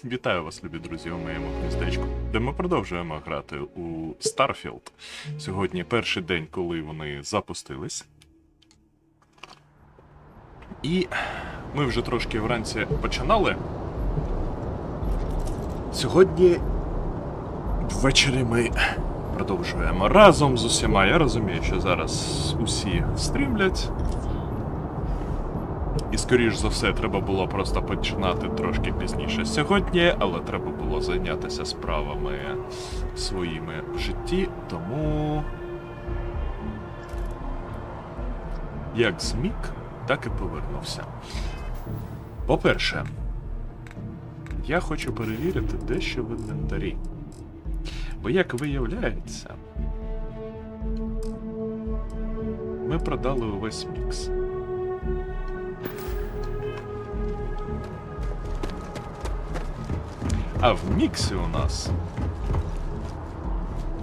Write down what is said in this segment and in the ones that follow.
Вітаю вас, любі друзі, у моєму гніздечку, де ми продовжуємо грати у Starfield. Сьогодні перший день, коли вони запустились. І ми вже трошки вранці починали. Сьогодні ввечері ми продовжуємо разом з усіма. Я розумію, що зараз усі стрімлять. І, скоріш за все, треба було просто починати трошки пізніше сьогодні, але треба було зайнятися справами своїми в житті, тому як зміг, так і повернувся. По-перше, я хочу перевірити дещо в інвентарі. Бо, як виявляється, ми продали увесь мікс. А в міксі у нас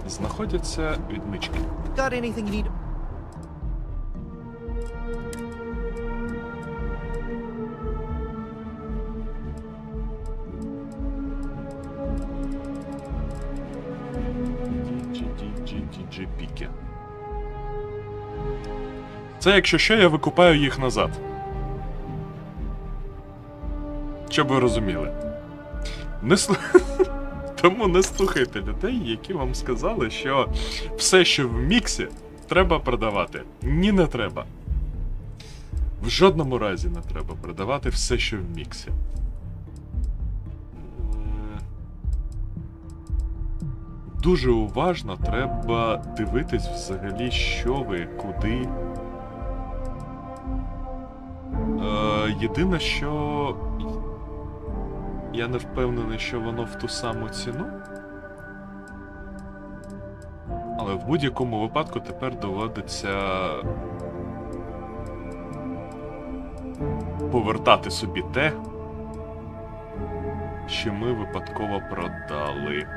знаходяться відмички. Got anything you need? Піки. Це, якщо що, я викупаю їх назад. Щоб ви розуміли. Тому не слухайте людей, які вам сказали, що все, що в міксі, треба продавати. Ні, не треба. В жодному разі не треба продавати все, що в міксі. Дуже уважно треба дивитись взагалі, що ви, куди. Єдине, що я не впевнений, що воно в ту саму ціну. Але в будь-якому випадку тепер доводиться повертати собі те, що ми випадково продали.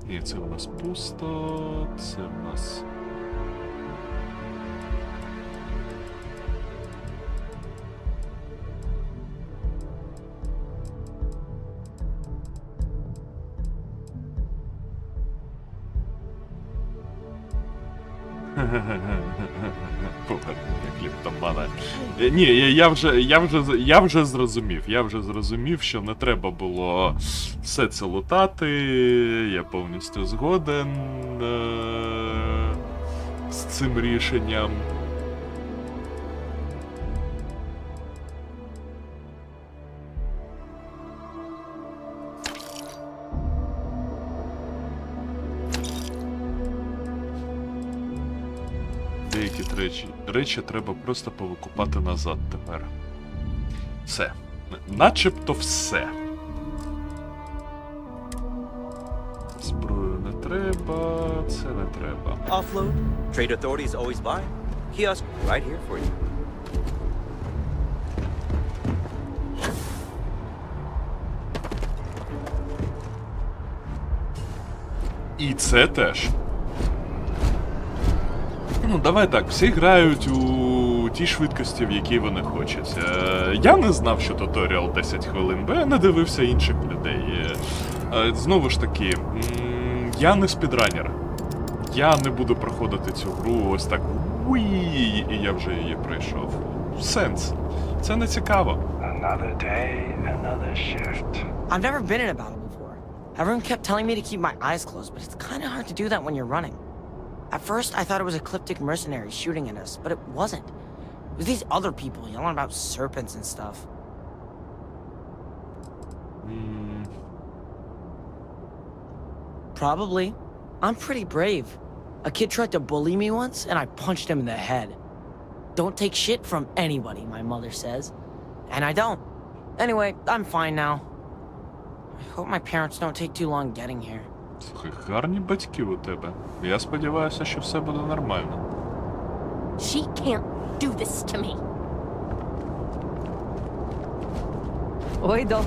Ні, це в нас пусто, це в нас... Повернення кліптомана. Ні, я вже зрозумів, що не треба було все це лутати. Я повністю згоден з цим рішенням. Деякі речі треба просто повикупати назад тепер. Все. Начебто все. Зброю не треба, це не треба. Offload? Trade authorities always buy. Kiosk right here for you. І це теж. Ну, давай так, всі грають у тій швидкості, в якій вони хочуть. Я не знав, що туторіал 10 хвилин, бо я не дивився інших людей. Знову ж таки, я не спідранер. Я не буду проходити цю гру ось так уї, і я вже її пройшов. Сенс. Це не цікаво. Another day, another shift. I've never been in a battle before. Everyone kept telling me to keep my eyes closed, but it's kind of hard to do that when you're running. At first, I thought it was ecliptic mercenaries shooting at us, but it wasn't. It was these other people yelling about serpents and stuff. Probably. I'm pretty brave. A kid tried to bully me once, and I punched him in the head. Don't take shit from anybody, my mother says. And I don't. Anyway, I'm fine now. I hope my parents don't take too long getting here. Слухай, гарні батьки у тебе. Я сподіваюся, що все буде нормально. She can't do this to me. Oido.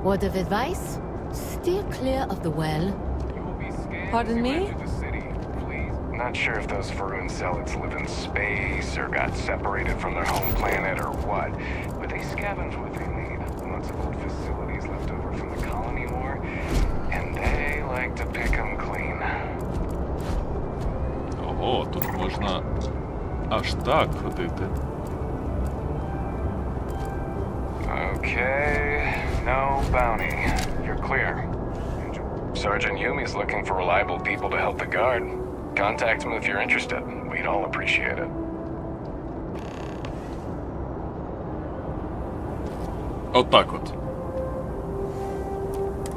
Word of advice? Steer clear of the well. You will be scared. Pardon me? To the city, please. Not sure if those Faroon zealots live in space or got separated from their home planet or what, but they scavenge what they need. Lots of old facilities left over from the colony war, and they like to pick them clean. Ого, тут можна аж так ходити. Okay, no bounty. You're clear. Sergeant Yumi's looking for reliable people to help the guard. Contact him if you're interested. We'd all appreciate it. Отак от.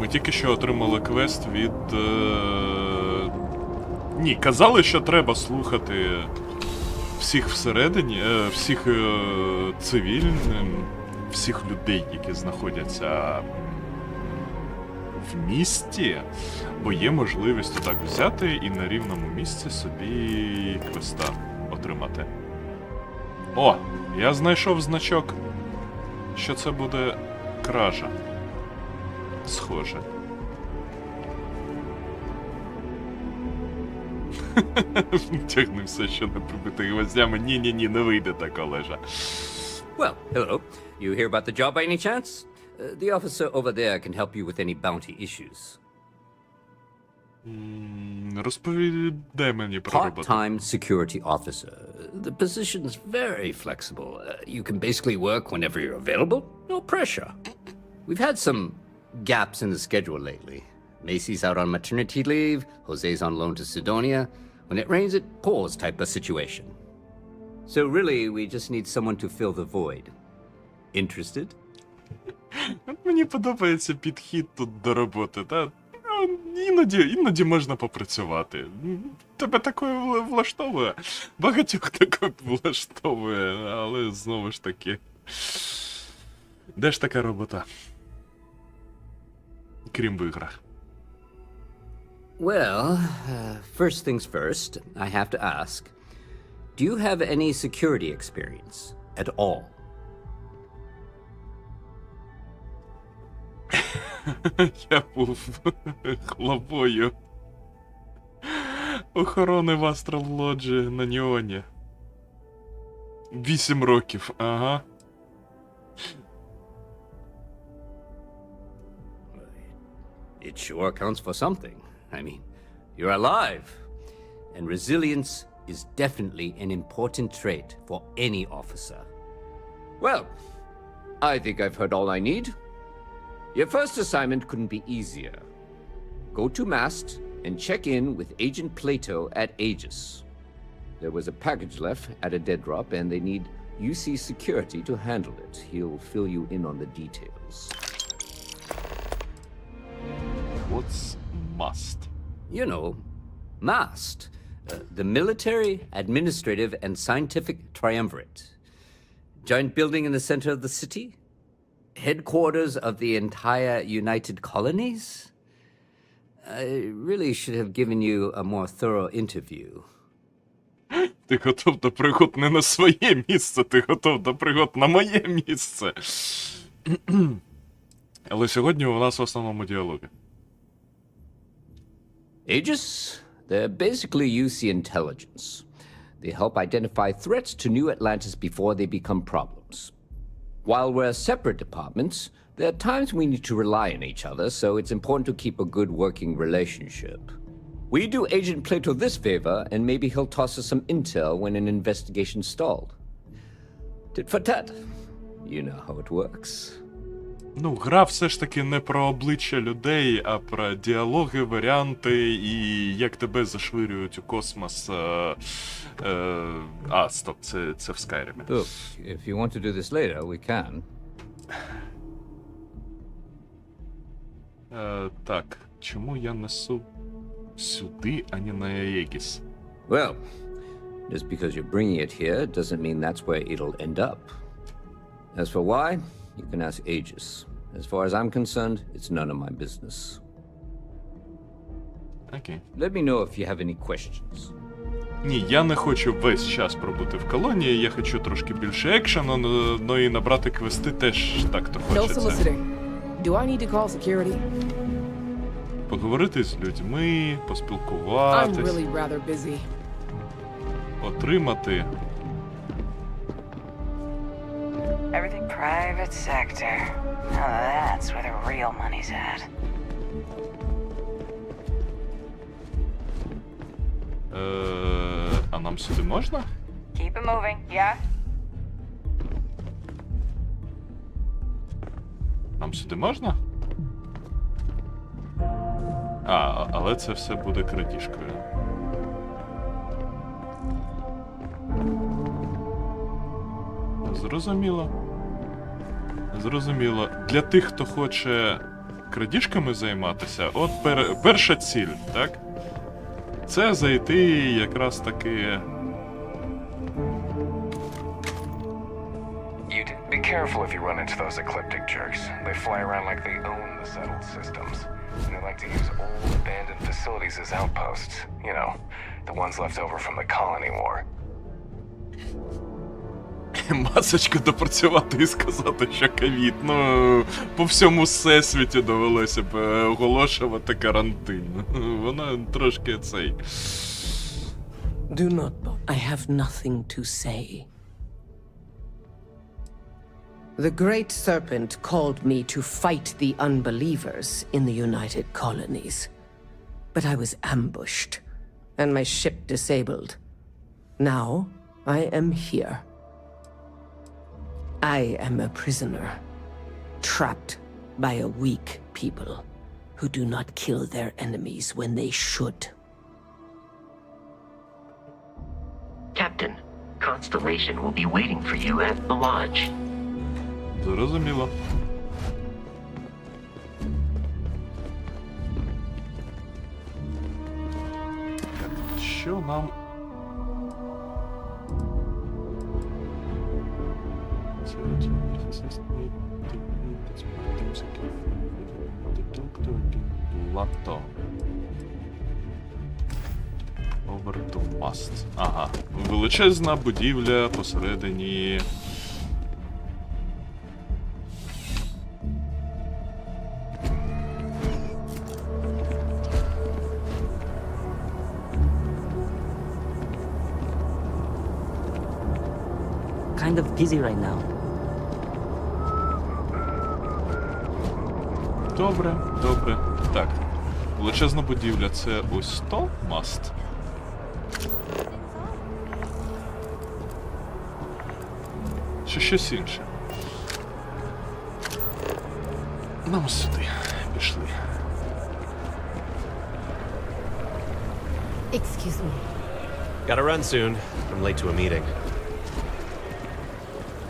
Ми тільки що отримали квест від... Ні, казали, що треба слухати всіх всередині, всіх цивільних, всіх людей, які знаходяться в місті, бо є можливість отак взяти і на рівному місці собі квеста отримати. О, я знайшов значок, що це буде кража. Схоже. Тягни все, що не прибите гвоздями. Ні-ні-ні, не вийде так, Олежа. Well, hello. You hear about the job by any chance? The officer over there can help you with any bounty issues. Розповідай мені про роботу. Part-time security officer. The position's very flexible. You can basically work whenever you're available. No pressure. We've had some gaps in the schedule lately. Macy's out on maternity leave. Jose's on loan to Sidonia. When it rains, it pours type of situation. So really, we just need someone to fill the void. Interested? Мені подобається підхід тут до роботи, та іноді можна попрацювати. Тебе такое влаштовує. Багатьох таке влаштовує, але знову ж таки. Де ж така робота? Крім в іграх. Well, first things first, I have to ask. Do you have any security experience at all? Я був главою охорони в Астрал Лоджі на Неоні. 8 років, ага. It sure counts for something. I mean, you're alive. And resilience is definitely an important trait for any officer. Well, I think I've heard all I need. Your first assignment couldn't be easier. Go to Mast and check in with Agent Plato at Aegis. There was a package left at a dead drop and they need UC security to handle it. He'll fill you in on the details. What's must? You know, MAST, the Military, Administrative, and Scientific Triumvirate. Giant building in the center of the city? Headquarters of the entire United Colonies? I really should have given you a more thorough interview. Ти готов до пригод не на своє місце, ти готов до пригод на моє місце. Але сьогодні у нас в основному діалоги. Aegis? They're basically UC intelligence. They help identify threats to New Atlantis before they become problems. While we're separate departments, there are times we need to rely on each other, so it's important to keep a good working relationship. We do Agent Plato this favor, and maybe he'll toss us some intel when an investigation stalled. Tit for tat. You know how it works. Ну, гра все ж таки не про обличчя людей, а про діалоги, варіанти і як тебе зашвирюють у космос. Стоп, це в Скайримі. Look, if you want to do this later, we can. Так, чому я несу сюди, а не на Аегіс? Well, just because you're bringing it here doesn't mean that's where it'll end up. As for why, you can ask Aegis. As far as I'm concerned, it's none of my business. Окей. Let me know if you have any questions. Ні, я не хочу весь час пробути в колонії, я хочу трошки більше екшену, ну і набрати квести теж так-то No хочеться. soliciting. Do I need to call security? Поговорити з людьми, I'm поспілкуватись, really rather busy. отримати. Everything private sector. Now that's where the real money's at. А нам сюди можна? Keep it moving, yeah? Нам сюди можна? Але це все буде крадіжкою. Зрозуміло. Зрозуміло. Для тих, хто хоче крадіжками займатися, от перша ціль, так? Це зайти якраз таки... Be careful if you run into those ecliptic jerks. They fly around like they own the settled systems. And they like to use old abandoned facilities as outposts. You know, the ones left over from the colony war. Масочку допрацювати і сказати, що ковід. Ну, по всьому всесвіті довелося б оголошувати карантин. Вона трошки цей... Do not. I have nothing to say. The great serpent called me to fight the unbelievers in the United Colonies. But I was ambushed, and my ship disabled. Now, I am here. I am a prisoner, trapped by a weak people who do not kill their enemies when they should. Captain, Constellation will be waiting for you at the lodge. Зрозуміло. Що нам... Лато. Over to must. Ага. Величезна будівля посередині... Kind of busy right now. Добре, добре. Так. Величезна будівля — це ось то? Must. Чи щось інше? Нам сюди. Пішли. Excuse me. Gotta run soon. I'm late to a meeting.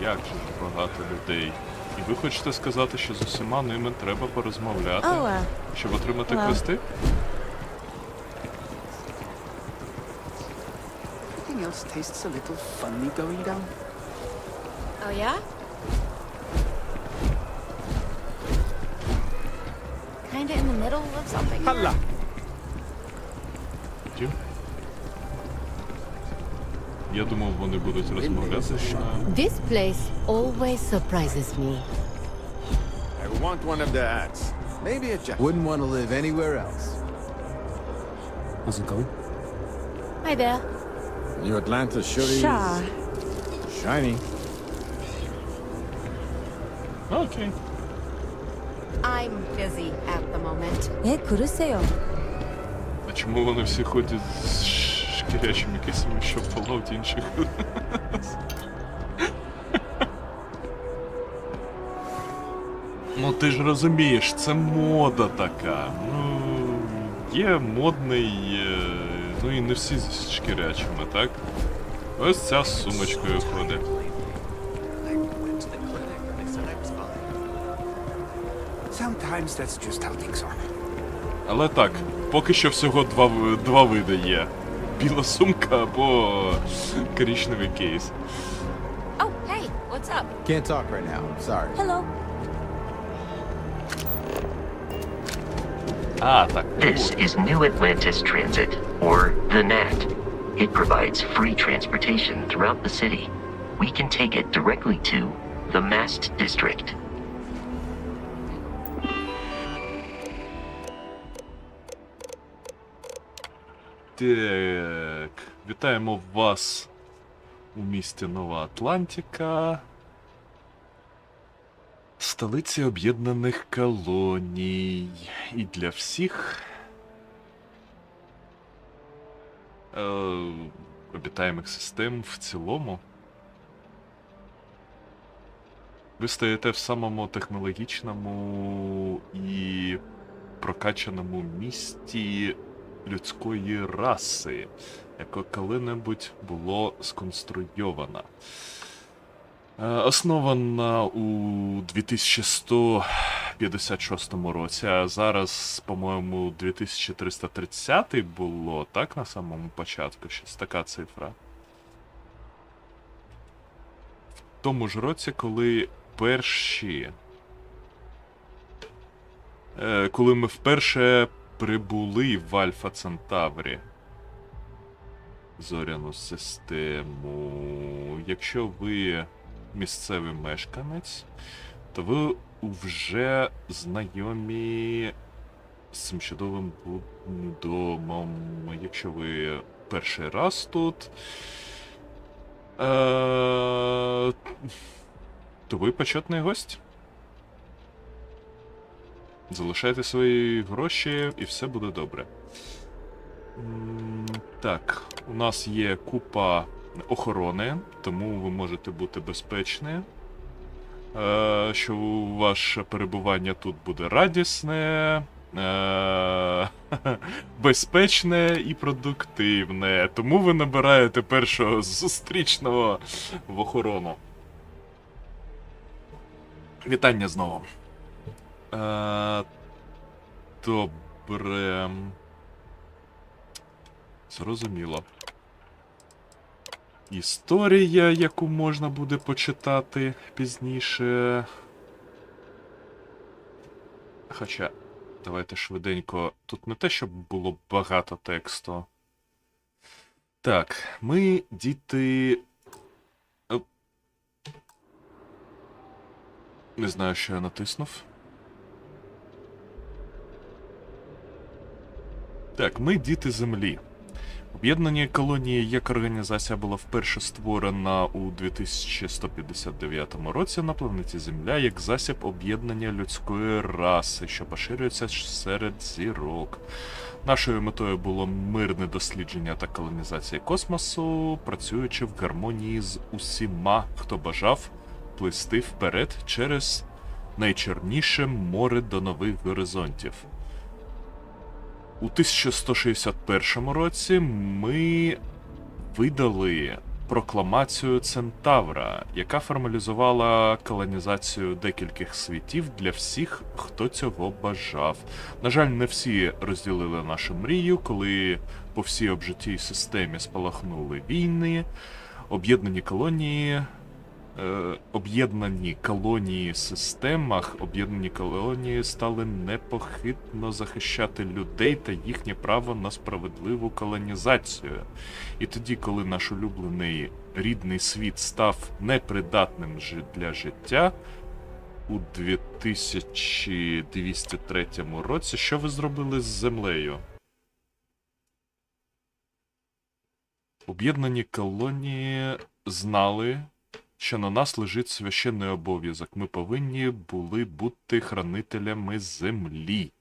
Як же багато людей. І ви хочете сказати, що з усіма ними треба порозмовляти, щоб отримати квести? Everything else tastes a little funny going down. Oh, yeah? Kinda in the middle of something. Hala. Ті? Я думав, вони будуть розмовляти. This place always surprises me. I want one of the hats. Maybe a jacket. Wouldn't want to live anywhere else. How's it going? Hi there. New Atlanta sure is shiny. Окей. I'm busy at the moment. А чому вони всі ходять з шкірячими кисами, що половить інших? Ну ти ж розумієш, це мода така. Ну, є модний, ну і не всі з шкірячими, так? Ось ця з сумочкою ходить. Sometimes that's just how things are. Але так, поки що всього два види є. Біла сумка або коричневий кейс. Oh, hey, what's up? Can't talk right now. Sorry. Hello. Так. This is New Atlantis Transit, or the NAT. It provides free transportation throughout the city. We can take it directly to the Mast District. Так, вітаємо вас у місті Нова Атлантика, столиці Об'єднаних Колоній. І для всіх обітаємих систем в цілому. Ви стоїте в самому технологічному і прокачаному місті людської раси, яке коли-небудь було сконструйовано. Основана у 2156 році, а зараз, по-моєму, 2330 було, так, на самому початку, щось така цифра. В тому ж році, коли ми вперше прибули в Альфа Центаврі, зоряну систему. Якщо ви місцевий мешканець, то ви вже знайомі з цим чудовим домом. Якщо ви перший раз тут, то ви почетний гость. Залишайте свої гроші і все буде добре. Так, у нас є купа охорони, тому ви можете бути безпечні. Що ваше перебування тут буде радісне, безпечне і продуктивне. Тому ви набираєте першого зустрічного в охорону. Вітання знову. Добре. Зрозуміло. Історія, яку можна буде почитати пізніше. Хоча, давайте швиденько. Тут не те, щоб було багато тексту. Так, ми діти... Не знаю, що я натиснув. Так, ми діти Землі. Об'єднані колонії як організація була вперше створена у 2159 році на планеті Земля як засіб об'єднання людської раси, що поширюється серед зірок. Нашою метою було мирне дослідження та колонізація космосу, працюючи в гармонії з усіма, хто бажав плисти вперед через найчорніше море до нових горизонтів. У 1161 році ми видали прокламацію Центавра, яка формалізувала колонізацію декількох світів для всіх, хто цього бажав. На жаль, не всі розділили нашу мрію, коли по всій обжитій системі спалахнули війни, об'єднані колонії стали непохитно захищати людей та їхнє право на справедливу колонізацію. І тоді, коли наш улюблений рідний світ став непридатним для життя, у 2203 році, що ви зробили з землею? Об'єднані колонії знали, що на нас лежить священний обов'язок. Ми повинні були бути хранителями землі.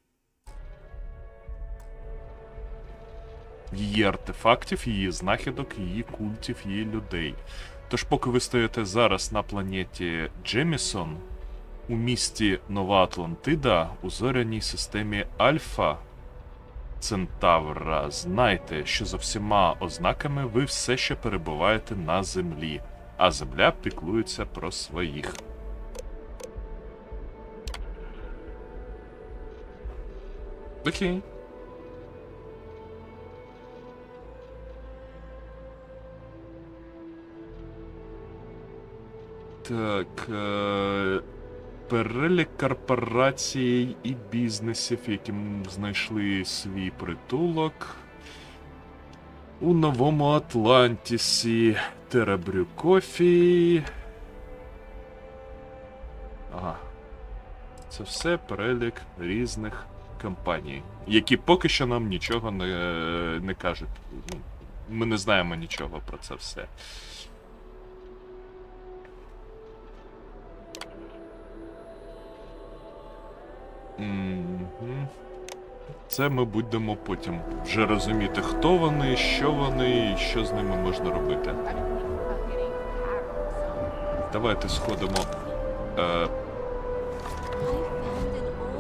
Її артефактів, її знахідок, її культів, її людей. Тож поки ви стоїте зараз на планеті Джемісон, у місті Нова Атлантида, у зоряній системі Альфа Центавра, знайте, що за всіма ознаками ви все ще перебуваєте на землі. А земля піклується про своїх. Окей. Так. Перелік корпорацій і бізнесів, які знайшли свій притулок у Новому Атлантисі. Терабрю кофі. Ага. Це все перелік різних компанії, які поки що нам нічого не кажуть. Ну, ми не знаємо нічого про це все. Це ми будемо потім вже розуміти, хто вони, і що з ними можна робити. Давайте сходимо.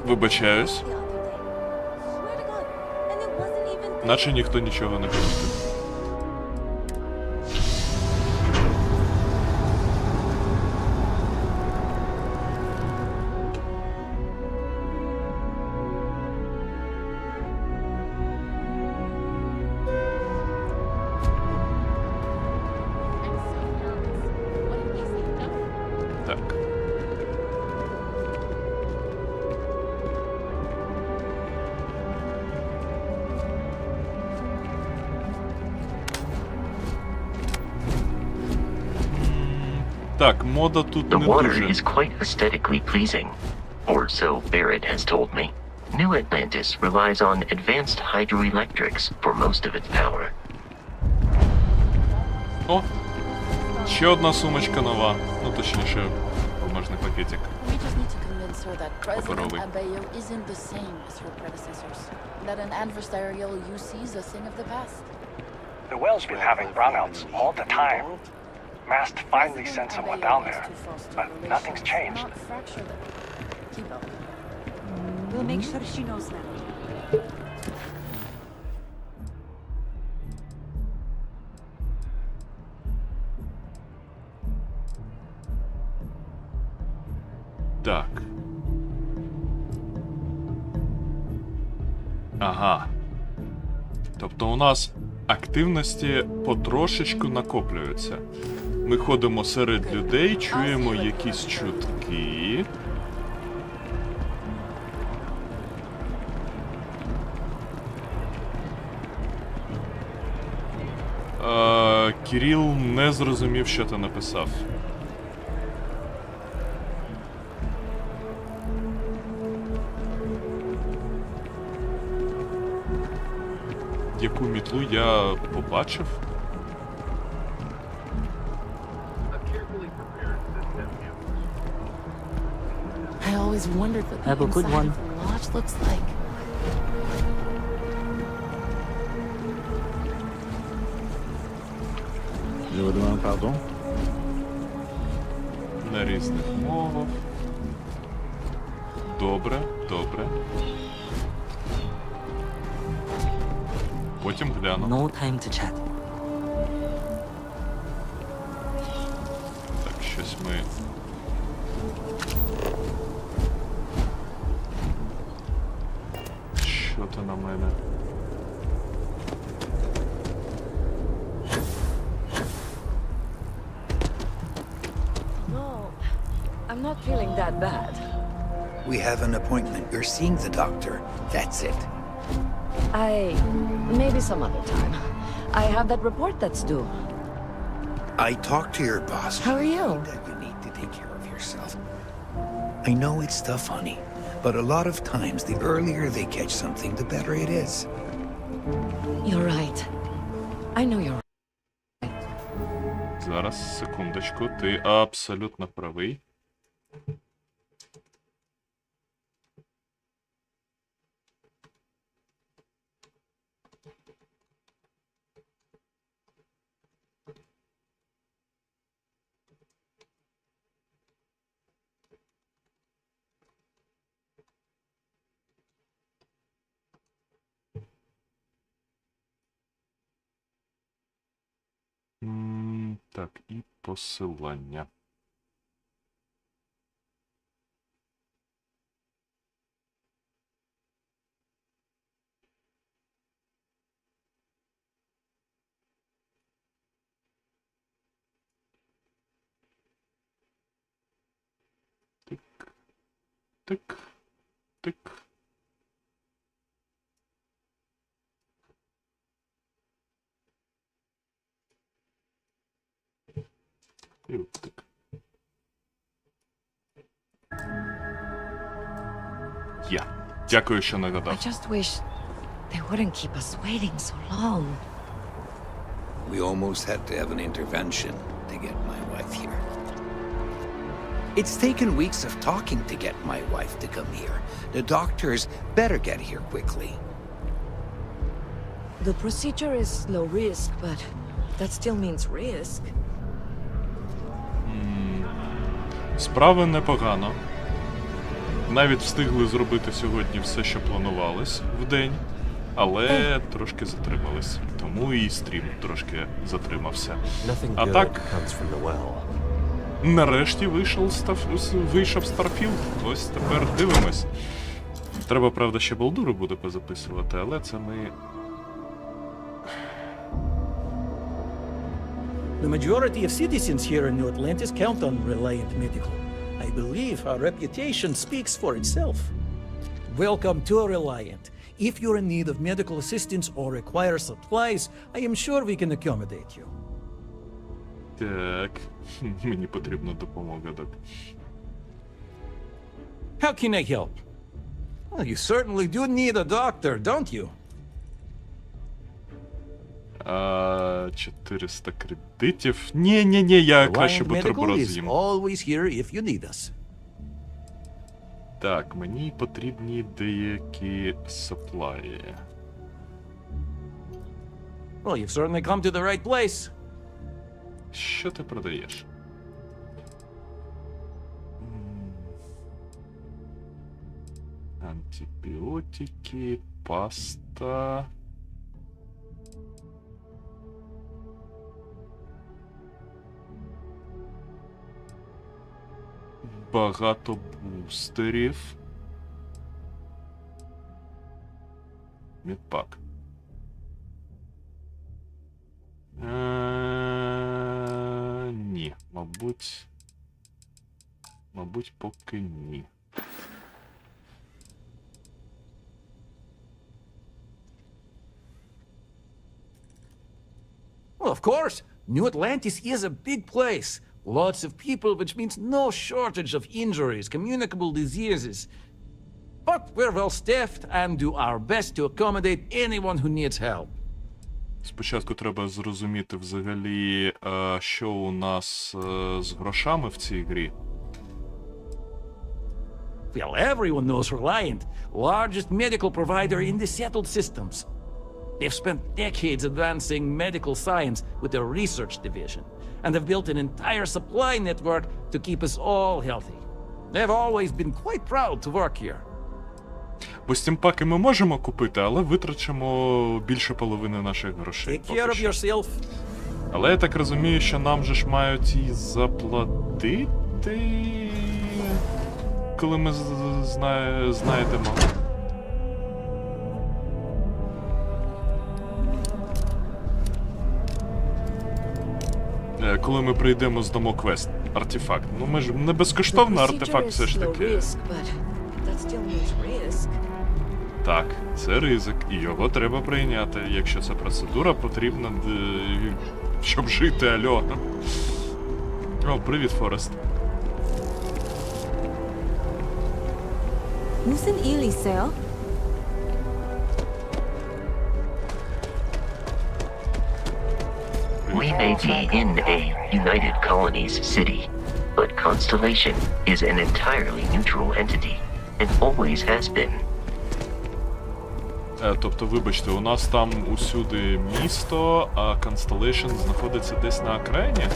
Вибачаюсь. Наче ніхто нічого не помітив. Так. Так, мода тут The не water дуже. is quite aesthetically pleasing, or so Barrett has told me. New Atlantis relies on advanced hydroelectrics for most of its power. О! Ще одна сумочка нова. Ну, точніше, бумажний пакетик. We just need to convince her that President Паперовий. Abeyo isn't the same as her predecessors. That an adversarial UC is a thing of the past. The well's been having brownouts all the time. Mast finally sent someone down there, but nothing's changed. Not fracture them. Keep up. We'll make sure she knows now. Так. Ага. Тобто у нас активності потрошечку накоплюються. Ми ходимо серед людей, чуємо якісь чутки. Кирил не зрозумів, що ти написав. Яку мітлу я побачив? I always wondered what the Have a good inside one. of the lodge looks like. Je vous demande pardon. На різних мовах. Добре, добре. Потім гляну. No time to chat. Так, щось ми... Що то на мене? No, I'm not feeling that bad. We have an appointment. You're seeing the doctor. That's it. Maybe some other time. I have that report that's due. I talked to your boss. How are you? That you need to take care of yourself. I know it's tough, honey, but a lot of times the earlier they catch something, the better it is. You're right. I know you're Зараз, секундочку, ти абсолютно правий. Так, і посилання. Тик, тик, тик. І от так. Є. Дякую, що нагадав. I just wish they wouldn't keep us waiting so long. We almost had to have an intervention to get my wife here. It's taken weeks of talking to get my wife to come here. The doctors better get here quickly. The procedure is low risk, but that still means risk. Справи непогано. Навіть встигли зробити сьогодні все, що планувалось в день, але трошки затримались. Тому і стрім трошки затримався. А так, нарешті вийшов Starfield. Ось тепер дивимось. Треба, правда, ще Балдуру буде позаписувати, але це ми... The majority of citizens here in New Atlantis count on Reliant Medical. I believe our reputation speaks for itself. Welcome to Reliant. If you're in need of medical assistance or require supplies, I am sure we can accommodate you. Так, мені потрібна допомога, док. How can I help? Well, you certainly do need a doctor, don't you? 400 кредитів. Ні, я краще бутерброд з'їм. Always here if you need us. Так, мені потрібні деякі саплаї. Well, you've certainly come to the right place. Що ти продаєш? Антибіотики, паста. Багато бустерів. Медпак. Ні, мабуть, поки ні. Well, of course, New Atlantis is a big place. Lots of people, which means no shortage of injuries, communicable diseases. But we're well staffed and do our best to accommodate anyone who needs help. Спочатку треба зрозуміти взагалі, що у нас з грошами в цій грі. Well, everyone knows Reliant, largest medical provider in the settled systems. They've spent decades advancing medical science with their research division, and have built an entire supply network to keep us all healthy. They've always been quite proud to work here. Бо стімпаки ми можемо купити, але витрачимо більше половини наших грошей. Take care of yourself. Але я так розумію, що нам же ж мають і заплатити, коли ми знайдемо. Коли ми прийдемо, здамо квест. Артефакт. Ну ми ж не безкоштовно, артефакт все ж таки. Так, це ризик, і його треба прийняти. Якщо це процедура, потрібна, щоб жити, альо. О, привіт, Форест. Nothing early, sir. We may be in a United Colonies city, but Constellation is an entirely neutral entity, and always has been. Тобто, вибачте, у нас там усюди місто, а Constellation знаходиться десь на окраїні?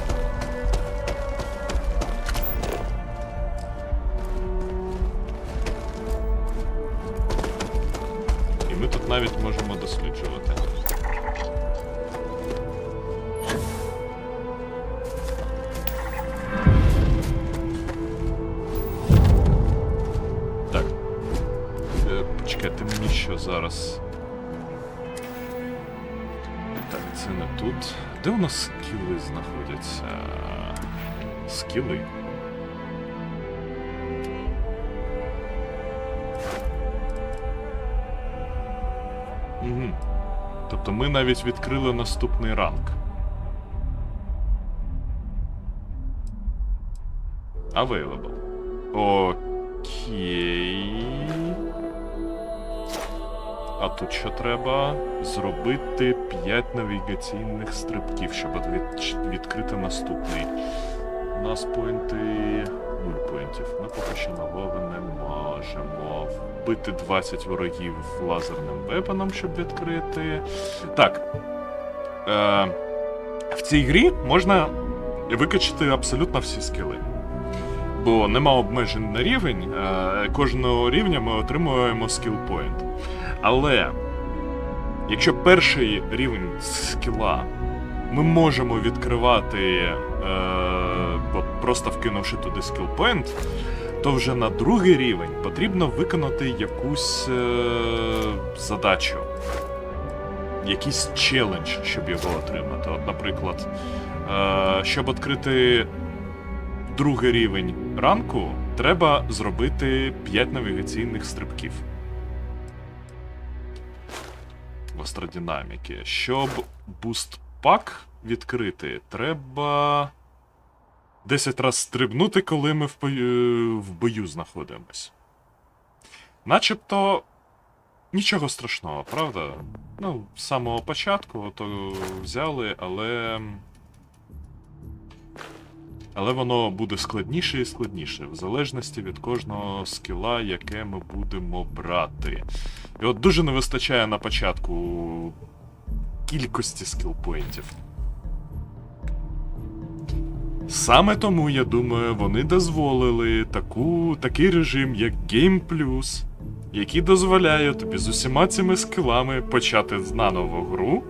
І ми тут навіть можемо досліджувати. Так. Почекайте, мені що зараз? Так, це не тут. Де у нас скіли знаходяться? Скіли. Угу. Тобто ми навіть відкрили наступний ранг. Available. Окей. А тут що треба? Зробити 5 навігаційних стрибків, щоб відкрити наступний. У нас поінти... 0 поінтів. Ми поки що нового не можемо. Вбити 20 ворогів лазерним вепоном, щоб відкрити. Так. В цій грі можна викачати абсолютно всі скіли. Бо нема обмежень на рівень, кожного рівня ми отримуємо скіл-поінт. Але, якщо перший рівень скіла ми можемо відкривати, просто вкинувши туди скіл-поінт, то вже на другий рівень потрібно виконати якусь задачу. Якийсь челендж, щоб його отримати. От, наприклад, щоб відкрити другий рівень ранку, треба зробити 5 навігаційних стрибків. В астродинаміки. Щоб буст-пак відкрити, треба 10 разів стрибнути, коли ми в бою знаходимось. Начебто нічого страшного, правда? Ну, з самого початку то взяли, але воно буде складніше і складніше, в залежності від кожного скіла, яке ми будемо брати. І от дуже не вистачає на початку кількості скіл-поінтів. Саме тому, я думаю, вони дозволили такий режим, як Game Plus, який дозволяє тобі з усіма цими скілами почати наново гру,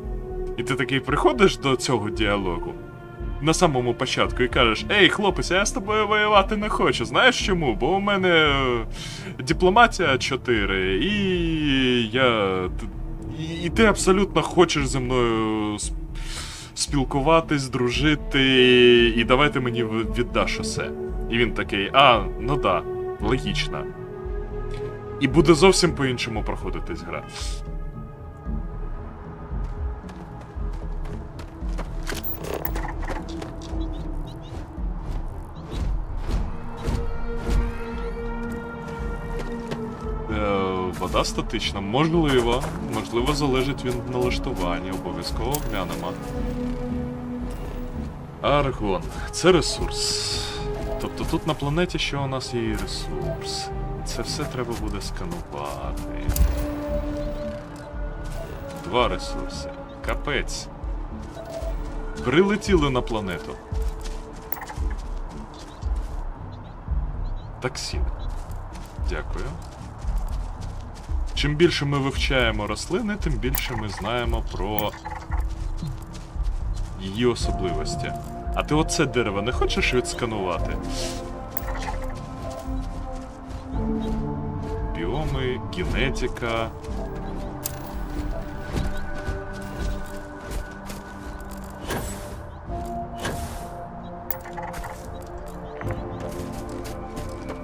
і ти такий приходиш до цього діалогу на самому початку і кажеш: «Ей, хлопець, я з тобою воювати не хочу, знаєш чому? Бо у мене дипломатія 4, і ти абсолютно хочеш зі мною спілкуватись, дружити, і давай ти мені віддаш усе». І він такий: ну да, логічно. І буде зовсім по-іншому проходитись гра. Вода статична, можливо, залежить від налаштування, обов'язково глянемо. Аргон, це ресурс. Тобто тут на планеті ще у нас є і ресурс. Це все треба буде сканувати. 2 ресурси. Капець. Прилетіли на планету. Токсин. Дякую. Чим більше ми вивчаємо рослини, тим більше ми знаємо про її особливості. А ти оце дерево не хочеш відсканувати? Біоми, генетика.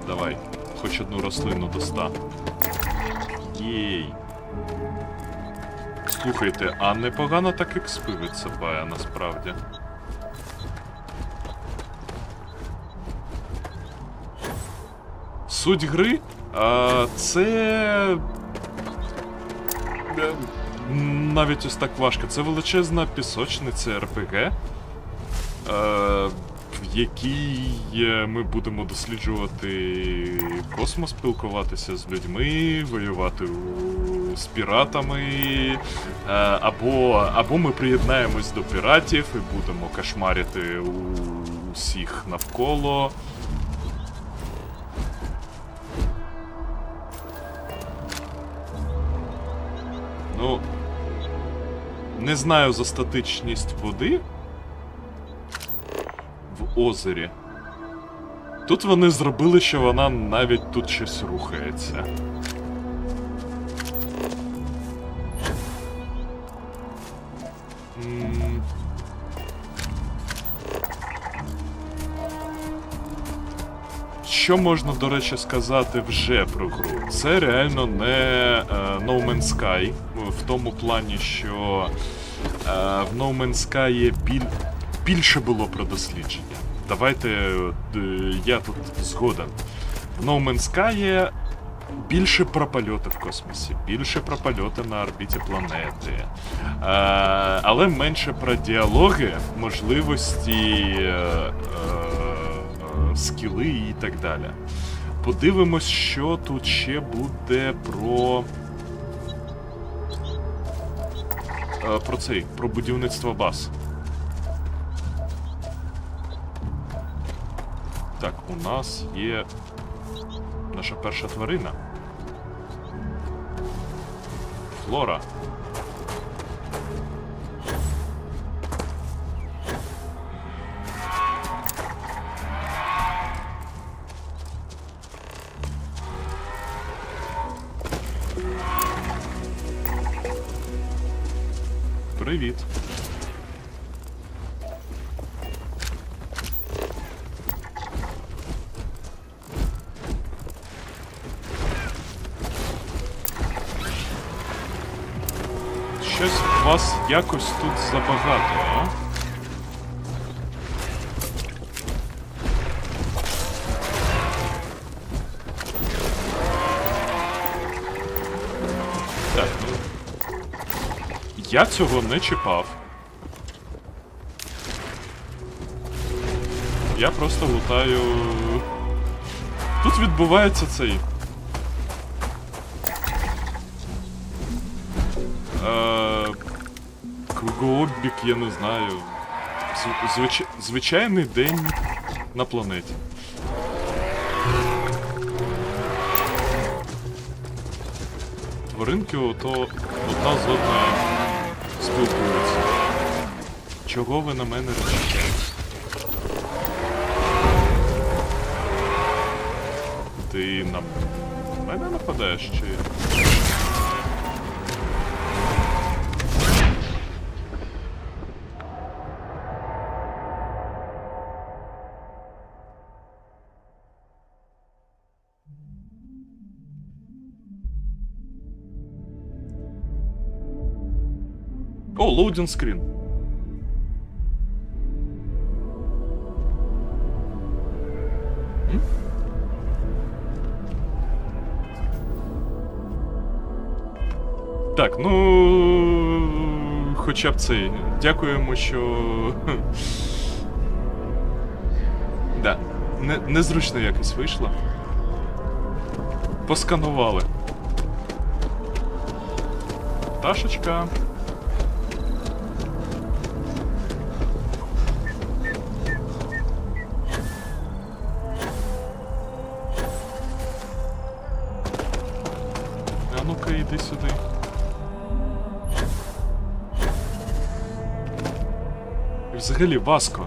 Давай, хоч одну рослину до 100. Єй. Слухайте, а непогано так експи відсипає насправді. Суть гри, це... навіть ось так важко. Це величезна пісочниця РПГ, в якій ми будемо досліджувати космос, спілкуватися з людьми, воювати з піратами, або ми приєднаємось до піратів і будемо кошмарити усіх навколо. Ну, не знаю за статичність води в озері. Тут вони зробили, що вона навіть тут щось рухається. Що можна, до речі, сказати вже про гру? Це реально не No Man's Sky, в тому плані, що в No Man's Sky більше було про дослідження. Давайте, я тут згоден. В No Man's Sky Більше про польоти в космосі, більше про польоти на орбіті планети. Але менше про діалоги, можливості, скіли і так далі. Подивимось, що тут ще буде про будівництво баз. Так, у нас є наша перша тварина. Флора. Привіт. Щось вас якось тут забагато, а? Так, ну... Я цього не чіпав. Я просто лутаю... Тут відбувається цей... Кругообіг, я не знаю. Звичайний день на планеті. Тваринки ото одна з одною спілкуються. Чого ви на мене речите? Ти на мене нападаєш чи... О, лоудинг скрін. Так, ну... Хоча б цей. Дякуємо, що... Да. Незручно якось вийшло. Посканували. Пташечка. А ну-ка, іди сюди. І взагалі, Васко,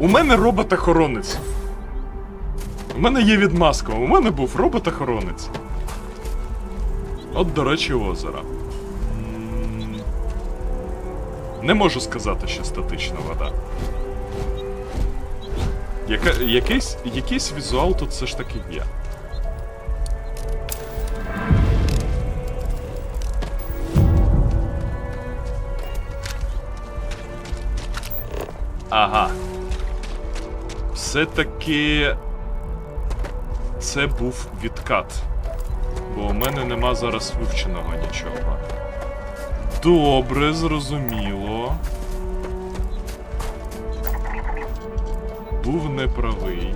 У мене робот-охоронець. У мене є відмазка, у мене був робот-охоронець. От, до речі, озеро. Не можу сказати, що статична вода. Якийсь візуал тут все ж таки є. Ага. Все-таки це був відкат. Бо у мене нема зараз вивченого нічого. Добре, зрозуміло. Був неправий.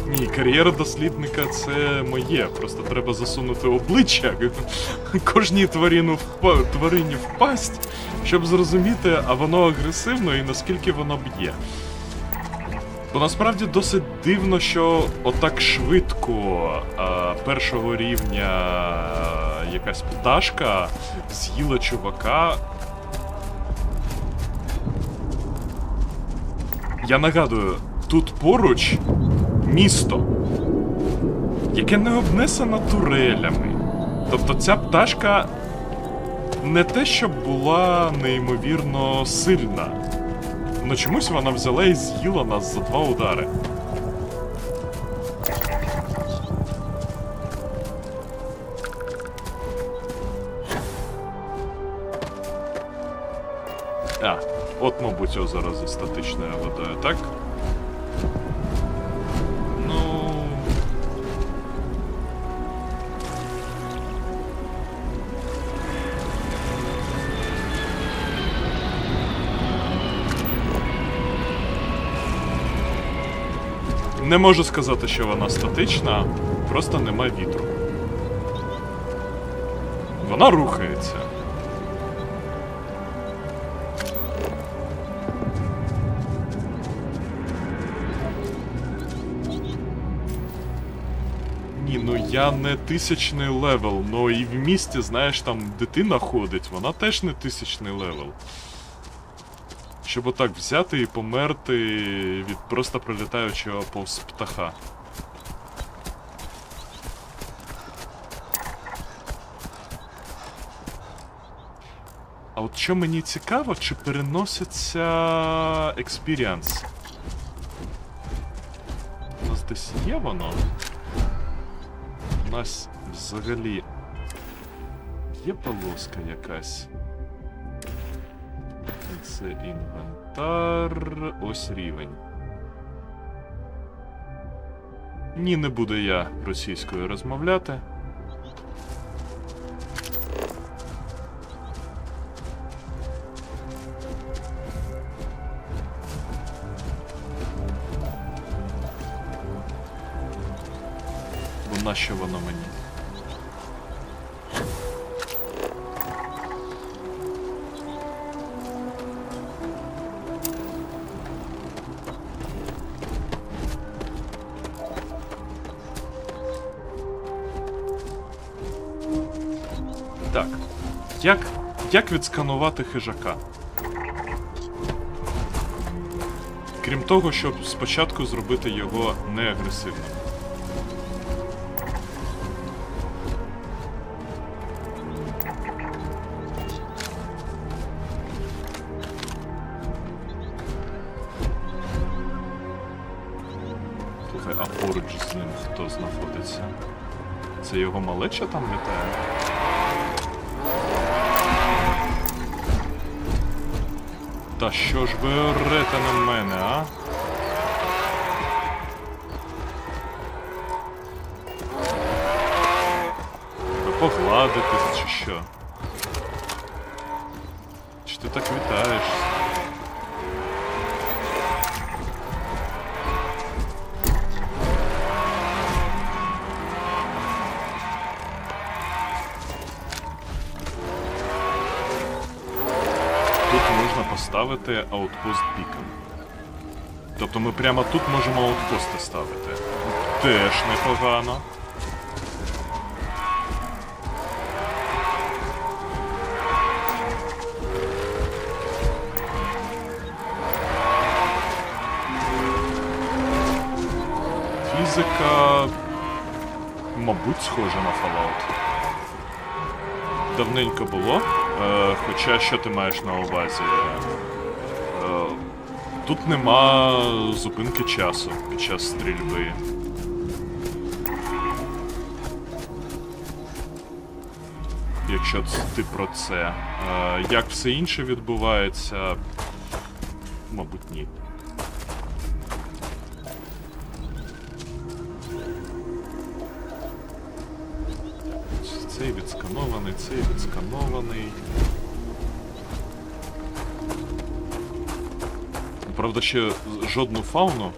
Ні, кар'єра дослідника — це моє. Просто треба засунути обличчя кожній тварині в пасть, щоб зрозуміти, а воно агресивно і наскільки воно б'є. Бо насправді досить дивно, що отак швидко першого рівня якась пташка з'їла чувака. Я нагадую, тут поруч місто, яке не обнесено турелями. Тобто ця пташка не те, щоб була неймовірно сильна. Но чомусь вона взяла і з'їла нас за 2 удари. А, от, мабуть, озеро зі статичною водою, так? Ну... Не можу сказати, що вона статична, просто нема вітру. Вона рухається. Ні, ну я не 1000-й левел, ну і в місті, знаєш, там дитина ходить, вона теж не 1000-й левел. Щоб отак взяти і померти від просто прилітаючого повз птаха. А от що мені цікаво, чи переноситься експіріанс? У нас десь є воно? У нас взагалі є полоска якась? Це інвентар, ось рівень. Ні, не буду я російською розмовляти. Бо нащо воно мені? Так, як відсканувати хижака? Крім того, щоб спочатку зробити його неагресивним. Слухай, а поруч з ним хто знаходиться? Це його малеча там літає? Та що ж ви орете на мене, а? Ви погладитесь чи що? Чи ти так вітаєшся? Поставити аутпост бікон. Тобто ми прямо тут можемо аутпости ставити. Теж непогано. Фізика, мабуть, схожа на Fallout. Давненько було. Хоча, що ти маєш на увазі? Тут нема зупинки часу під час стрільби. Якщо ти про це. Як все інше відбувається? Мабуть, ні. Цей відсканований, цей відсканований. Правда, ще жодну фауну.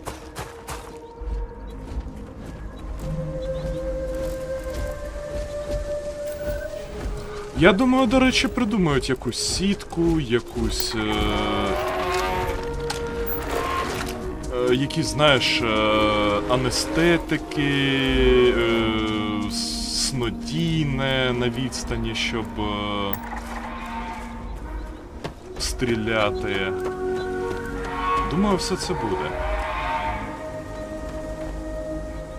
Я думаю, до речі, придумають якусь сітку, якусь... якісь, знаєш, анестетики, снодійне на відстані, щоб стріляти. Думаю, все це буде.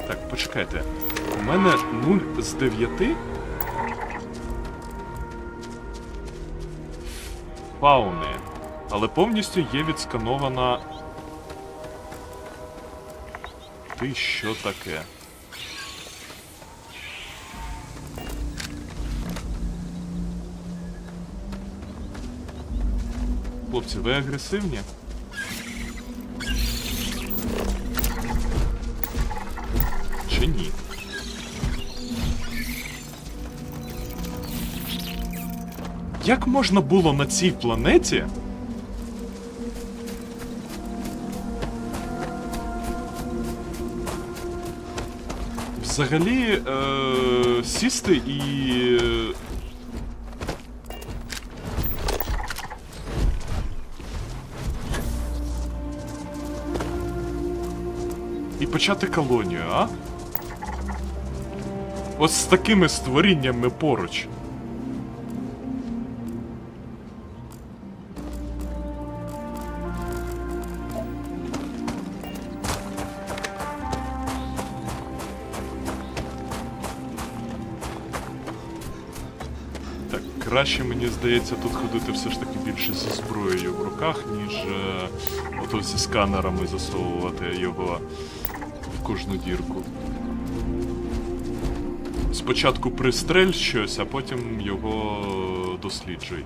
Так, почекайте. У мене 0 з 9 фауни, але повністю є відсканована... Ти що таке? Хлопці, ви агресивні? Чи ні? Як можна було на цій планеті взагалі сісти і почати колонію, а? Ось з такими створіннями поруч. Так, краще, мені здається, тут ходити все ж таки більше зі зброєю в руках, ніж ото зі сканерами засовувати його в кожну дірку. Спочатку пристрель щось, а потім його досліджуй.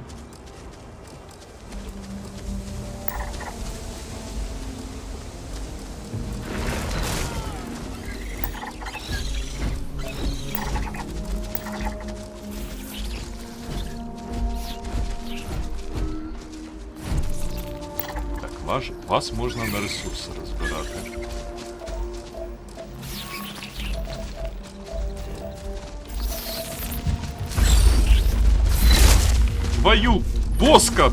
Так, вас можна на ресурси розбирати. Твою боска!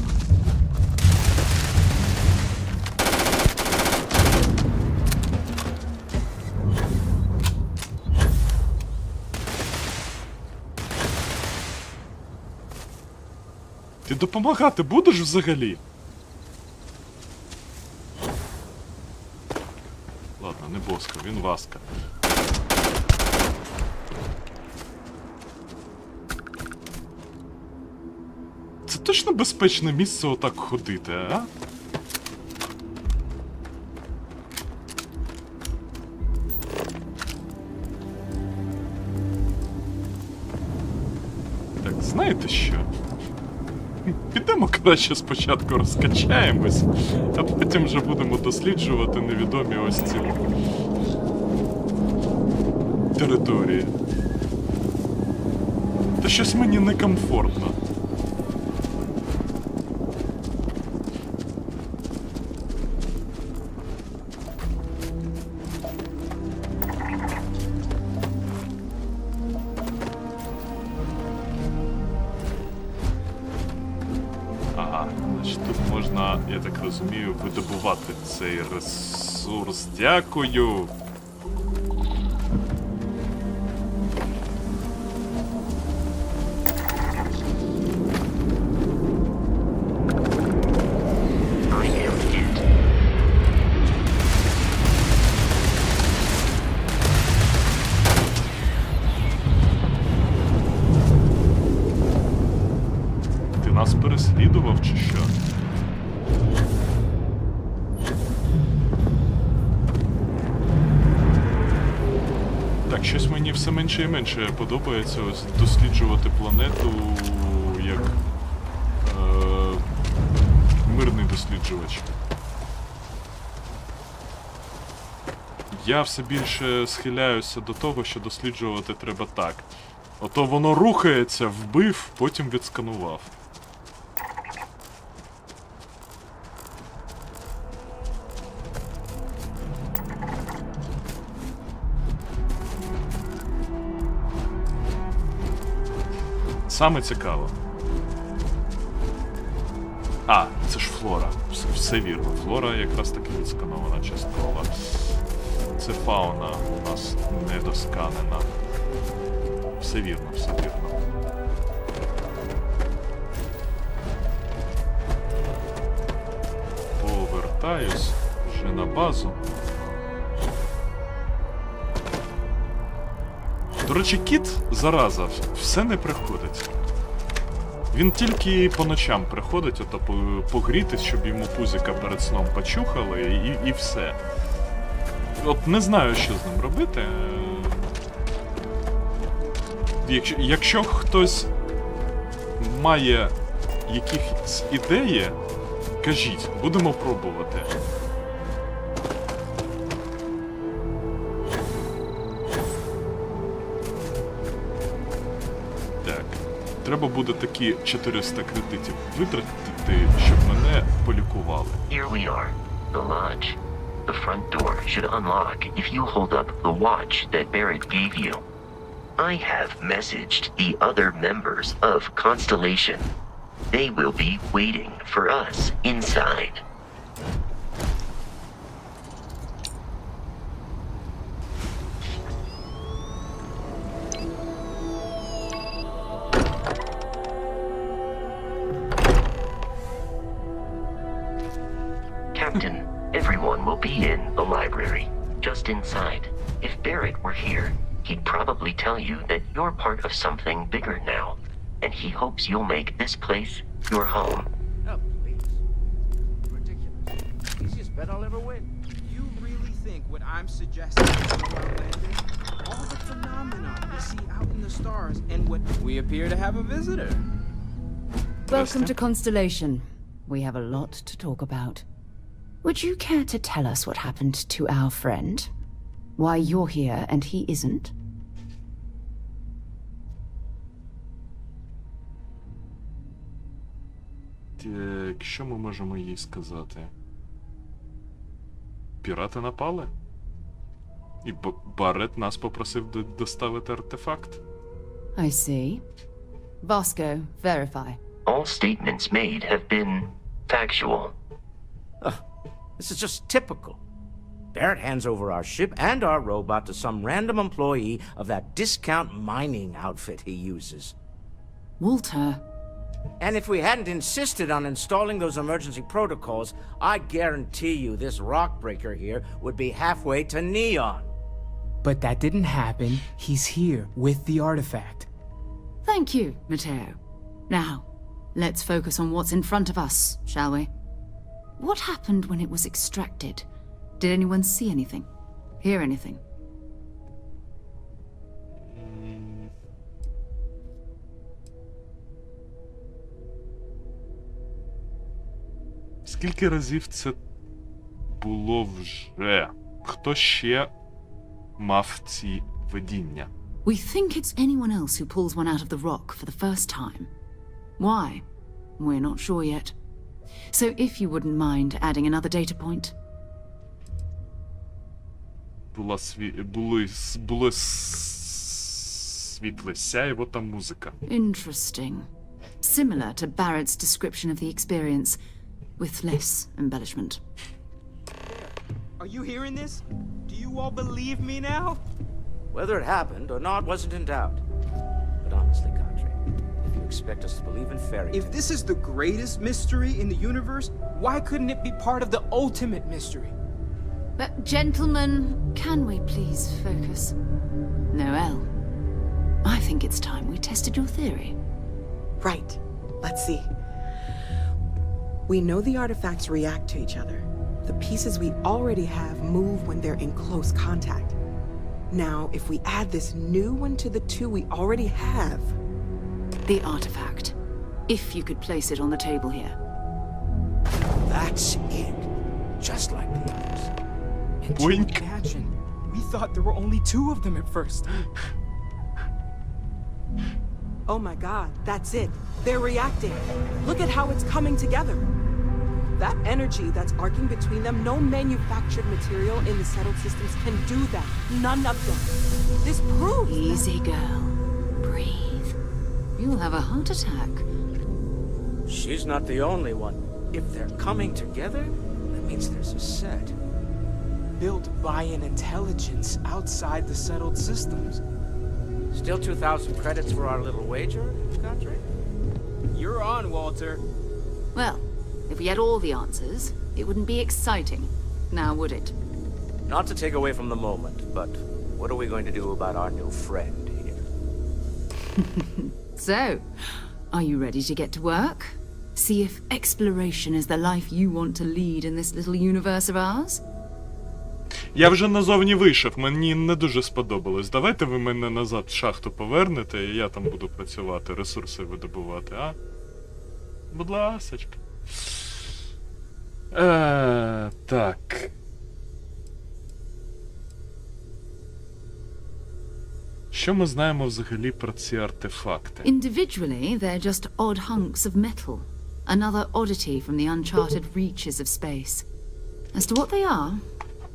Ти допомагати будеш взагалі? Ладно, не боска, він васка. Це точно безпечне місце отак ходити, а? Так, знаєте що? Підемо краще спочатку розкачаємось, а потім вже будемо досліджувати невідомі ось ці території. Та щось мені некомфортно. Ага, значить тут можна, я так розумію, видобувати цей ресурс. Дякую! Ти нас переслідував чи що? Так, щось мені все менше і менше подобається ось досліджувати планету як мирний досліджувач. Я все більше схиляюся до того, що досліджувати треба так. Ото воно рухається, вбив, потім відсканував. Саме цікаво. А, це ж флора. Все вірно. Флора якраз таки відсканована частково. Це фауна у нас недосканена. Все вірно, все вірно. Повертаюсь вже на базу. До речі, кіт, зараза, все не приходить. Він тільки по ночам приходить, ото погрітись, щоб йому пузика перед сном почухали, і все. От не знаю, що з ним робити. Якщо хтось має якісь ідеї, Кажіть, будемо пробувати. Так. Треба буде такі 400 кредитів витратити, щоб мене полікували. Here we are, the lodge. The front door should unlock if you hold up the watch that Barrett gave you. I have messaged the other members of Constellation. They will be waiting for us inside. Captain, everyone will be in the library, just inside. If Barrett were here, he'd probably tell you that you're part of something bigger now, and he hopes you'll make this place your home. Oh, please. Ridiculous. Easiest bet I'll ever win. You really think what I'm suggesting is outlandish? All the phenomena we see out in the stars and what we appear to have a visitor. Welcome to Constellation. We have a lot to talk about. Would you care to tell us what happened to our friend? Why you're here and he isn't? Так, що ми можемо їй сказати? Пірати напали? І Баррет нас попросив доставити артефакт? I see. Vasco, verify. All statements made have been factual. This is just typical. Barrett hands over our ship and our robot to some random employee of that discount mining outfit he uses. Walter. And if we hadn't insisted on installing those emergency protocols, I guarantee you this rock breaker here would be halfway to Neon. But that didn't happen. He's here with the artifact. Thank you, Matteo. Now, let's focus on what's in front of us, shall we? What happened when it was extracted? Did anyone see anything? Hear anything? Скільки разів це було вже? Хто ще мав ці видіння? We think it's anyone else who pulls one out of the rock for the first time. Why? We're not sure yet. So if you wouldn't mind adding another data point. Було світле сяйво та музика. Interesting. Similar to Barrett's description of the experience, with less embellishment. Are you hearing this? Do you all believe me now? Whether it happened or not wasn't in doubt. But honestly, Contre, if you expect us to believe in fairy tales... If this is the greatest mystery in the universe, why couldn't it be part of the ultimate mystery? But gentlemen, can we please focus? Noelle, I think it's time we tested your theory. Right. Let's see. We know the artifacts react to each other. The pieces we already have move when they're in close contact. Now, if we add this new one to the two we already have... The artifact. If you could place it on the table here. That's it. Just like the others. Imagine. We thought there were only two of them at first. Oh my god, that's it. They're reacting. Look at how it's coming together. That energy that's arcing between them, no manufactured material in the settled systems can do that. None of them. This proves... Easy, girl. Breathe. You'll have a heart attack. She's not the only one. If they're coming together, that means there's a set. Built by an intelligence outside the settled systems. Still 2,000 credits for our little wager, Contre? You're on, Walter. Well, if we had all the answers, it wouldn't be exciting. Now, would it? Not to take away from the moment, but what are we going to do about our new friend here? So, are you ready to get to work? See if exploration is the life you want to lead in this little universe of ours? Я вже назовні вийшов, мені не дуже сподобалось. Давайте ви мене назад в шахту повернете, і я там буду працювати, ресурси видобувати, а? Будь ласочка. Так. Що ми знаємо взагалі про ці артефакти? Individually, they're just odd hunks of metal. Another oddity from the uncharted reaches of space. As to what they are,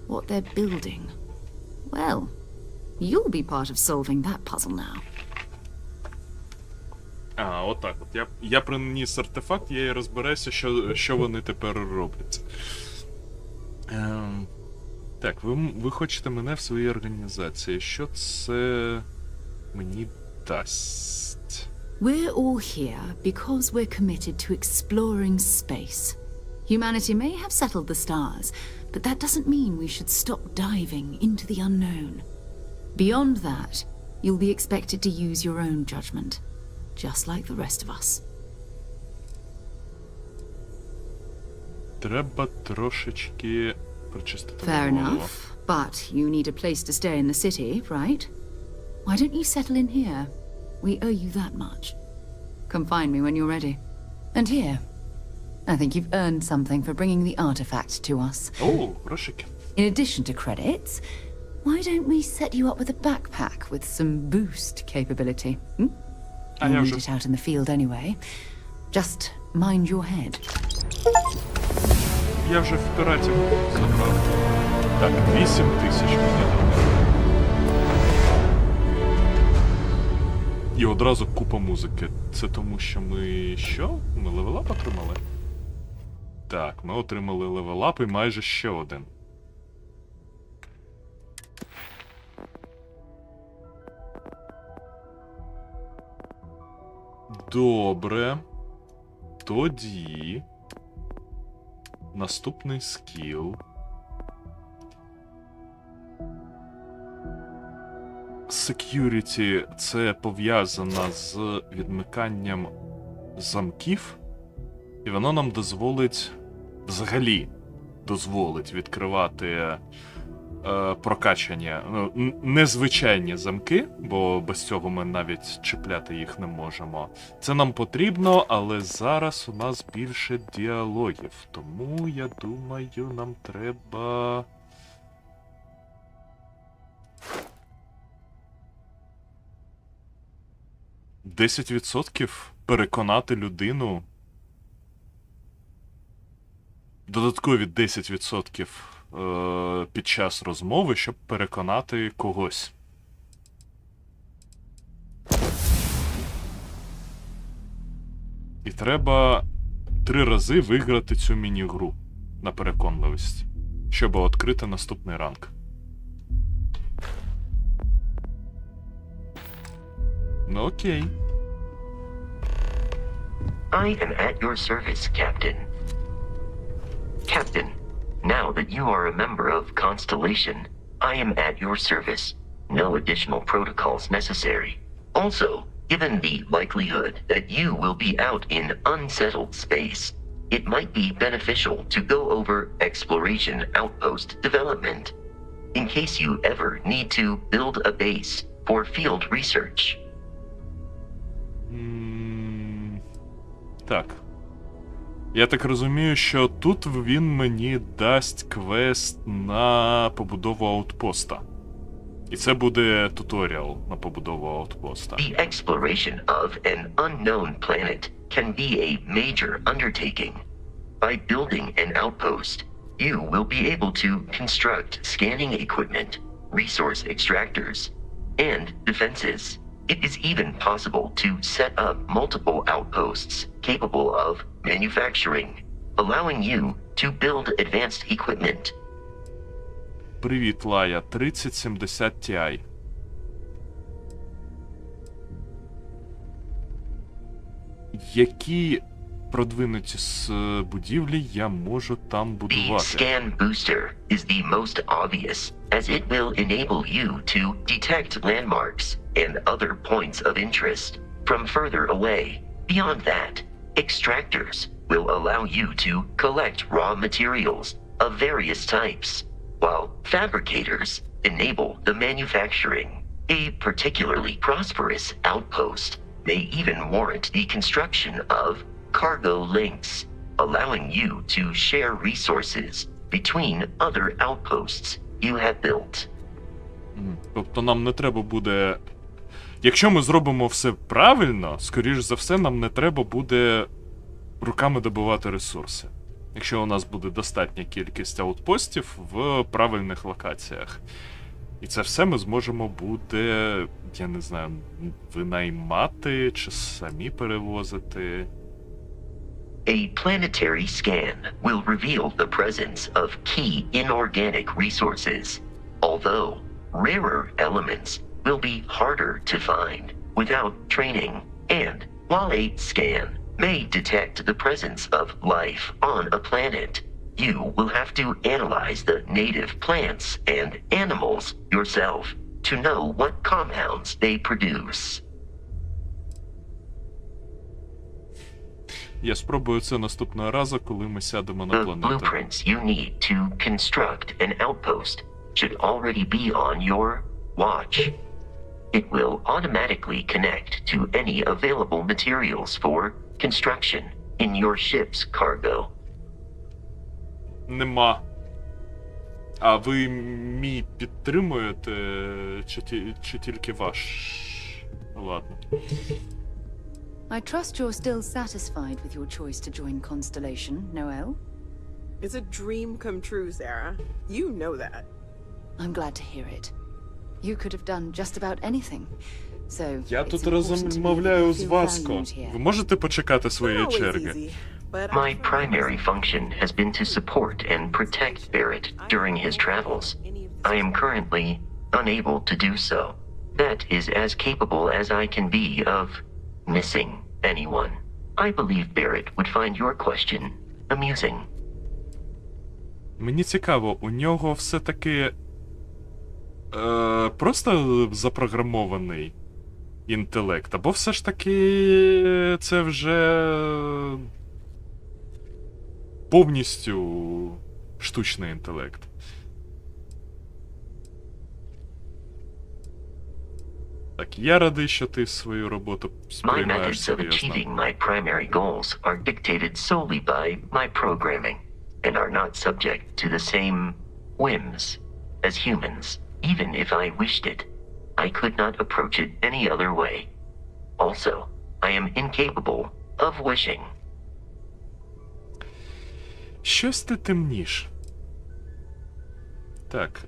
what they're building, well, you'll be part of solving that puzzle now. Отак от. Я приніс артефакт, я і розберуся, що вони тепер роблять. Так, ви хочете мене в своїй організації. Що це мені дасть? We're all here because we're committed to exploring space. Humanity may have settled the stars, but that doesn't mean we should stop diving into the unknown. Beyond that, you'll be expected to use your own judgment, just like the rest of us. Треба трошечки прочистити Fair голову. enough, but you need a place to stay in the city, right? Why don't you settle in here? We owe you that much. Come find me when you're ready. And here, I think you've earned something for bringing the artifact to us. О, грошики. In addition to credits, why don't we set you up with a backpack with some boost capability? You'll need it out in the field anyway. Just mind your head. Я вже в піратів забрав. Так, 8000 мені. І одразу купа музики. Це тому, що ми... Що? Ми левелап отримали? Так, ми отримали левелап і майже ще один. Добре. Тоді... Наступний скіл. Security – це пов'язано з відмиканням замків, і воно нам дозволить, взагалі дозволить відкривати прокачання, незвичайні замки, бо без цього ми навіть чіпляти їх не можемо. Це нам потрібно, але зараз у нас більше діалогів, тому я думаю, нам треба... %10 переконати людину. Додаткові 10% під час розмови, щоб переконати когось. І треба 3 рази виграти цю міні-гру на переконливість, щоб відкрити наступний ранг. Ну окей. I am at your service, Captain. Captain, now that you are a member of Constellation, I am at your service. No additional protocols necessary. Also, given the likelihood that you will be out in unsettled space, it might be beneficial to go over exploration outpost development, in case you ever need to build a base for field research. Так. Я так розумію, що тут він мені дасть квест на побудову аутпоста. І це буде туторіал на побудову аутпоста. The exploration of an unknown planet can be a major undertaking. By building an outpost, you will be able to construct scanning equipment, resource extractors, and defenses. It is even possible to set up multiple outposts capable of manufacturing, allowing you to build advanced equipment. Привіт, Лая. 3070 Ti. Які продвинуті будівлі я можу там The будувати? scan booster is the most obvious, as it will enable you to detect landmarks and other points of interest from further away. Beyond that, extractors will allow you to collect raw materials of various types, while fabricators enable the manufacturing. A particularly prosperous outpost may even warrant the construction of cargo links, allowing you to share resources between other outposts you have built. Тобто нам не треба буде... Якщо ми зробимо все правильно, скоріш за все, нам не треба буде руками добувати ресурси. Якщо у нас буде достатня кількість аутпостів в правильних локаціях. І це все ми зможемо буде, я не знаю, винаймати чи самі перевозити. A planetary scan will reveal the presence of key inorganic resources, although rarer elements will be harder to find without training, and while a scan may detect the presence of life on a planet, you will have to analyze the native plants and animals yourself to know what compounds they produce. Я спробую це наступного разу, коли ми сядемо на The планету. blueprints you need to construct an outpost should already be on your watch. It will automatically connect to any available materials for construction in your ship's cargo. Нема. А ви мій підтримуєте, чи тільки ваш? Ладно. I trust you're still satisfied with your choice to join Constellation, Noel? It's a dream come true, Sarah. You know that. I'm glad to hear it. You could have done just about anything. So, Я тут розмовляю з Васко. Ви можете почекати своєї черги? My primary function has been to support and protect Barrett during his travels. I am currently unable to do so. That is as capable as I can be of missing anyone. I believe Barrett would find your question amusing. Мені цікаво, у нього все-таки просто запрограмований інтелект, або все ж таки це вже повністю штучний інтелект. Так, я радий, що ти свою роботу My сприймаєш methods of серйозно. achieving my primary goals are dictated solely by my programming and are not subject to the same whims as humans. Even if I wished it, I could not approach it any other way. Also, I am incapable of wishing. Щось ти темніш. Так,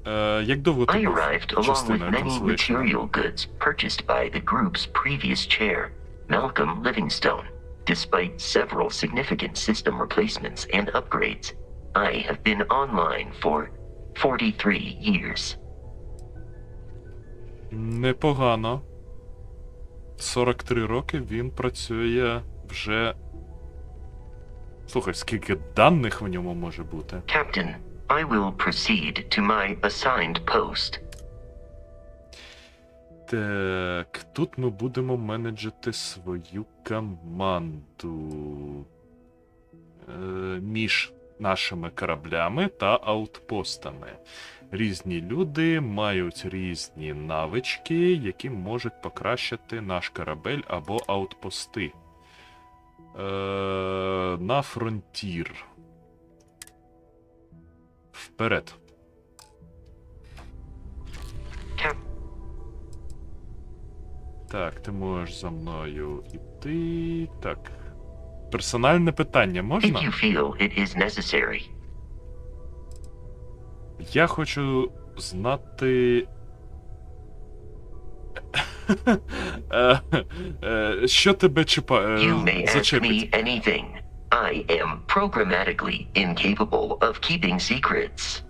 як довго ти I був arrived along with частиною many Constellation? material goods purchased by the group's previous chair, Malcolm Livingstone. Despite several significant system replacements and upgrades, I have been online for 43 years. Непогано. 43 роки він працює вже... Слухай, скільки даних в ньому може бути? Captain, I will proceed to my assigned post. Так, тут ми будемо менеджити свою команду між нашими кораблями та аутпостами. Різні люди мають різні навички, які можуть покращити наш корабель або аутпости. На фронтір. Вперед. Так, ти можеш за мною іти. Так. Персональне питання можна? If you feel it is necessary. Я хочу знати... Що тебе You may ask зачепить? me anything. I am programmatically incapable of keeping secrets.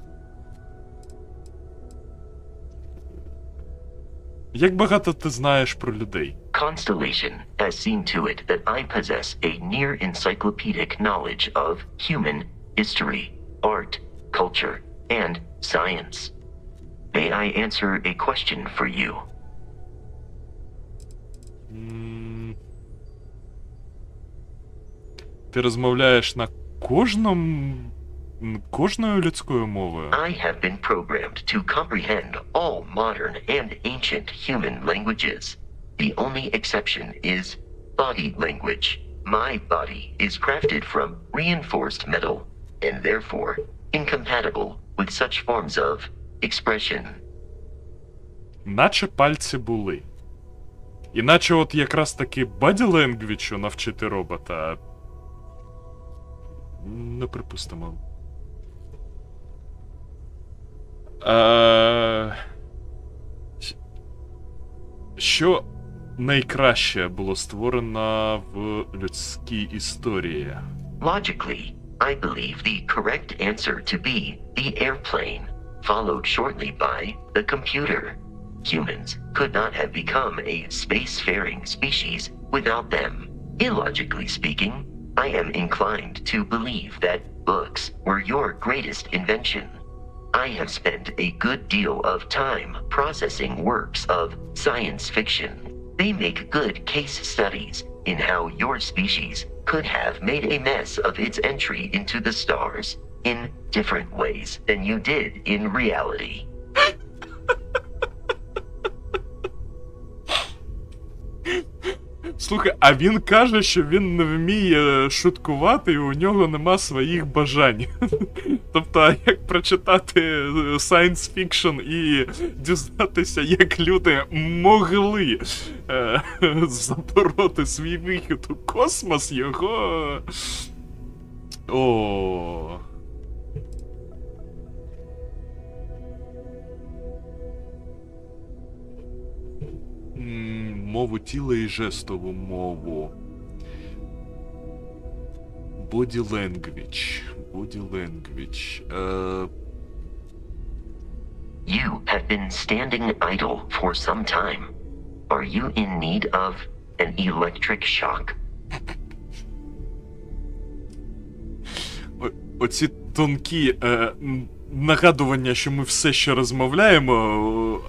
Як багато ти знаєш про людей? Constellation has seen to it that I possess a near-encyclopedic knowledge of human history, art, culture, and science. May I answer a question for you? Ти розмовляєш на кожною людською мовою? I have been programmed to comprehend all modern and ancient human languages. The only exception is body language. My body is crafted from reinforced metal, and therefore incompatible with such forms of expression. Наче пальці були. Іначе от якраз таки body language навчити робота. Не припустимо. Що найкраще було створено в людській історії? Logically, I believe the correct answer to be the airplane, followed shortly by the computer. Humans could not have become a spacefaring species without them. Illogically speaking, I am inclined to believe that books were your greatest invention. I have spent a good deal of time processing works of science fiction. They make good case studies in how your species could have made a mess of its entry into the stars in different ways than you did in reality. Слухай, а він каже, що він не вміє шуткувати і у нього нема своїх бажань. Тобто, а як прочитати science fiction і дізнатися, як люди могли забороти свій вихід у космос, його... О. Мову тіла і жестову мову. Body language. Body language. You have been standing idle for some time. Are you in need of an electric shock? Оці тонкі нагадування, що ми все ще розмовляємо,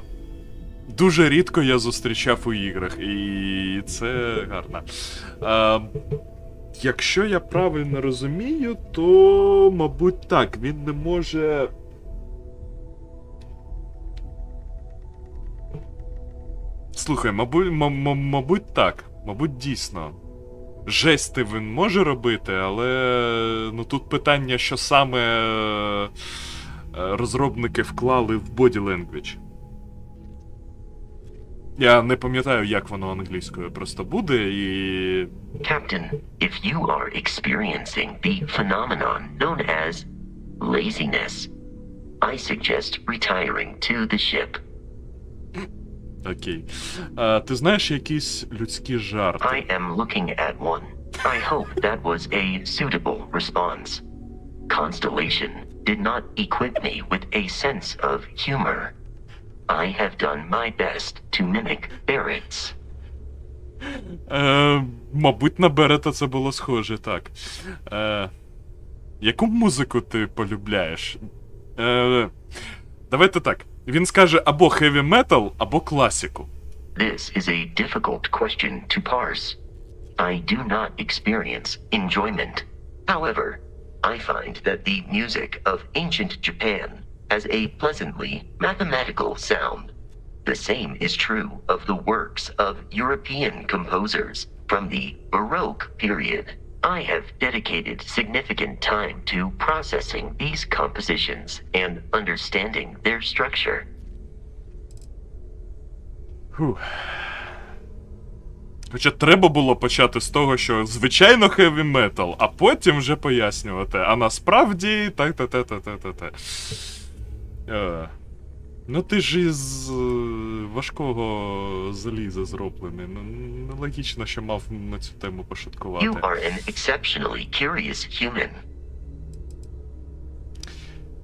дуже рідко я зустрічав у іграх, і це гарно. Якщо я правильно розумію, то, мабуть, так, він не може... Слухай, мабуть так, мабуть дійсно. Жести він може робити, але ну тут питання, що саме розробники вклали в body language. Я не пам'ятаю, як воно англійською просто буде, і... Captain, if you are experiencing the phenomenon known as laziness, I suggest retiring to the ship. Окей. Ти знаєш якісь людські жарти? I am looking at one. I hope that was a suitable response. Constellation did not equip me with a sense of humor. I have done my best to mimic Barrett's. Мабуть, на Берета це було схоже, так. Яку музику ти полюбляєш? Давайте так. Він скаже або heavy metal, або класику. This is a difficult question to parse. I do not experience enjoyment. However, I find that the music of ancient Japan has a pleasantly mathematical sound. The same is true of the works of European composers from the Baroque period. I have dedicated significant time to processing these compositions and understanding their structure. Хоча треба було почати з того, що звичайно heavy metal, а потім вже пояснювати. А насправді та-та-та-та-та-та. Ну ти ж із важкого заліза зроблений. Ну, нелогічно, що мав на цю тему пошуткувати. You are an exceptionally curious human.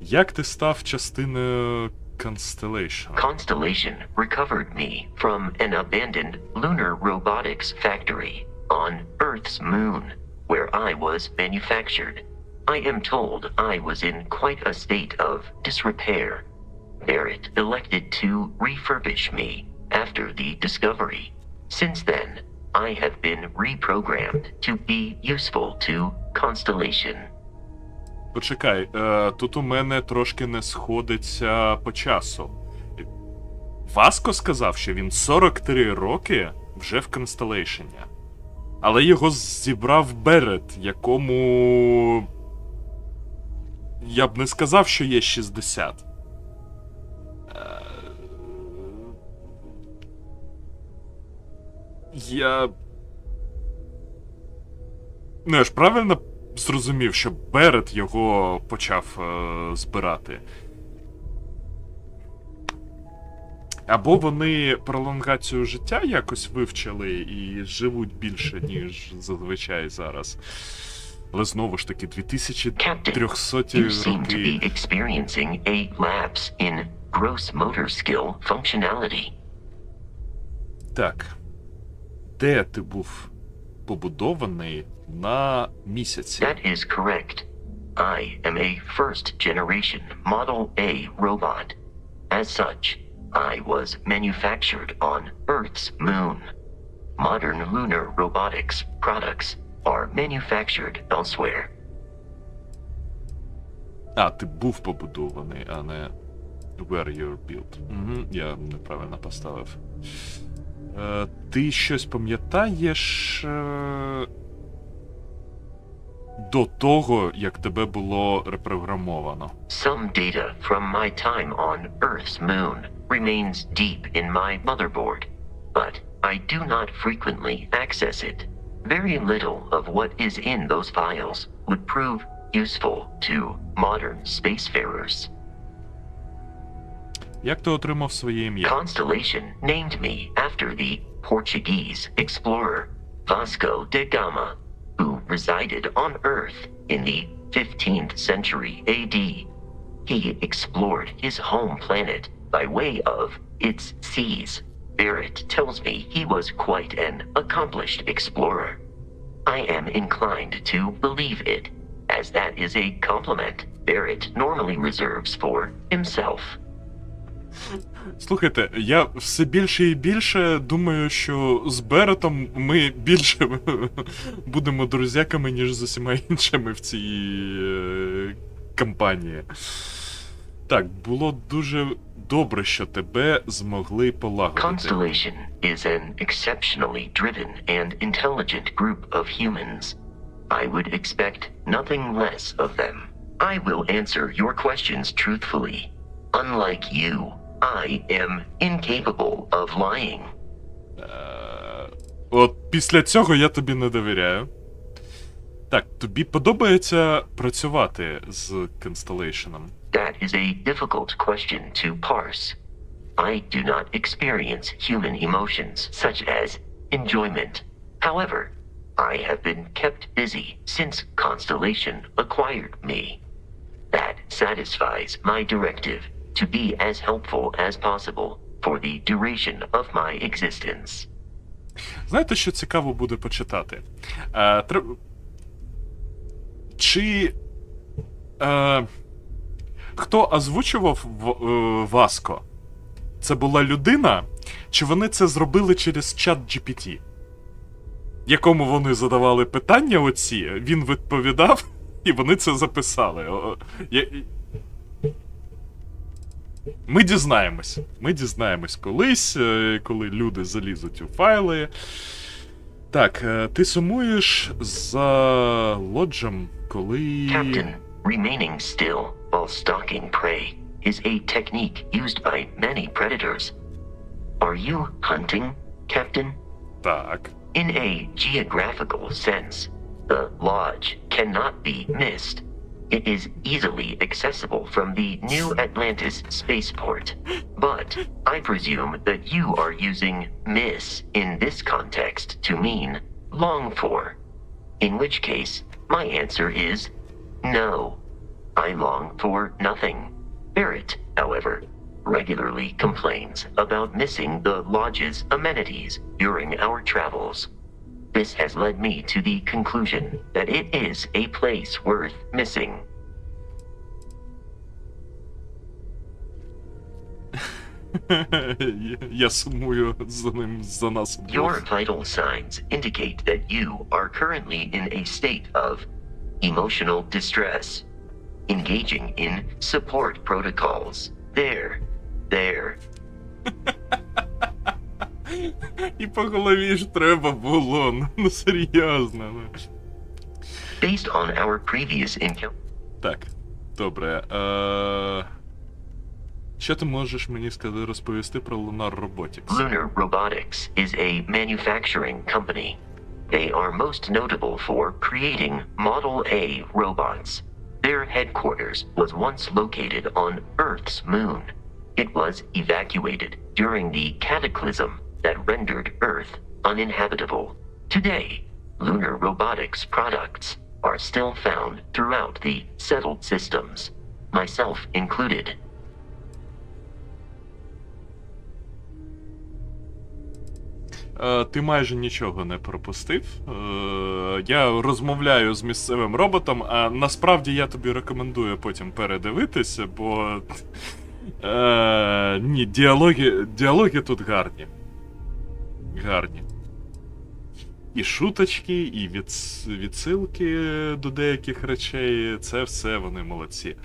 Як ти став частиною Constellation? Constellation recovered me from an abandoned lunar robotics factory on Earth's moon, where I was manufactured. I am told I was in quite a state of disrepair. Barrett elected to refurbish me after the discovery. Since then, I have been reprogrammed to be useful to Constellation. Почекай, тут у мене трошки не сходиться по часу. Васко сказав, що він 43 роки вже в Constellation. Але його зібрав Берет, якому... Я б не сказав, що є 60. Я ж правильно зрозумів, що Берет його почав збирати. Або вони пролонгацію життя якось вивчили і живуть більше, ніж зазвичай зараз. Але знову ж таки, 2300 You seem to роки. be experiencing a lapse in gross motor skill functionality. Так. Де ти був побудований на місяці? That is correct. I am a first-generation Model A robot. As such, I was manufactured on Earth's moon. Modern lunar robotics products are manufactured elsewhere. А, ти був побудований, а не where you're built. Угу, я неправильно поставив. Ти щось пам'ятаєш до того, як тебе було репрограмовано? Some data from my time on Earth's moon remains deep in my motherboard, but I do not frequently access it. Very little of what is in those files would prove useful to modern spacefarers. Як ти отримав своє ім'я? Constellation named me after the Portuguese explorer Vasco da Gama, who resided on Earth in the 15th century AD. He explored his home planet by way of its seas. Barrett tells me he was quite an accomplished explorer. I am inclined to believe it, as that is a compliment Barrett normally reserves for himself. Слухайте, я все більше і більше думаю, що з Беретом ми більше будемо друзяками, ніж з усіма іншими в цій кампанії. Так, було дуже добре, що тебе змогли полагодити. Constellation is an exceptionally driven and intelligent group of humans. I would expect nothing less of them. I will answer your questions truthfully. Unlike you, I am incapable of lying. От після цього я тобі не довіряю. Так, тобі подобається працювати з Constellation? That is a difficult question to parse. I do not experience human emotions such as enjoyment. However, I have been kept busy since Constellation acquired me. That satisfies my directive to be as helpful as possible for the duration of my existence. Знаєте, що цікаво буде почитати? Хто озвучував Васко? Це була людина? Чи вони це зробили через чат GPT? Якому вони задавали питання оці, він відповідав, і вони це записали. Ми дізнаємось. Ми дізнаємось колись, коли люди залізуть у файли. Так, ти сумуєш за лоджем, коли... Captain, remaining still while stalking prey is a technique used by many predators. Are you hunting, Captain? Так. In a geographical sense, the lodge cannot be missed. It is easily accessible from the New Atlantis spaceport. But I presume that you are using miss in this context to mean long for. In which case, my answer is no. I long for nothing. Barrett, however, regularly complains about missing the lodge's amenities during our travels. This has led me to the conclusion that it is a place worth missing. Я сумую за ним, за нас. Your vital signs indicate that you are currently in a state of emotional distress, engaging in support protocols. There. І по голові ж треба було, ну серйозно. Based on our previous encounter. Так, добре. Що ти можеш мені розповісти про Lunar Robotics? Lunar Robotics is a manufacturing company. They are most notable for creating Model A robots. Their headquarters was once located on Earth's moon. It was evacuated during the cataclysm that rendered Earth uninhabitable. Today, Lunar Robotics products are still found throughout the settled systems, myself included. Ти майже нічого не пропустив. Я розмовляю з місцевим роботом, а насправді я тобі рекомендую потім передивитися, бо ні, діалоги тут гарні. Гарні. І шуточки, і відсилки до деяких речей, це все вони молодці.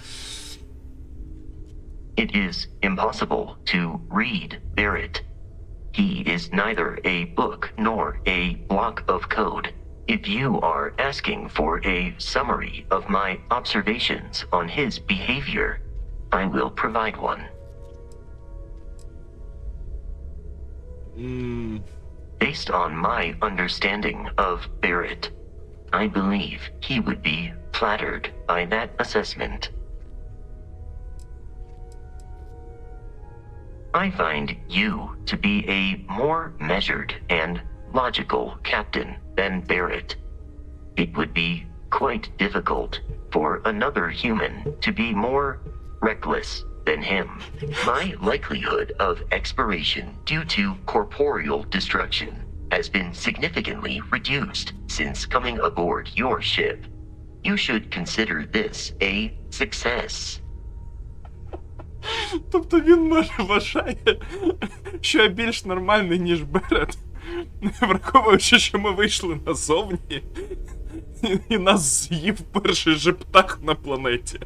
It is impossible to read Barrett. He is neither a book nor a block of code. If you are asking for a summary of my observations on his behavior, I will provide one. Based on my understanding of Barrett, I believe he would be flattered by that assessment. I find you to be a more measured and logical captain than Barrett. It would be quite difficult for another human to be more reckless than him. My likelihood of expiration due to corporeal destruction has been significantly reduced since coming aboard your ship. You should consider this a success. Тобто він може вважає, що я більш нормальний, ніж Берет, враховуючи, що ми вийшли назовні, і нас з'їв перший же птах на планеті.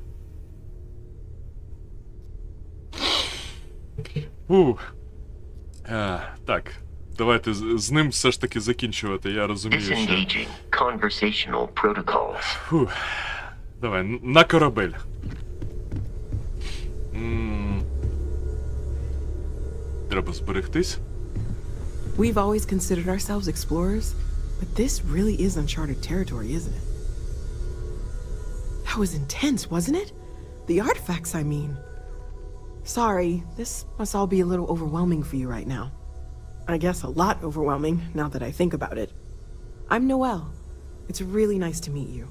Так, давайте з ним все ж таки закінчувати, я розумію, що... Disengaging conversational protocols. Давай, на корабель. Треба зберегтись. We've always considered ourselves explorers, but this really is uncharted territory, isn't it? That was intense, wasn't it? The artifacts, I mean. Sorry, this must all be a little overwhelming for you right now. I guess a lot overwhelming, now that I think about it. I'm Noelle. It's really nice to meet you.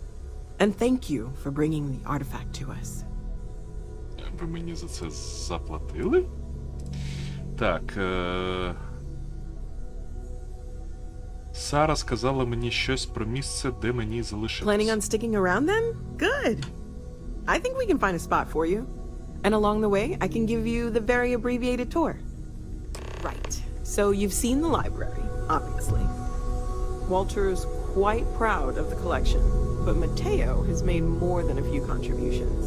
And thank you for bringing the artifact to us. Ви мені за це заплатили? Так, Сара сказала мені щось про місце, де мені залишитись. Planning on sticking around then? Good. I think we can find a spot for you. And along the way, I can give you the very abbreviated tour. Right. So you've seen the library, obviously. Walter's quite proud of the collection, but Mateo has made more than a few contributions.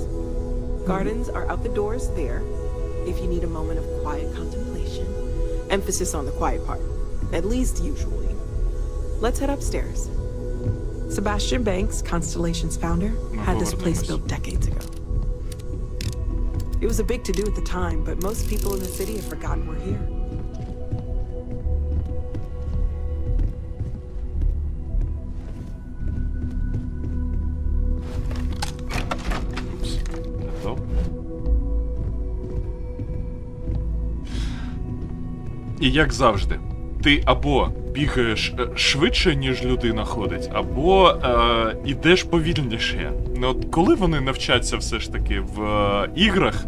Gardens are out the doors there, if you need a moment of quiet contemplation. Emphasis on the quiet part, at least usually. Let's head upstairs. Sebastian Banks, Constellation's founder, had this place built decades ago. It was a big to-do at the time, but most people in the city have forgotten we're here. І як завжди, ти або бігаєш швидше, ніж людина ходить, або ідеш повільніше. Ну, от коли вони навчаться все ж таки в іграх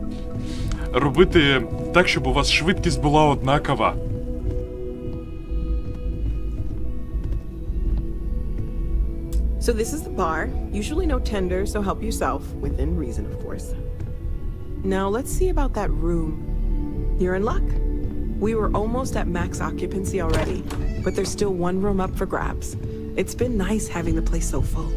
робити так, щоб у вас швидкість була однакова? So this is the bar. Usually no tender, so help yourself, within reason, of course. Now let's see about that room. You're in luck. We were almost at max occupancy already, but there's still one room up for grabs. It's been nice having the place so full.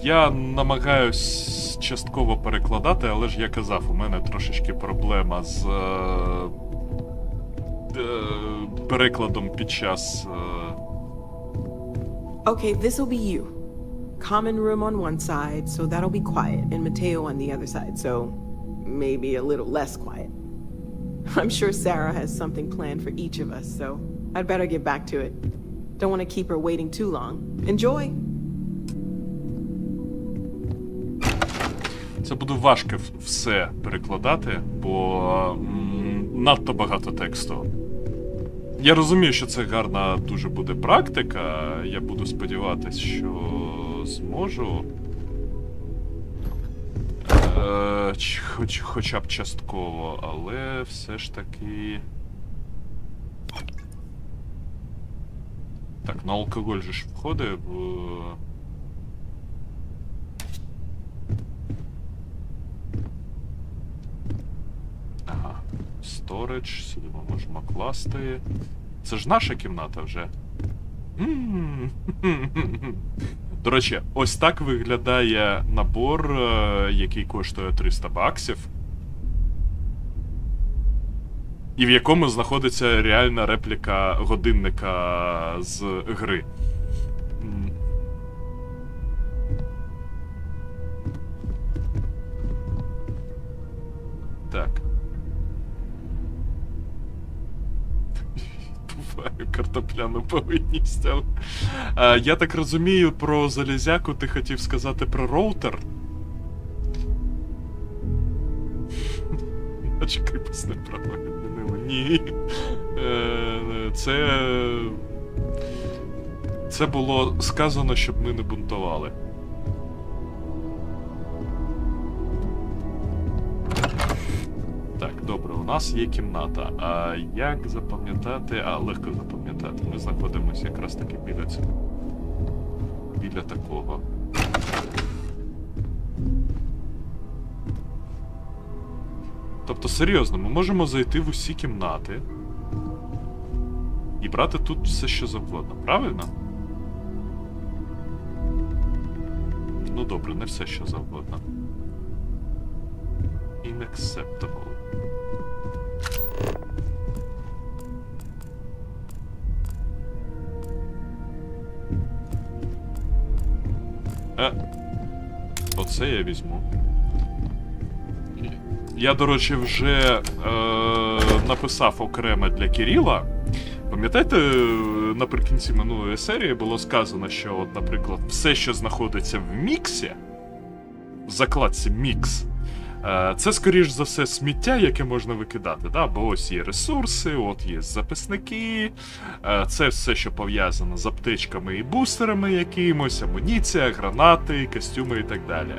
Я намагаюсь частково перекладати, але ж я казав, у мене трошечки проблема з перекладом під час... Okay, this'll be you. Common room on one side, so that'll be quiet, and Mateo on the other side, so maybe a little less quiet. I'm sure Sarah has something planned for each of us, so I'd better get back to it. Don't want to keep her waiting too long. Enjoy! Це буде важко все перекладати, бо надто багато тексту. Я розумію, що це гарна дуже буде практика, я буду сподіватись, що зможу. Хоча б частково, але все ж таки... Так, на алкоголь же ж входить в... Ага, storage, сюди ми можемо класти. Це ж наша кімната вже. До речі, ось так виглядає набор, який коштує $300. І в якому знаходиться реальна репліка годинника з гри. Так. Картопляну повинність. Я так розумію, про залізяку ти хотів сказати про роутер? Чекай, після права. Ні. Це було сказано, щоб ми не бунтували. Так, добре, у нас є кімната. А як запам'ятати? Легко запам'ятати. Ми знаходимося якраз таки біля цього. Біля такого. Тобто, серйозно, ми можемо зайти в усі кімнати і брати тут все, що завгодно, правильно? Ну добре, не все, що завгодно. Unacceptable. Оце я візьму. Я, до речі, вже написав окремо для Кирила. Пам'ятаєте, наприкінці минулої серії було сказано, що, от, наприклад, все, що знаходиться в міксі, в закладці мікс, це, скоріш за все, сміття, яке можна викидати. Да? Бо ось є ресурси, от є записники, це все, що пов'язано з аптечками і бустерами якимось, амуніція, гранати, костюми і так далі.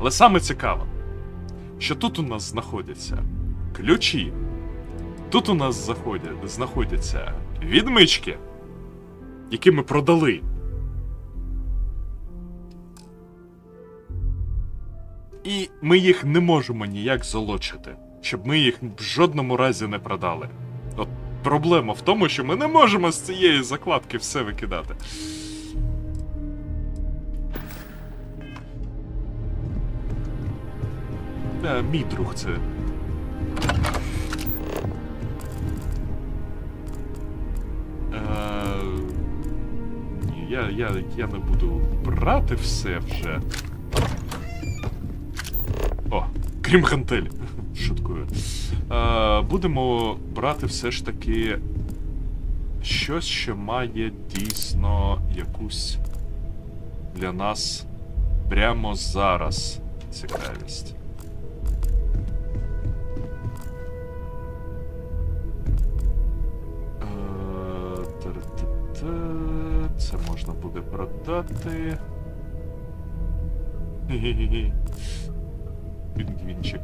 Але саме цікаво, що тут у нас знаходяться ключі, тут у нас знаходяться відмички, які ми продали. І ми їх не можемо ніяк залочити, щоб ми їх в жодному разі не продали. От проблема в тому, що ми не можемо з цієї закладки все викидати. Мій друг це. Ні, я не буду брати все вже. О, крім гантелі. Шуткую. Будемо брати все ж таки щось, що має дійсно якусь для нас прямо зараз цікавість. Це можна буде продати. Хі-хі-хі. Пінгвінчик.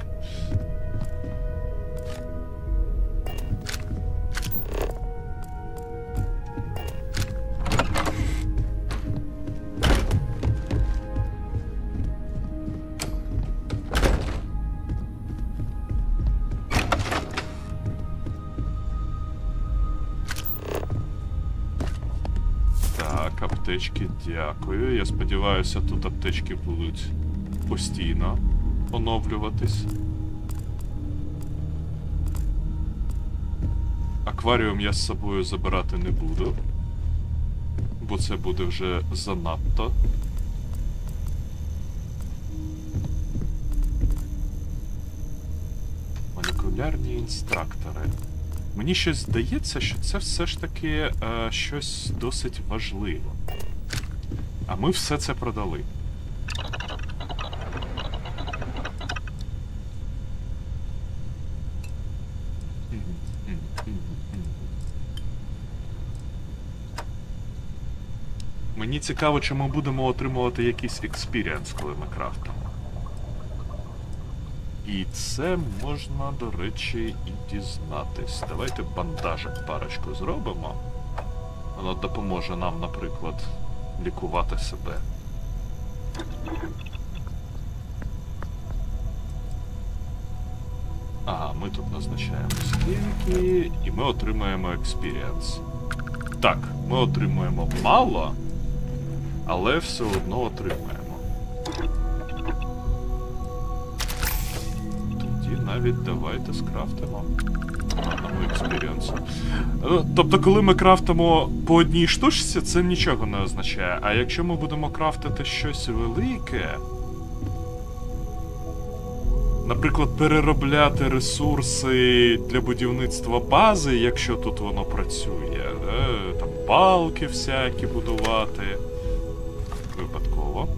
аптечки, дякую. Я сподіваюся, тут аптечки будуть постійно оновлюватись. Акваріум я з собою забирати не буду, бо це буде вже занадто. Молекулярні інстрактори. Мені щось здається, що це все ж таки щось досить важливе. А ми все це продали. Мені цікаво, чи ми будемо отримувати якийсь експіріенс, коли ми крафтимо. І це можна, до речі, і дізнатись. Давайте бандажик парочку зробимо. Воно допоможе нам, наприклад, лікувати себе. Ага, ми тут назначаємо скільки, і ми отримаємо експіріенс. Так, ми отримуємо мало, але все одно отримаємо. Тоді навіть давайте скрафтимо одному експіріенсу. Тобто, коли ми крафтимо по одній штучці, це нічого не означає. А якщо ми будемо крафтити щось велике, наприклад, переробляти ресурси для будівництва бази, якщо тут воно працює, там балки всякі будувати. Випадково.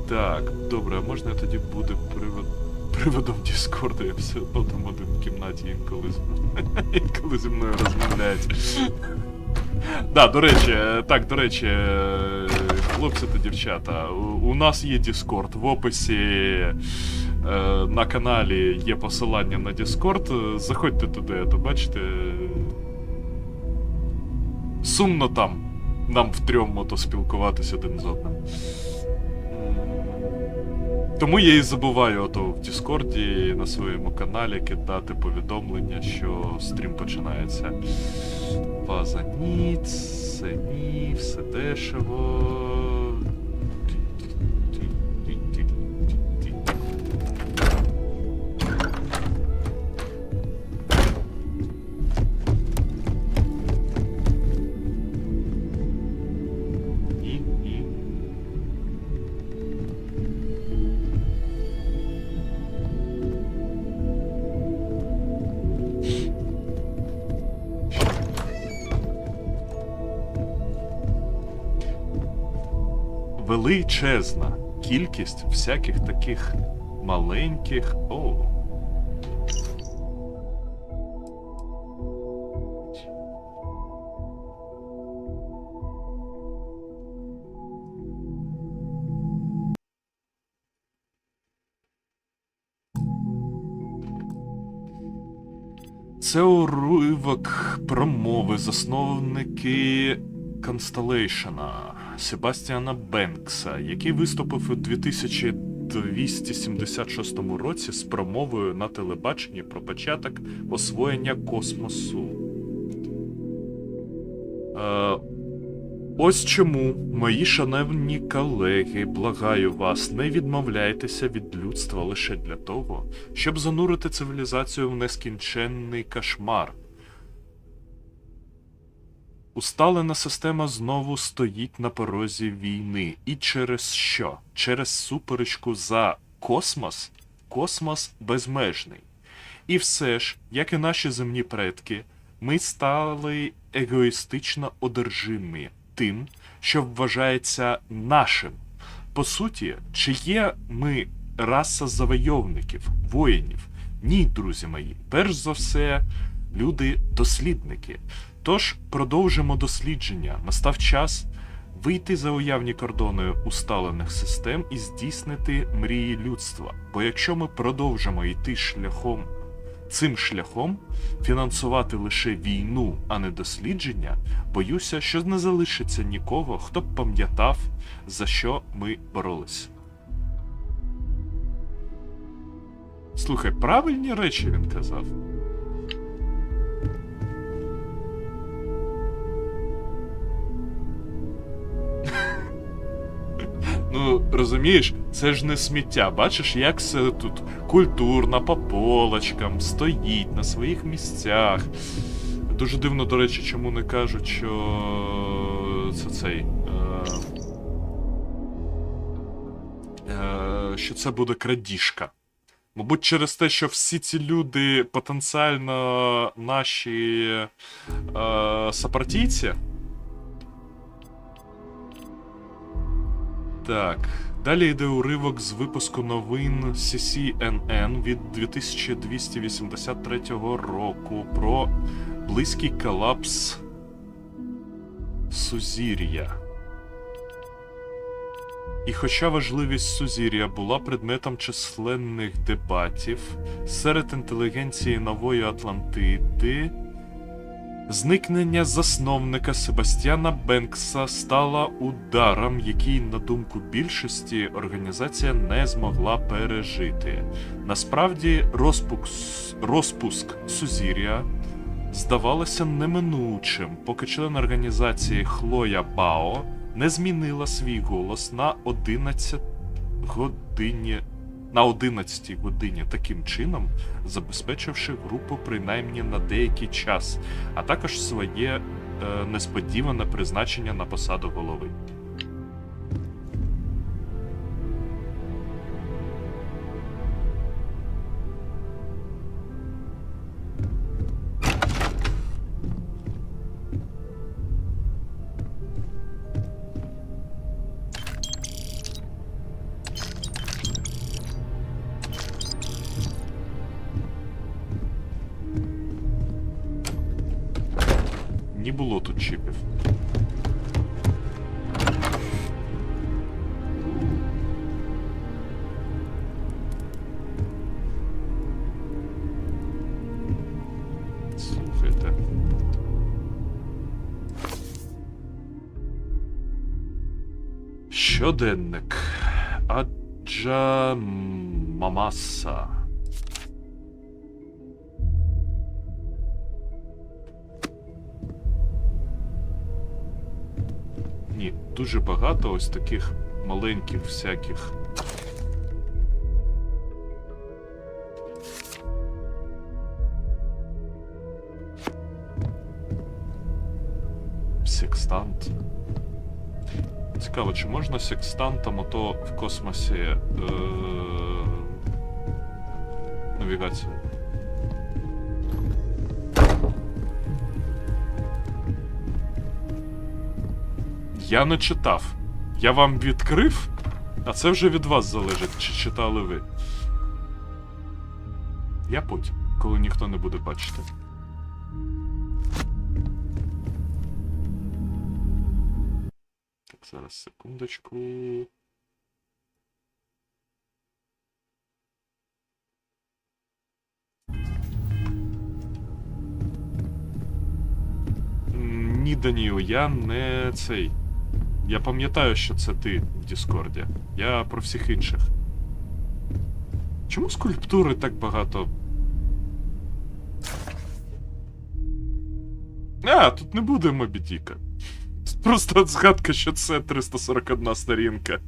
Так, добре, а можна тоді буде приводом Діскорду? Я все одно там один в кімнаті інколи зі мною розмовляють. Да, до речі, хлопці та дівчата, у нас є Discord. В описі на каналі є посилання на Discord. Заходьте туди, то бачите. Сумно там. Нам втрьом ото спілкуватись один з одним. Тому я і забуваю ото в Діскорді на своєму каналі кидати повідомлення, що стрім починається. База ні, це ні, все дешево. Величезна кількість всяких таких маленьких... О. Це уривок промови засновники Constellation'а Себастіана Бенкса, який виступив у 2276 році з промовою на телебаченні про початок освоєння космосу. Ось чому, мої шановні колеги, благаю вас, не відмовляйтеся від людства лише для того, щоб занурити цивілізацію в нескінченний кошмар. Усталена система знову стоїть на порозі війни. І через що? Через суперечку за космос? Космос безмежний. І все ж, як і наші земні предки, ми стали егоїстично одержимі тим, що вважається нашим. По суті, чи є ми раса завойовників, воїнів? Ні, друзі мої. Перш за все, люди-дослідники. Тож, продовжимо дослідження. Настав час вийти за уявні кордони усталених систем і здійснити мрії людства. Бо якщо ми продовжимо йти цим шляхом, фінансувати лише війну, а не дослідження, боюся, що не залишиться нікого, хто б пам'ятав, за що ми боролись. Слухай, правильні речі він казав. Ну, розумієш, це ж не сміття. Бачиш, як все тут культурно, по полочкам, стоїть на своїх місцях. Дуже дивно, до речі, чому не кажуть, що це цей... що це буде крадіжка. Мабуть, через те, що всі ці люди потенціально наші сопартійці. Так. Далі йде уривок з випуску новин CCNN від 2283 року про близький колапс сузір'я. І хоча важливість сузір'я була предметом численних дебатів серед інтелігенції Нової Атлантиди, зникнення засновника Себастьяна Бенкса стало ударом, який, на думку більшості, організація не змогла пережити. Насправді, розпуск сузір'я здавалося неминучим, поки член організації Хлоя Бао не змінила свій голос на 11 годині, таким чином забезпечивши групу принаймні на деякий час, а також своє несподіване призначення на посаду голови. Не було тут чіпів. Слухайте. Щоденник. Аджа Мамаса. Ні, дуже багато ось таких маленьких всяких. Секстант. Цікаво, чи можна секстантом ото в космосі навігацію? Я не читав. Я вам відкрив, а це вже від вас залежить, чи читали ви. Я потім, коли ніхто не буде бачити. Так, зараз, секундочку. Ні, Даніо, я не цей. Я пам'ятаю, що це ти в Діскорді. Я про всіх інших. Чому скульптури так багато? А, тут не буде Мобі Діка. Просто згадка, що це 341 сторінка.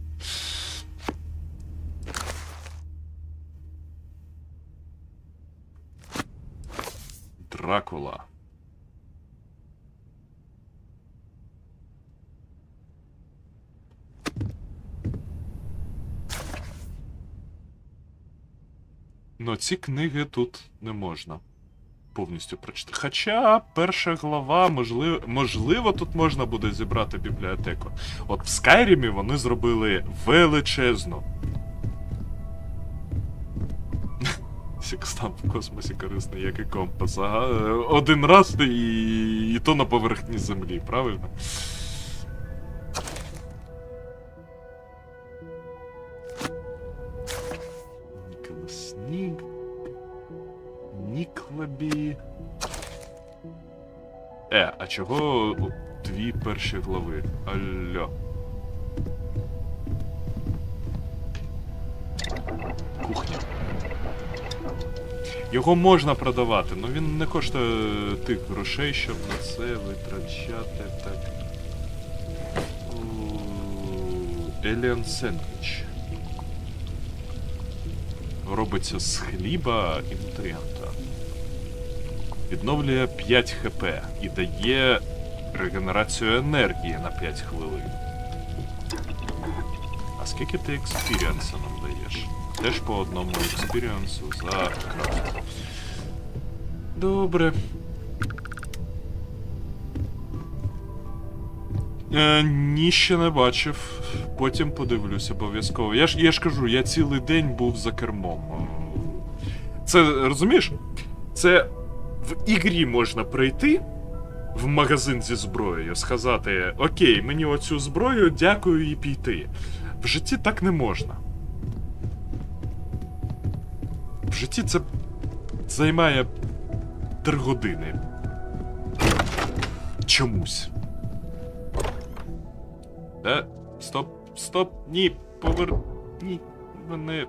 Дракула. Но ці книги тут не можна повністю прочитати. Хоча перша глава, можливо, тут можна буде зібрати бібліотеку. От в Скайрімі вони зробили величезну. Секстант в космосі корисний, як і компас. Ага. Один раз і то на поверхні землі, правильно? Ніклабі. А чого дві перші глави? Алло. Кухня. Його можна продавати, але він не коштує тих грошей, щоб на це витрачати. Так. Alien Sandwich. Робиться з хліба і нутрієнта. Відновлює 5 хп і дає регенерацію енергії на 5 хвилин. А скільки ти експіріенсу нам даєш? Теж по одному експіріенсу за крафт. Добре. Ні, ще не бачив. Потім подивлюсь обов'язково. Я ж кажу, я цілий день був за кермом. Це, розумієш? Це в ігрі можна прийти в магазин зі зброєю, сказати: окей, мені оцю зброю, дякую, і піти. В житті так не можна. В житті це займає 3 години. Чомусь. Стоп, ні, поверні мене.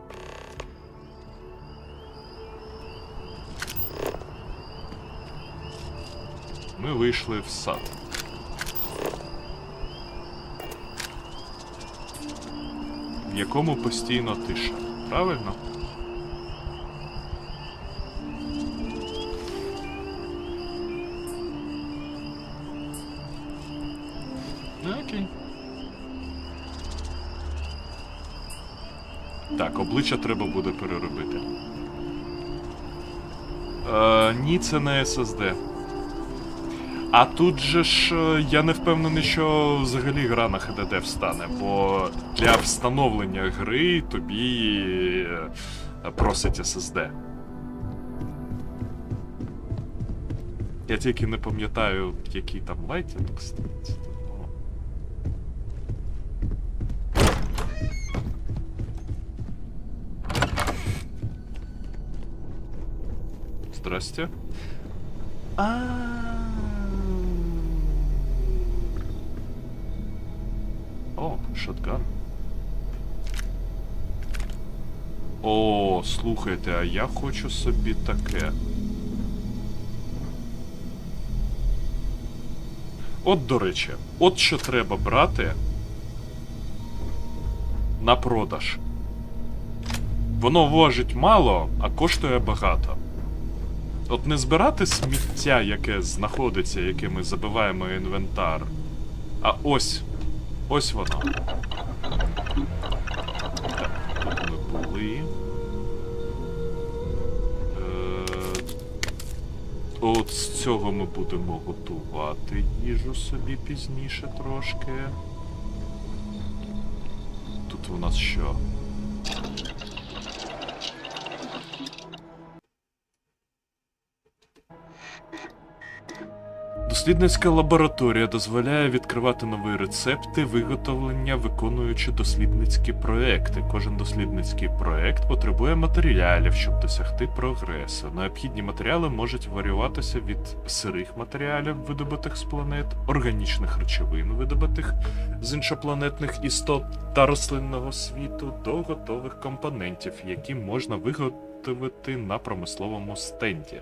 Ми вийшли в сад. В якому постійно тиша. Правильно? Окей. Так, обличчя треба буде переробити. Ні, це не SSD. А тут же ж я не впевнений, що взагалі гра на HDD встане, бо для встановлення гри тобі просить SSD. Я тільки не пам'ятаю, який там лайтінг стоїть. Здрасте. О, шотган. О, слухайте, а я хочу собі таке. От, до речі, от що треба брати на продаж. Воно важить мало, а коштує багато. От не збирати сміття, яке знаходиться, яке ми забиваємо інвентар. А ось. Ось воно. Так, тут ми були. От з цього ми будемо готувати їжу собі пізніше трошки. Тут у нас що? Дослідницька лабораторія дозволяє відкривати нові рецепти виготовлення, виконуючи дослідницькі проекти. Кожен дослідницький проект потребує матеріалів, щоб досягти прогресу. Необхідні матеріали можуть варіюватися від сирих матеріалів, видобутих з планет, органічних речовин, видобутих з іншопланетних істот та рослинного світу, до готових компонентів, які можна виготовити на промисловому стенді.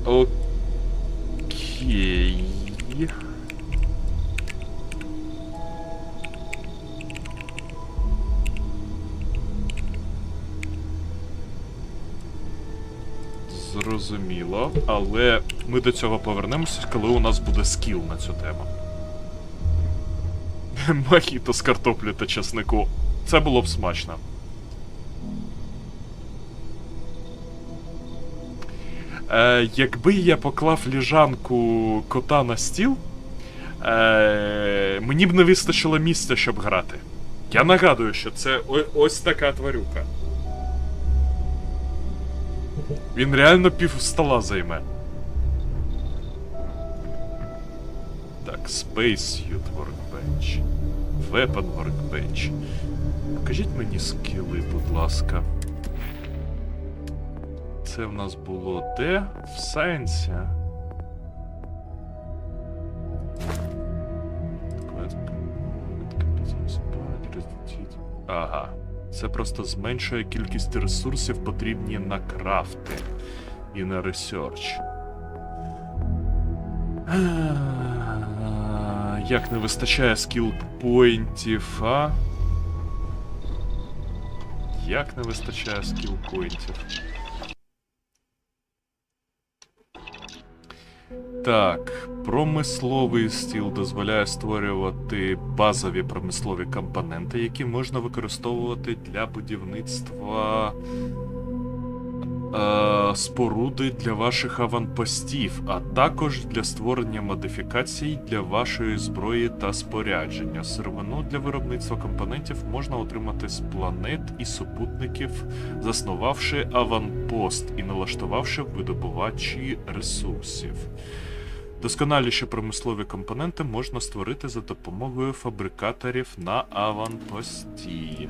Окей. Зрозуміло, але ми до цього повернемося, коли у нас буде скіл на цю тему. Мохіто з картоплі та часнику. Це було б смачно. Якби я поклав ліжанку кота на стіл, мені б не вистачило місця, щоб грати. Я нагадую, що це ось така тварюка. Він реально пів стола займе. Так, Space Suit Workbench. Weapon Workbench. Покажіть мені скіли, будь ласка. Це в нас було де? В сайенсі. Ага. Це просто зменшує кількість ресурсів, потрібні на крафти і на ресерч. Як не вистачає скіл-поінтів, а? Як не вистачає скіл-поінтів? Так, промисловий стіл дозволяє створювати базові промислові компоненти, які можна використовувати для будівництва споруди для ваших аванпостів, а також для створення модифікацій для вашої зброї та спорядження. Сировину для виробництва компонентів можна отримати з планет і супутників, заснувавши аванпост і налаштувавши видобувачі ресурсів. Досконаліші промислові компоненти можна створити за допомогою фабрикаторів на аванпості.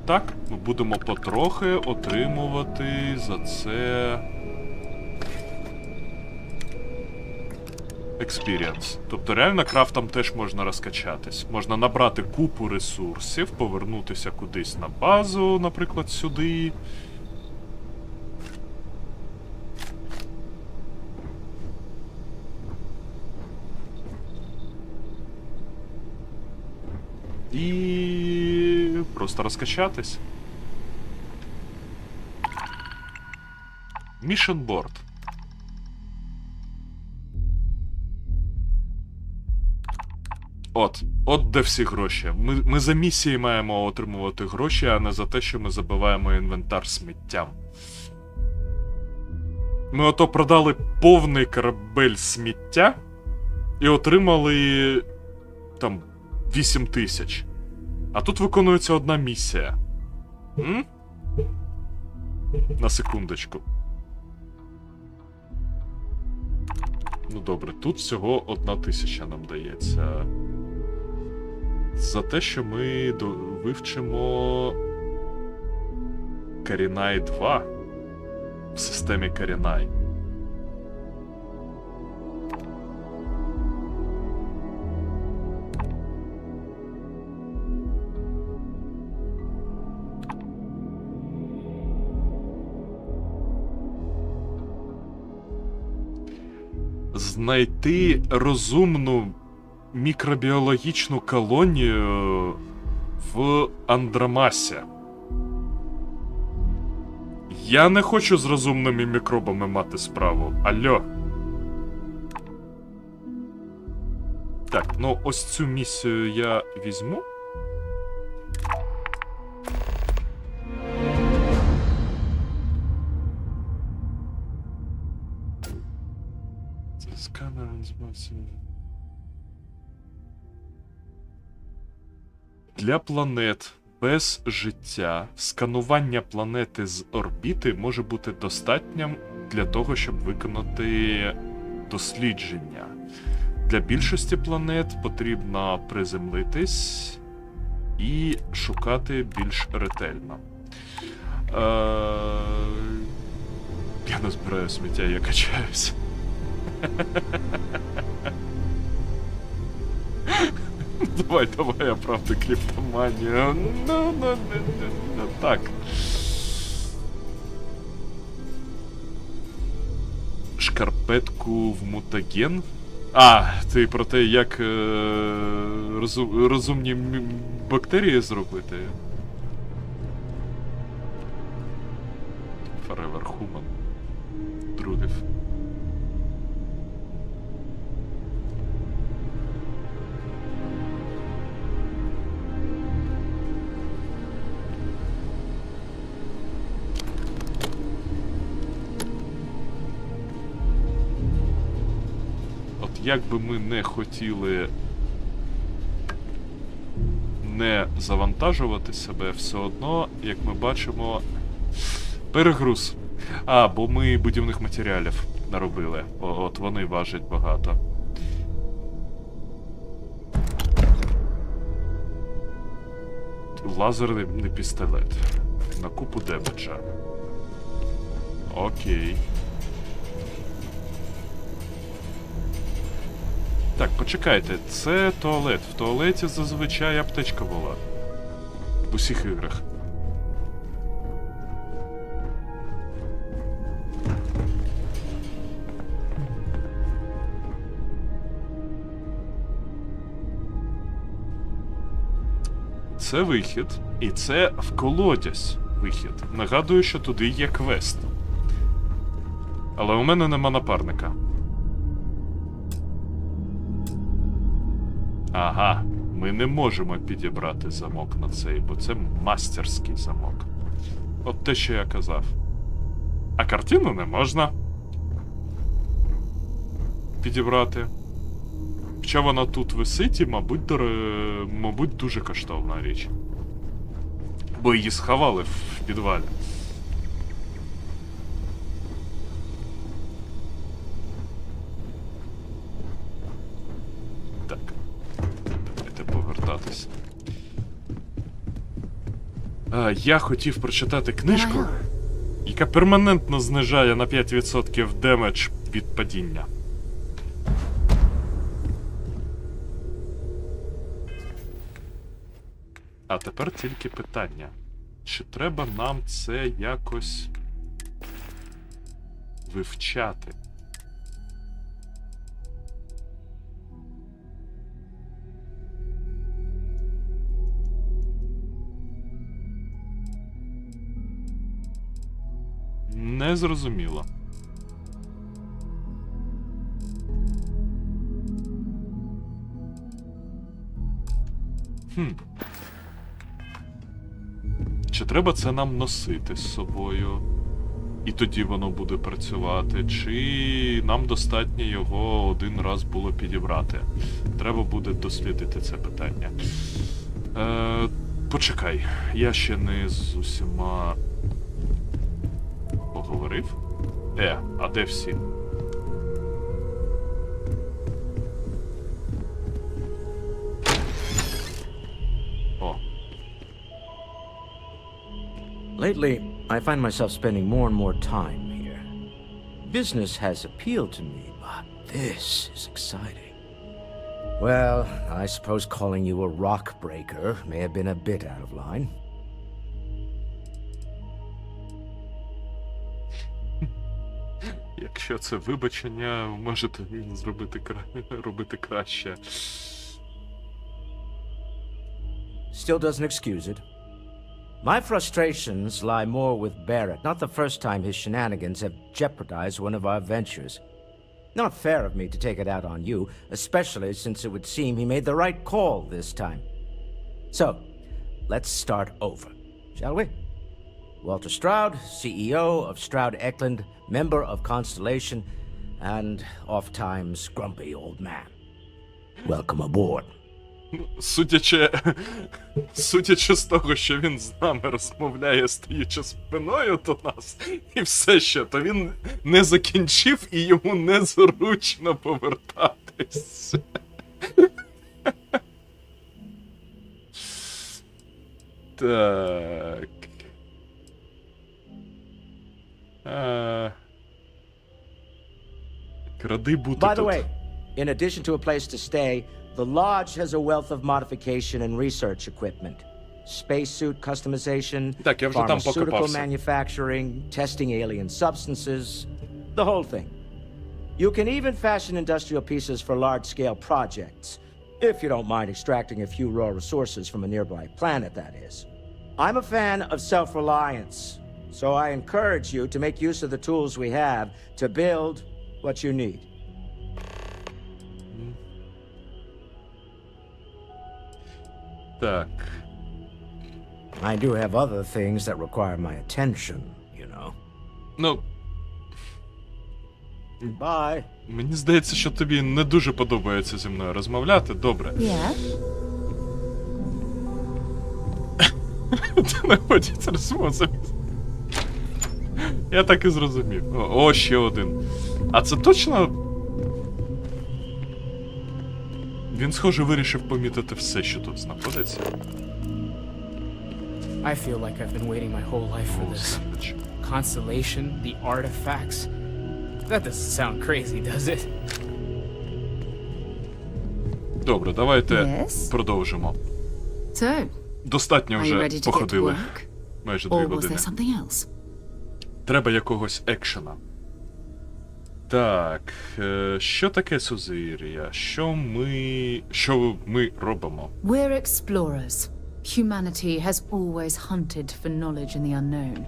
Так, ми будемо потрохи отримувати за це експірієнс. Тобто реально крафтом теж можна розкачатись. Можна набрати купу ресурсів, повернутися кудись на базу, наприклад, сюди. І просто розкачатись. Mission Board. От де всі гроші. Ми за місії маємо отримувати гроші, а не за те, що ми забиваємо інвентар сміттям. Ми ото продали повний корабель сміття і отримали там 8 тисяч. А тут виконується одна місія. М? На секундочку. Ну добре, тут всього 1 тисяча нам дається. За те, що ми вивчимо Карінай 2 в системі Карінай. Знайти розумну мікробіологічну колонію в Андромасі. Я не хочу з розумними мікробами мати справу. Алло. Так, ну ось цю місію я візьму. Сканер інформації. Для планет без життя сканування планети з орбіти може бути достатнім для того, щоб виконати дослідження. Для більшості планет потрібно приземлитись і шукати більш ретельно. Я не збираю сміття, я качаюсь. Давай, я правда криптоманію. Ну, так. Шкарпетку в мутаген? А, ти про те, як розумні бактерії зробити? Forever Human. Друдив. Як би ми не хотіли не завантажувати себе, все одно, як ми бачимо, перегруз. А, бо ми будівних матеріалів наробили. От вони важать багато. Лазерний пістолет. На купу демеджа. Окей. Так, почекайте, це туалет. В туалеті зазвичай аптечка була. В усіх іграх. це вихід, і це в колодязь вихід. Нагадую, що туди є квест. Але у мене нема напарника. Ага, ми не можемо підібрати замок на цей, бо це мастерський замок. От те, що я казав. А картину не можна підібрати. Хоча вона тут висить і, мабуть, дуже коштовна річ. Бо її сховали в підвалі. Так. Давайте повертатись. Я хотів прочитати книжку, яка перманентно знижає на 5% демедж від падіння. А тепер тільки питання. Чи треба нам це якось вивчати? Не зрозуміло. Чи треба це нам носити з собою? І тоді воно буде працювати? Чи нам достатньо його один раз було підібрати? Треба буде дослідити це питання. Почекай, я ще не з усіма поговорив? А де всі? О. Lately, I find myself spending more and more time here. Business has appealed to me, but this is exciting. Well, I suppose calling you a rock breaker may have been a bit out of line. Якщо це вибачення, можете робити краще. Still doesn't excuse it. My frustrations lie more with Barrett, not the first time his shenanigans have jeopardized one of our ventures. Not fair of me to take it out on you, especially since it would seem he made the right call this time. So, let's start over, shall we? Walter Stroud, CEO of Stroud Eklund, member of Constellation, and oft-times grumpy old man. Welcome aboard. Судячи з того, що він з нами розмовляє, стоячи спиною до нас, і все ще, то він не закінчив і йому незручно повертатись. Так. Ради бути тут. By the way, in addition to a place to stay, the lodge has a wealth of modification and research equipment. Spacesuit customization, pharmaceutical manufacturing, testing alien substances, the whole thing. You can even fashion industrial pieces for large-scale projects, if you don't mind extracting a few raw resources from a nearby planet, that is. I'm a fan of self-reliance, so I encourage you to make use of the tools we have to build what you need. Так. I do have other things that require my attention, you know. Ну. Bye. Мені здається, що тобі не дуже подобається зі мною розмовляти. Добре. Ти не хочеш розмовляти. Я так і зрозумів. О, ще один. А це точно... Він, схоже, вирішив помітити все, що тут знаходиться. I feel like I've been waiting my whole life for this. Constellation, the artifacts. That doesn't sound crazy, does it? Добре, давайте продовжимо. So, Достатньо вже походили. Майже 2 години. Треба якогось екшена. Так, що таке сузир'я? Що ми робимо? We're explorers. Humanity has always hunted for knowledge in the unknown.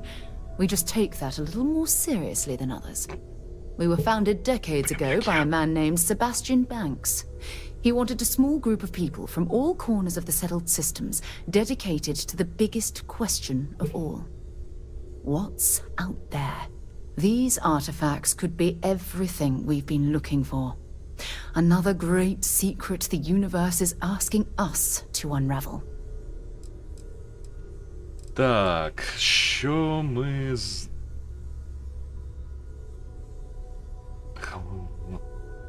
We just take that a little more seriously than others. We were founded decades ago by a man named Sebastian Banks. He wanted a small group of people from all corners of the settled systems dedicated to the biggest question of all. What's out there? These artifacts could be everything we've been looking for. Another great secret the universe is asking us to unravel. Так, що ми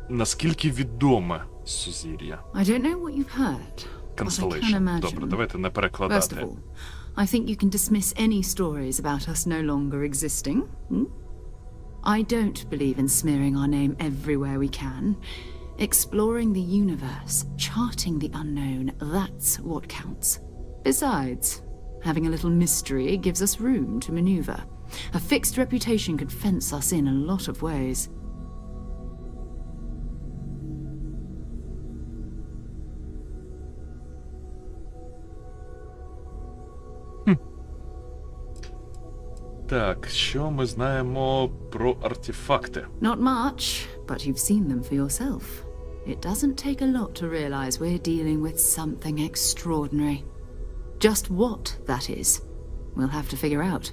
Наскільки відоме сузір'я? I don't know what you've heard. Constellation. Добре, давайте не перекладати. First of all, I think you can dismiss any stories about us no longer existing. I don't believe in smearing our name everywhere we can. Exploring the universe, charting the unknown, that's what counts. Besides, having a little mystery gives us room to maneuver. A fixed reputation could fence us in a lot of ways. Так, що ми знаємо про артефакти? Not much, but you've seen them for yourself. It doesn't take a lot to realize we're dealing with something extraordinary. Just what that is, we'll have to figure out.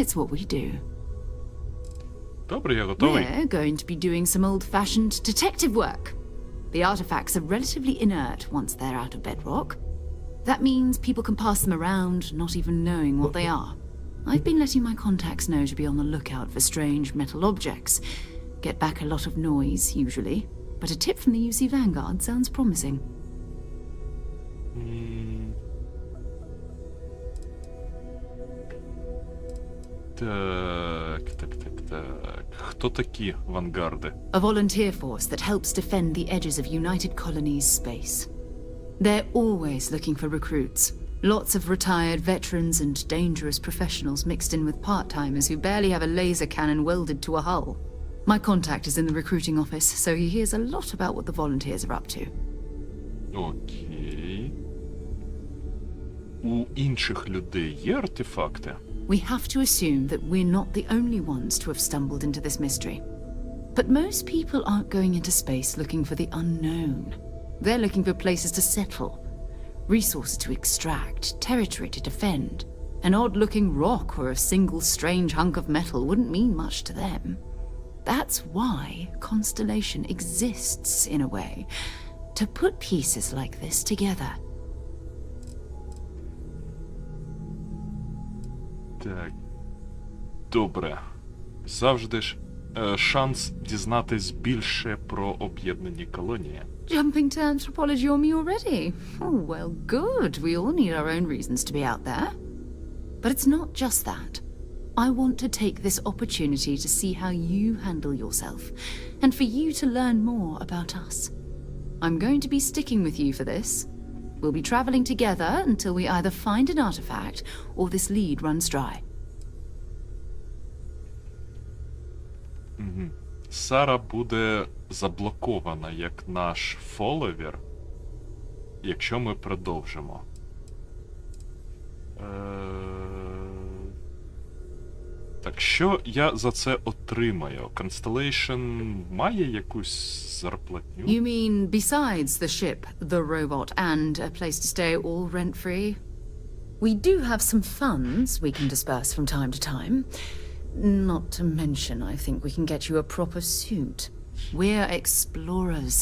It's what we do. Добре, я готовий. We're going to be doing some old-fashioned detective work. The artifacts are relatively inert once they're out of bedrock. That means people can pass them around, not even knowing what they are. I've been letting my contacts know to be on the lookout for strange metal objects. Get back a lot of noise, usually. But a tip from the UC Vanguard sounds promising. Так. Хто такі вангарди? A volunteer force that helps defend the edges of United Colonies space. They're always looking for recruits. Lots of retired veterans and dangerous professionals mixed in with part-timers who barely have a laser cannon welded to a hull. My contact is in the recruiting office, so he hears a lot about what the volunteers are up to. Окей. У інших людей є артефакти? We have to assume that we're not the only ones to have stumbled into this mystery. But most people aren't going into space looking for the unknown. They're looking for places to settle. Resources to extract, territory to defend. An odd-looking rock or a single strange hunk of metal wouldn't mean much to them. That's why Constellation exists, in a way. To put pieces like this together. Так. Добре. Завжди ж шанс дізнатись більше про об'єднані колонії. Jumping to anthropology on me already? Oh, well, good. We all need our own reasons to be out there. But it's not just that. I want to take this opportunity to see how you handle yourself, and for you to learn more about us. I'm going to be sticking with you for this. We'll be traveling together until we either find an artifact or this lead runs dry. Сара буде заблокована як наш фоловер, якщо ми продовжимо. Так, що я за це отримаю? Constellation має якусь зарплатню? You mean besides the ship, the robot, and a place to stay all rent-free? We do have some funds we can disperse from time to time. Not to mention, I think we can get you a proper suit. We're explorers.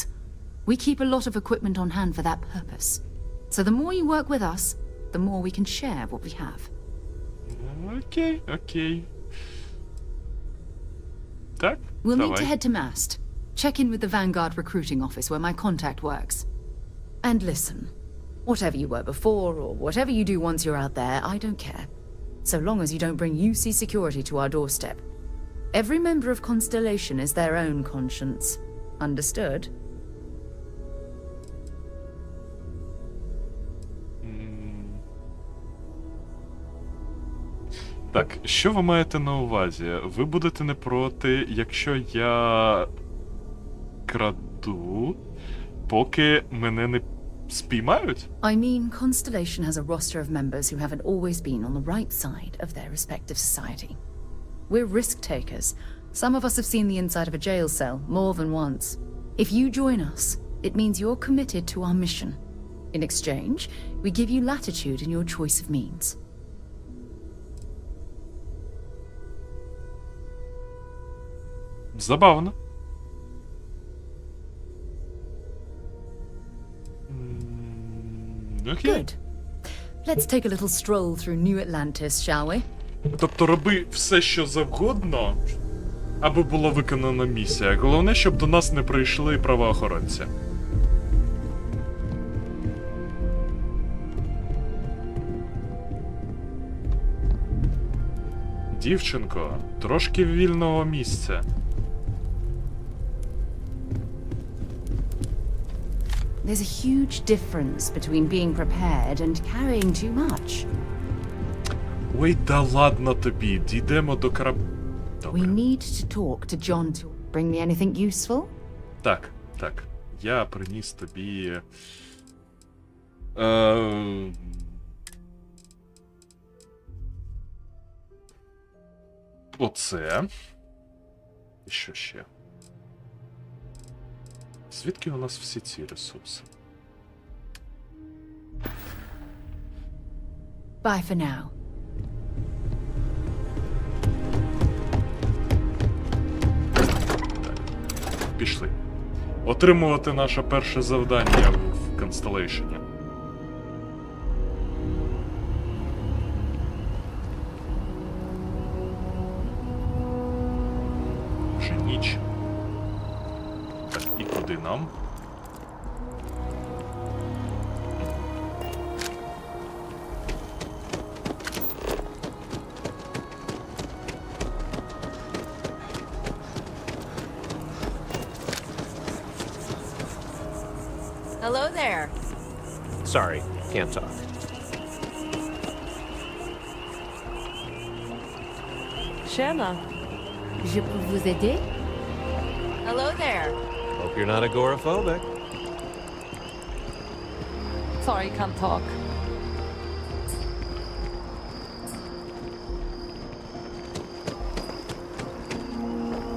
We keep a lot of equipment on hand for that purpose. So the more you work with us, the more we can share what we have. Okay. Так, we'll давай. need to head to Mast. Check in with the Vanguard recruiting office where my contact works. And listen, whatever you were before or whatever you do once you're out there, I don't care. So long as you don't bring UC security to our doorstep. Every member of Constellation is their own conscience. Understood? Так, що ви маєте на увазі? Ви будете не проти, якщо я краду, поки мене не спіймають? I mean, Constellation has a roster of members who haven't always been on the right side of their respective society. We're risk takers. Some of us have seen the inside of a jail cell more than once. If you join us, it means you're committed to our mission. In exchange, we give you latitude in your choice of means. Забавно. Окей. Good. Let's take a little stroll through New Atlantis, shall we? Тобто роби все, що завгодно, аби була виконана місія. Головне, щоб до нас не прийшли правоохоронці. Дівчинко, трошки вільного місця. There's a huge difference between being prepared and carrying too much. Ой, да ладно тобі, дійдемо до We need to talk to John to bring me anything useful. Так. Я приніс тобі... Оце. І що ще? Звідки у нас всі ці ресурси? Bye for now. Пішли. Отримувати наше перше завдання в Constellation. Вже ніч. Так, і куди нам? Hello there. Sorry, can't talk. Sherma. Je peux vous aider? Hello there. Hope you're not agoraphobic. Sorry, can't talk.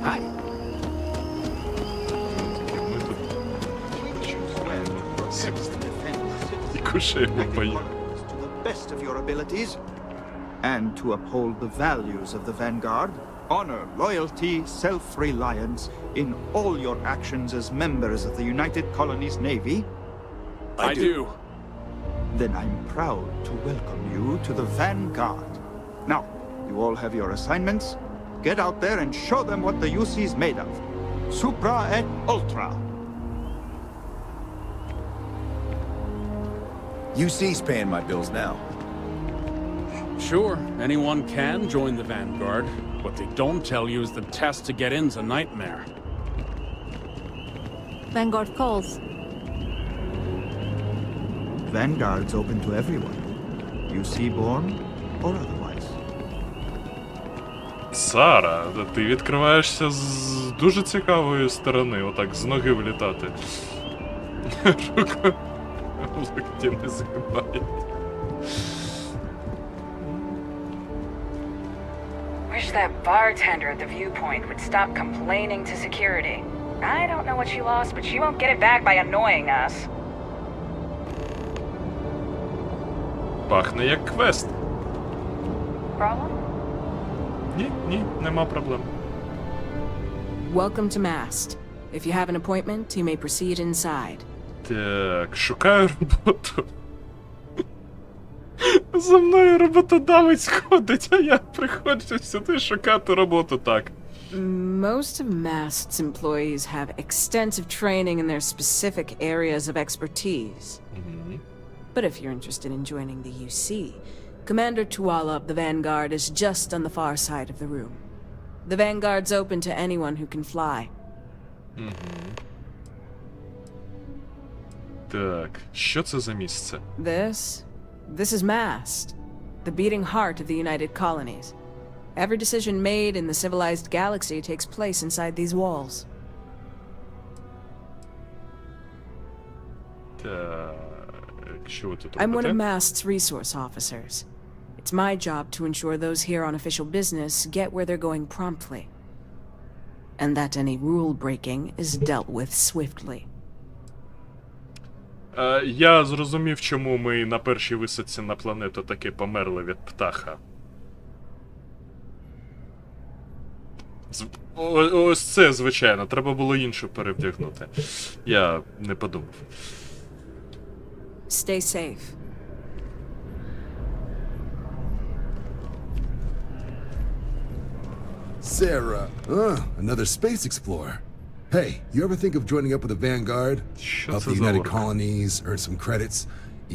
Hi. To the best of your abilities, and to uphold the values of the Vanguard, honor, loyalty, self-reliance in all your actions as members of the United Colonies Navy. I do. Then I'm proud to welcome you to the Vanguard. Now, you all have your assignments. Get out there and show them what the UC's made of. Supra et Ultra. UC's paying my bills now. Sure, anyone can join the Vanguard. What they don't tell you is the test to get in's a nightmare. Vanguard calls. Vanguard's open to everyone. UC born or otherwise. Сара, ти відкриваєшся з дуже цікавої сторони, отак з ноги влітати. Рука локті не згибає. Wish that bartender at the viewpoint would stop complaining to security. I don't know what she lost, but she won't get it back by annoying us. Пахне як квест. Problem? Ні, нема проблем. Welcome to Mast. If you have an appointment, you may proceed inside. Так, шукаю роботу. За мною роботодавець ходить, а я приходжу сюди шукати роботу так. Most of Mast's employees have extensive training in their specific areas of expertise. But if you're interested in joining the UC, Commander Tuala of the Vanguard is just on the far side of the room. The Vanguard's open to anyone who can fly. Так, що це за місце? This is Mast, the beating heart of the United Colonies. Every decision made in the civilized galaxy takes place inside these walls. Так. Що ви тут I'm one of робите? MAST's resource officers. It's my job to ensure those here on official business get where they're going promptly. And that any rule breaking is dealt with swiftly. Я зрозумів, чому ми на першій висадці на планету таки померли від птаха. Ось це, звичайно, треба було іншу перевдягнути. Я не подумав. Stay safe. Sarah, another space explorer. Hey, you ever think of joining up with the Vanguard? Help the United Colonies, earn some credits,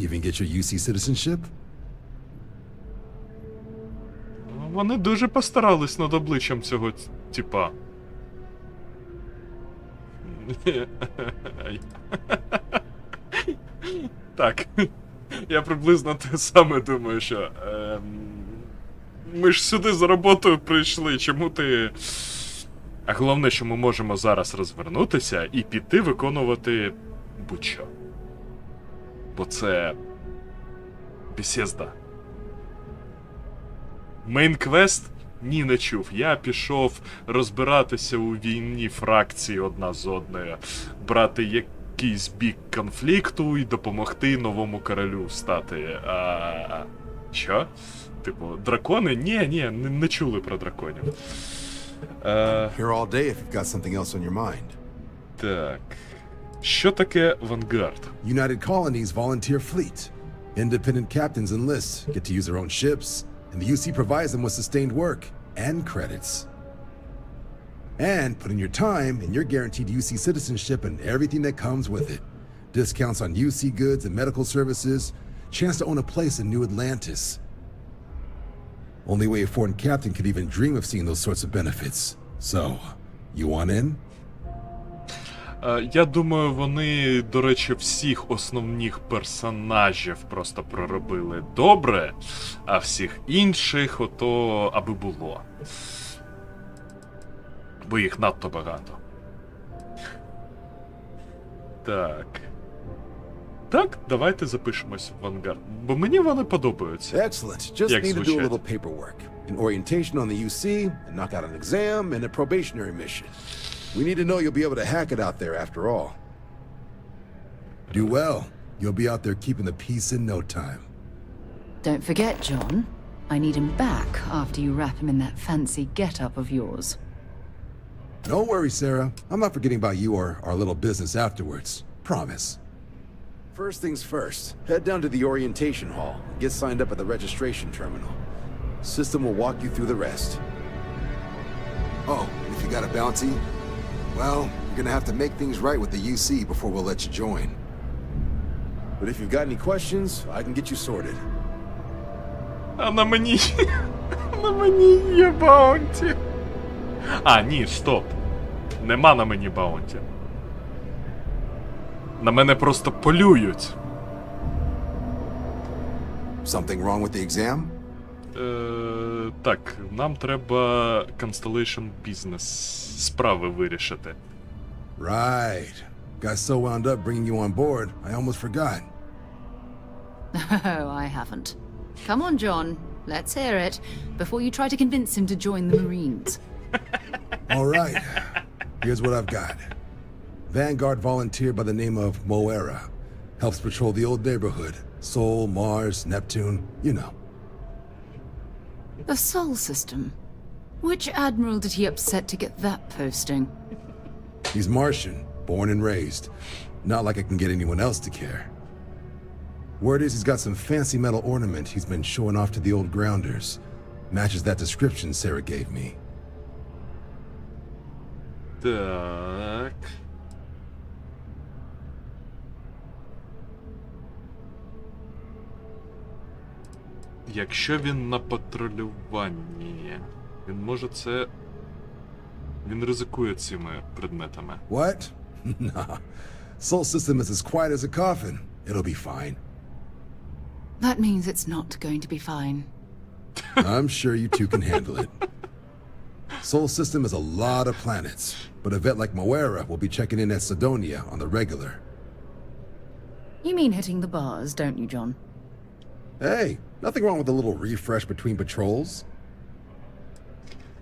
even get your UC citizenship? Вони дуже постарались над обличчям цього типа. Так. Я приблизно те саме думаю, що... Ми ж сюди за роботою прийшли, чому ти... А головне, що ми можемо зараз розвернутися і піти виконувати будь-що. Бо це... бесєзда. Мейн-квест? Ні, не чув. Я пішов розбиратися у війні фракції одна з одною, брати якийсь бік конфлікту і допомогти новому королю стати. Що? Типу, дракони? Ні, не чули про драконів. Here all day if you've got something else on your mind. Так. Що таке Vanguard? United Colonies volunteer fleet. Independent captains enlist, get to use their own ships, and the UC provides them with sustained work and credits. And put in your time, and you're guaranteed UC citizenship and everything that comes with it. Discounts on UC goods and medical services, chance to own a place in New Atlantis. Only way a foreign captain could even dream of seeing those sorts of benefits. So, you want in? Я думаю, вони, до речі, всіх основних персонажів просто проробили добре, а всіх інших ото аби було. Бо їх надто багато. Так. Так, давайте запишемось в Vanguard. Бо мені вони подобаються. Excellent. Just need to do a little paperwork. An orientation on the UC, and knock out an exam, and a probationary mission. We need to know you'll be able to hack it out there after all. Do well. You'll be out there keeping the peace in no time. Don't forget, John. I need him back after you wrap him in that fancy get-up of yours. Don't worry, Sarah. I'm not forgetting about you or our little business afterwards. Promise. First things first, head down to the orientation hall. Get signed up at the registration terminal. System will walk you through the rest. Oh, and if you got a bounty, well, you're gonna have to make things right with the UC before we'll let you join. But if you've got any questions, I can get you sorted. А на мені є баунті. Ні, стоп. Нема на мені баунті. На мене просто полюють. Something wrong with the exam? Так, нам треба Constellation Business справи вирішити. Right. Got so wound up bringing you on board, I almost forgot. Oh, I haven't. Come on, John. Let's hear it, before you try to convince him to join the Marines. All right. Here's what I've got. Vanguard volunteer by the name of Moera. Helps patrol the old neighborhood. Sol, Mars, Neptune, you know. The Sol system? Which admiral did he upset to get that posting? He's Martian, born and raised. Not like I can get anyone else to care. Word is he's got some fancy metal ornament he's been showing off to the old grounders. Matches that description Sarah gave me. Так. Якщо він на патрулюванні, він може це... Він ризикує цими предметами. What? Nah. Sol system is as quiet as a coffin. It'll be fine. That means it's not going to be fine. I'm sure you two can handle it. Sol system has a lot of planets, but a vet like Moera will be checking in at Sidonia on the regular. You mean hitting the bars, don't you, John? Hey, nothing wrong with a little refresh between patrols.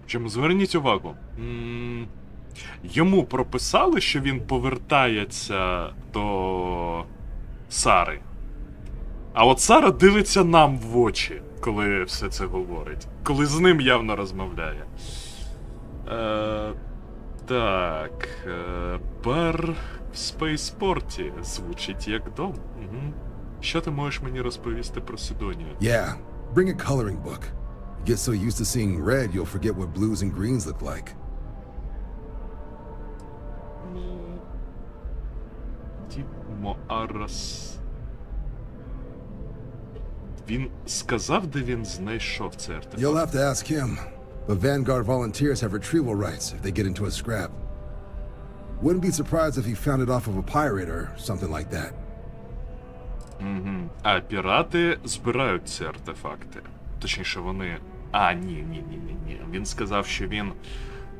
Чому зверніть увагу, йому прописали, що він повертається до Сари. А от Сара дивиться нам в очі, коли все це говорить. Коли з ним явно розмовляє. Так. Бар в спейспорті звучить як дом. Що ти можеш мені розповісти про Сидонію? Yeah, bring a coloring book. You get so used to seeing red, you'll forget what blues and greens look like. Він сказав, де він знайшов цей артефакт? You'll have to ask him, but Vanguard volunteers have retrieval rights if they get into a scrap. Wouldn't be surprised if he found it off of a pirate or something like that. А пірати збирають ці артефакти. Точніше, вони... Ні. Він сказав, що він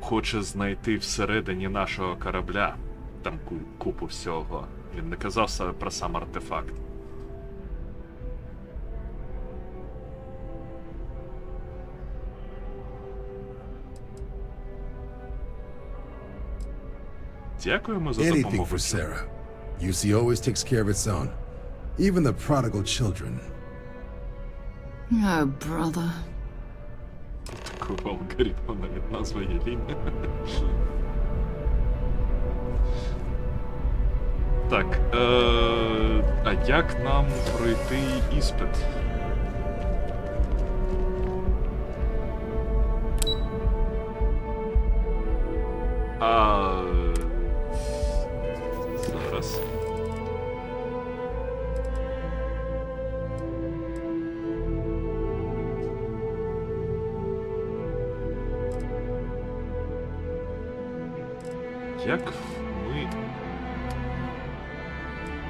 хоче знайти всередині нашого корабля. Там купу всього. Він не казав про сам артефакт. Дякуємо за допомогу. Anything for Sarah. UC always takes care of its own. Even the prodigal children. Oh, brother. Такого алгоритму навіть назва є лінія. Так, а як нам пройти іспит? Зараз. Як ми...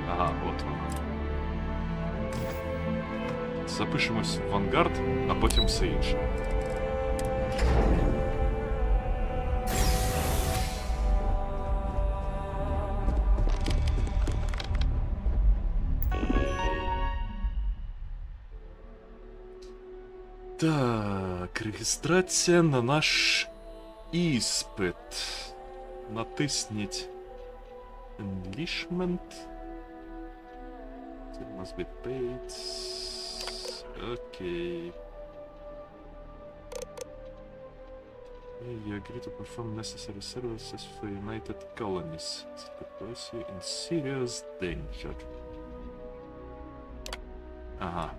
Ага, от воно. Запишемось в Vanguard, а потім все інше. Так, реєстрація на наш іспит. Натисніть Enlishment. It must be paid. Окей. You agree to perform necessary services for United Colonies. It could place you in serious danger. Ага.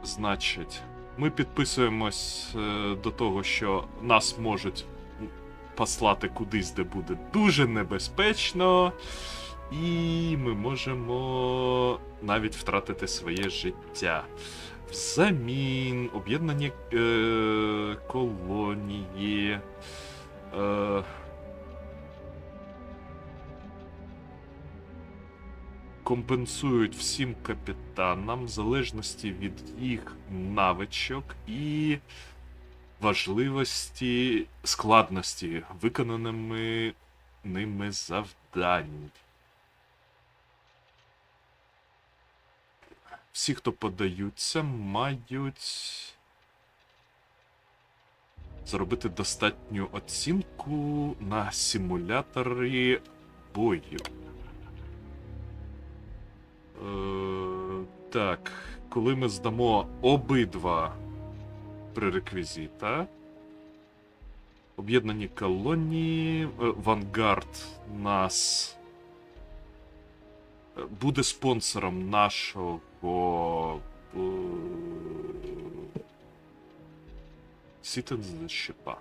Значить, ми підписуємось до того, що нас можуть послати кудись, де буде дуже небезпечно, і ми можемо навіть втратити своє життя. Взамін об'єднані колонії компенсують всім капітанам в залежності від їх навичок і важливості, складності виконаними ними завдань. Всі, хто подаються, мають зробити достатню оцінку на симулятори бою. Так, коли ми здамо обидва пререквізита, об'єднані колонії, Vanguard нас буде спонсором нашого citizenship.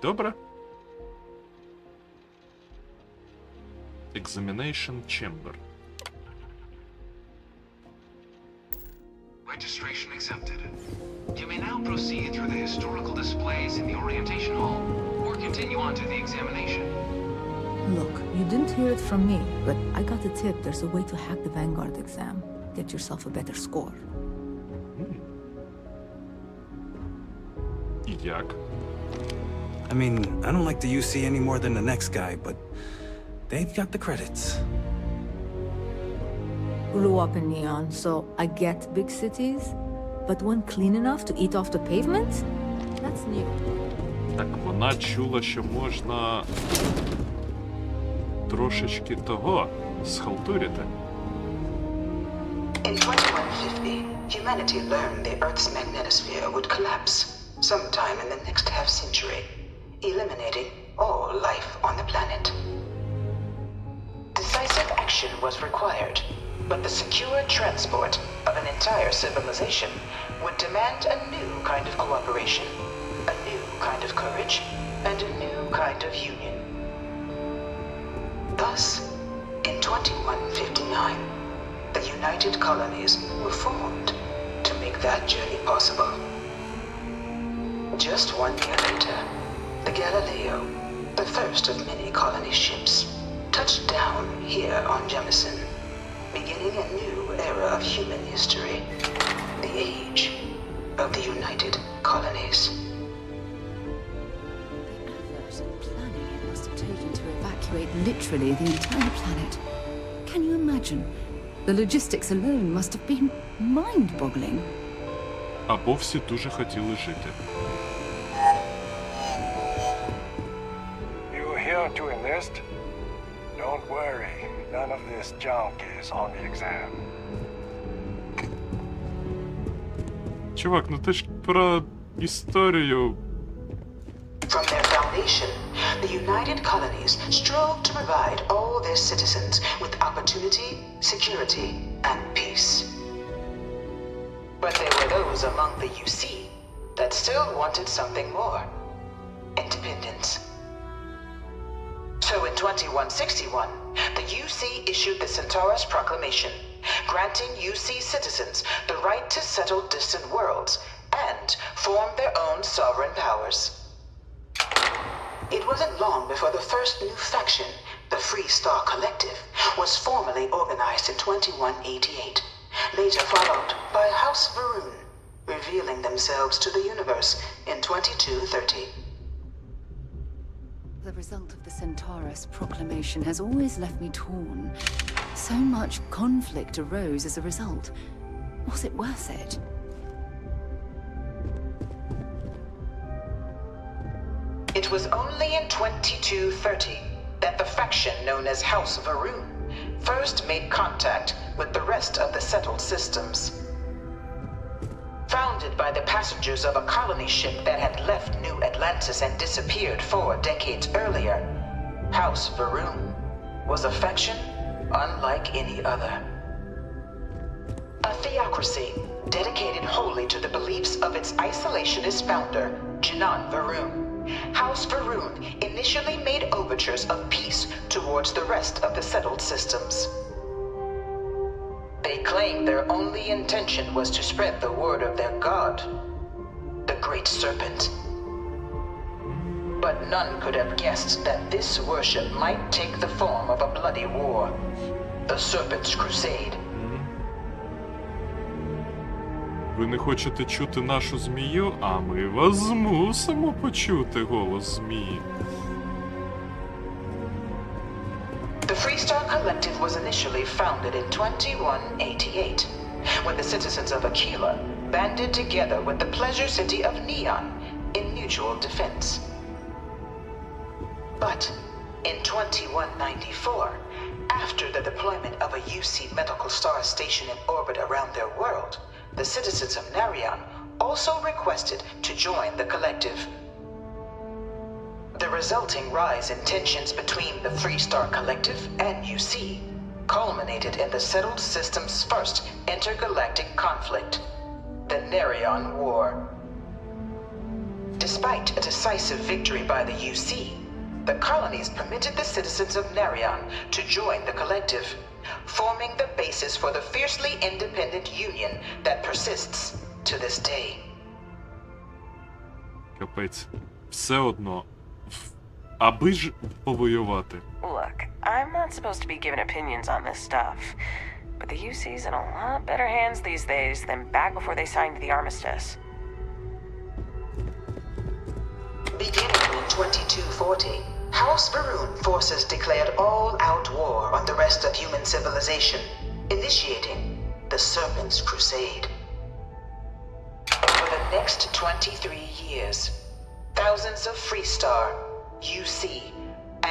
Добре. Examination chamber. Registration accepted. You may now proceed through the historical displays in the orientation hall, or continue on to the examination. Look, you didn't hear it from me, but I got a tip. There's a way to hack the Vanguard exam. Get yourself a better score. Як? I mean, I don't like the UC any more than the next guy, but they've got the credits. Grew up in Neon, so I get big cities, but one clean enough to eat off the pavement? That's new. Так, вона чула, що можна трошечки того схалтурити. In 2150, humanity learned the Earth's magnetosphere would collapse sometime in the next half-century, eliminating all life on the planet. Decisive action was required, but the secure transport of an entire civilization would demand a new kind of cooperation, a new kind of courage, and a new kind of union. Thus, in 2159, the United Colonies were formed to make that journey possible. Just 1 year later, the Galileo, the first of many colony ships, touched down here on Jemison, beginning a new era of human history, the age of the United Colonies. The effort and planning it must have taken to evacuate literally the entire planet. Can you imagine? The logistics alone must have been mind-boggling. Або всі дуже хотіли жити. You're here to enlist? Don't worry, none of this junk is on the exam. Чувак, ну ти ж про історію. From their foundation, the United Colonies strove to provide all their citizens with opportunity, security, and peace. But there were those among the UC that still wanted something more: independence. So in 2161, the UC issued the Centaurus Proclamation, granting UC citizens the right to settle distant worlds and form their own sovereign powers. It wasn't long before the first new faction, the Free Star Collective, was formally organized in 2188, later followed by House Varun, revealing themselves to the universe in 2230. The result of the Centaurus Proclamation has always left me torn. So much conflict arose as a result. Was it worth it? It was only in 2230 that the faction known as House Varun first made contact with the rest of the settled systems. Founded by the passengers of a colony ship that had left New Atlantis and disappeared 4 decades earlier, House Varun was a faction unlike any other. A theocracy dedicated wholly to the beliefs of its isolationist founder, Janan Varun. House Varun initially made overtures of peace towards the rest of the settled systems. They claimed their only intention was to spread the word of their god, the Great Serpent. But none could have guessed that this worship might take the form of a bloody war, the Serpent's Crusade. Ви не хочете чути нашу змію, а ми вас змусимо почути голос змії. The Free Star Collective was initially founded in 2188, when the citizens of Aquila banded together with the Pleasure City of Neon in mutual defense. But in 2194, after the deployment of a UC medical star station in orbit around their world, the citizens of Narion also requested to join the collective. The resulting rise in tensions between the Free Star Collective and UC culminated in the settled system's first intergalactic conflict, the Narion War. Despite a decisive victory by the UC, the colonies permitted the citizens of Narion to join the collective, forming the basis for the fiercely independent union that persists to this day. Капець. Все одно аби ж повоювати. Look, I'm not supposed to be giving opinions on this stuff, but the UC's in a lot better hands these days than back before they signed the armistice. Beginning in 2240, House Varun forces declared all-out war on the rest of human civilization, initiating the Serpent's Crusade. For the next 23 years, thousands of Freestar, UC,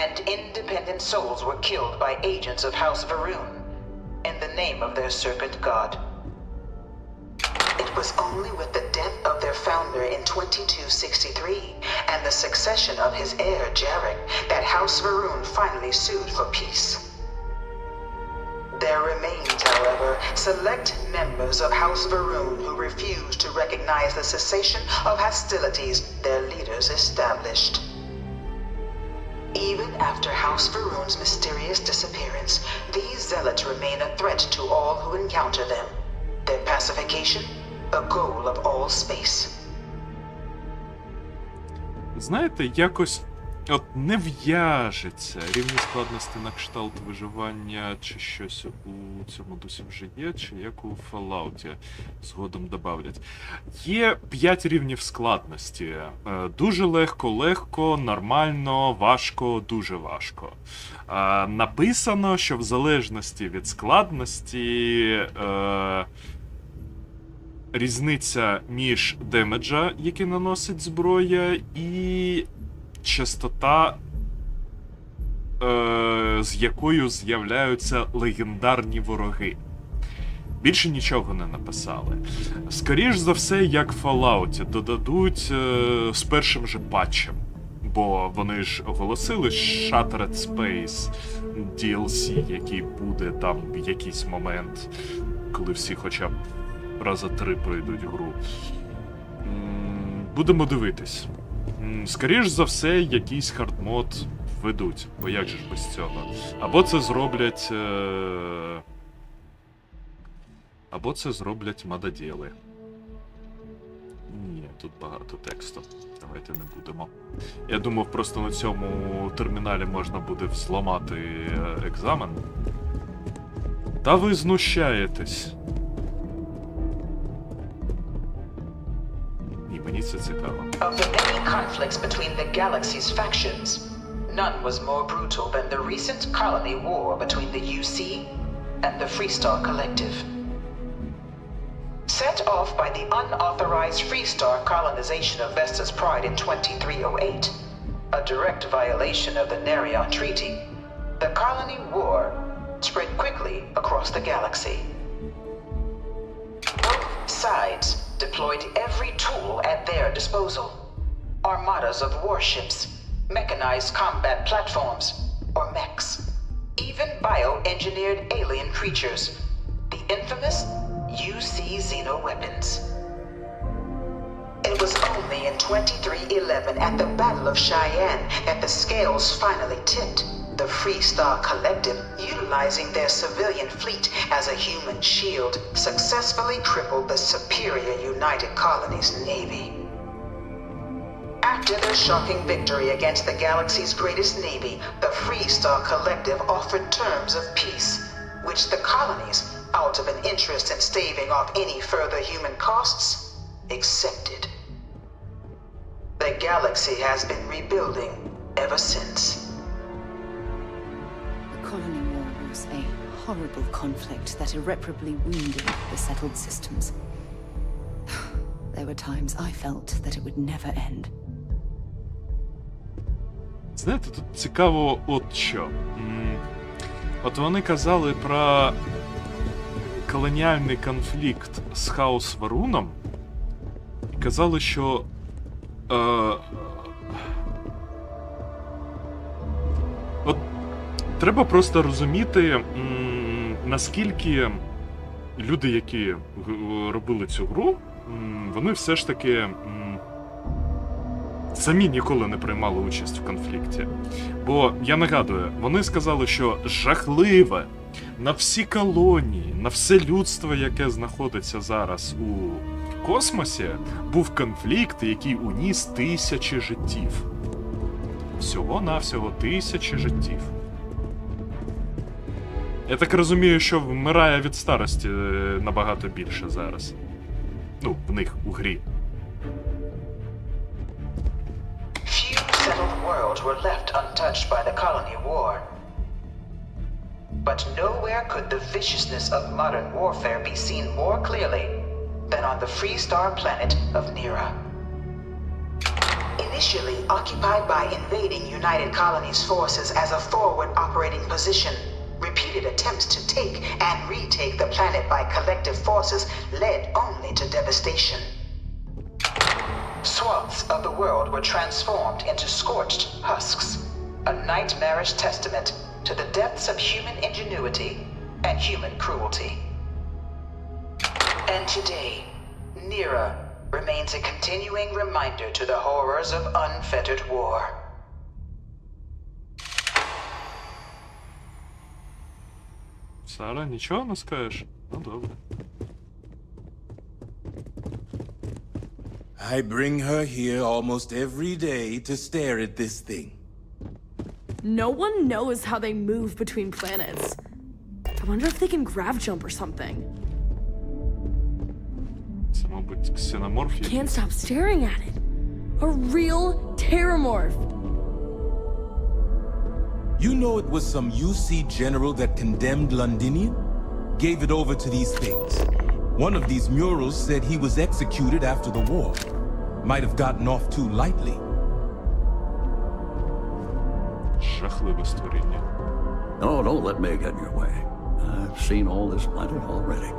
and independent souls were killed by agents of House Varun in the name of their serpent god. It was only with the death of their founder in 2263 and the succession of his heir Jarek that House Varun finally sued for peace. There remains, however, select members of House Varun who refuse to recognize the cessation of hostilities their leaders established. Even after House Varun's mysterious disappearance, these zealots remain a threat to all who encounter them. Their pacification, a goal of all space. Знаєте, якось от не в'яжеться рівні складності на кшталт виживання чи щось у цьому дусі вже є, чи як у Fallout згодом добавлять. Є 5 рівнів складності. Дуже легко, нормально, важко, дуже важко. Написано, що в залежності від складності різниця між демеджа, який наносить зброя, і частота, з якою з'являються легендарні вороги. Більше нічого не написали. Скоріш за все, як в Fallout, додадуть з першим же патчем. Бо вони ж оголосили Shattered Space DLC, який буде там в якийсь момент, коли всі хоча б раза 3 пройдуть гру. Будемо дивитись. Скоріш за все, якийсь хардмод введуть, бо як же ж без цього. Або це зроблять мододіли. Ні, тут багато тексту. Давайте не будемо. Я думав, просто на цьому терміналі можна буде взламати екзамен. Та ви знущаєтесь. Ні, мені це цікаво. Of the many conflicts between the galaxy's factions, none was more brutal than the recent colony war between the UC and the Freestar Collective. Set off by the unauthorized Freestar colonization of Vesta's Pride in 2308, a direct violation of the Nerion Treaty, the colony war spread quickly across the galaxy. Both sides deployed every tool at their disposal. Armadas of warships, mechanized combat platforms, or mechs, even bioengineered alien creatures, the infamous UC xeno-weapons. It was only in 2311 at the Battle of Cheyenne that the scales finally tipped, the Freestar Collective, utilizing their civilian fleet as a human shield, successfully crippled the superior United Colonies Navy. After their shocking victory against the galaxy's greatest navy, the Freestar Collective offered terms of peace, which the colonies, out of an interest in staving off any further human costs, accepted. The galaxy has been rebuilding ever since. The colony war was a horrible conflict that irreparably wounded the settled systems. There were times I felt that it would never end. Знаєте, тут цікаво от що. От вони казали про колоніальний конфлікт з Хаус Варуном і казали, що от треба просто розуміти, наскільки люди, які робили цю гру, вони все ж таки самі ніколи не приймали участь в конфлікті. Бо, я нагадую, вони сказали, що жахливе на всі колонії, на все людство, яке знаходиться зараз у космосі, був конфлікт, який уніс 1000 життів. Всього-навсього 1000 життів. Я так розумію, що вмирає від старості набагато більше зараз. Ну, в них у грі. Few settled worlds were left untouched by the colony war. But nowhere could the viciousness of modern warfare be seen more clearly than on the free star planet of Nera. Initially occupied by invading United Colonies forces as a forward operating position, repeated attempts to take and retake the planet by collective forces led only to devastation. Swaths of the world were transformed into scorched husks, a nightmarish testament to the depths of human ingenuity and human cruelty. And today, Nera remains a continuing reminder to the horrors of unfettered war. Сара, нічого не скажеш? Ну, добре. I bring her here almost every day to stare at this thing. No one knows how they move between planets. I wonder if they can grav jump or something. Це, мабуть, ксеноморф. Can't stop staring at it. A real terramorph. You know it was some UC general that condemned Londinium? Gave it over to these things. One of these murals said he was executed after the war. Might have gotten off too lightly. Жахливе створіння. Oh, don't let me get in your way. I've seen all this planet already.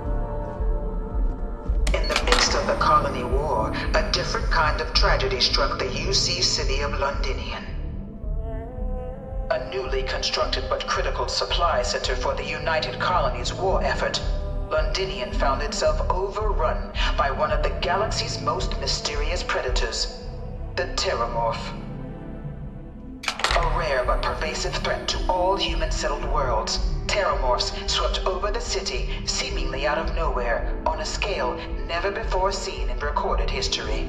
In the midst of the colony war, a different kind of tragedy struck the UC city of Londinian. A newly constructed but critical supply center for the United Colonies' war effort, Londinian found itself overrun by one of the galaxy's most mysterious predators, the Terramorph. A rare but pervasive threat to all human-settled worlds, Terramorphs swept over the city seemingly out of nowhere on a scale never before seen in recorded history.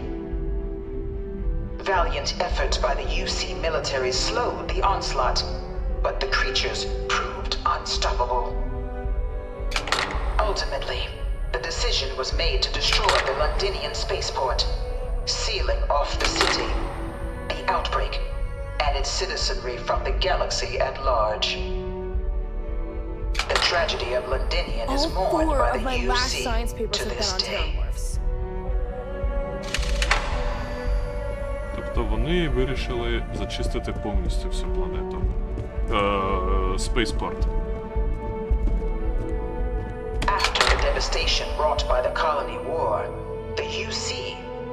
Valiant efforts by the UC military slowed the onslaught, but the creatures proved unstoppable. Ultimately, the decision was made to destroy the Londinian spaceport, sealing off the city, the outbreak, and its citizenry from the galaxy at large. The tragedy of Londinian is mourned by the UC to this day. Тобто вони вирішили зачистити повністю всю планету. Spaceport. After the devastation wrought by the colony war, the UC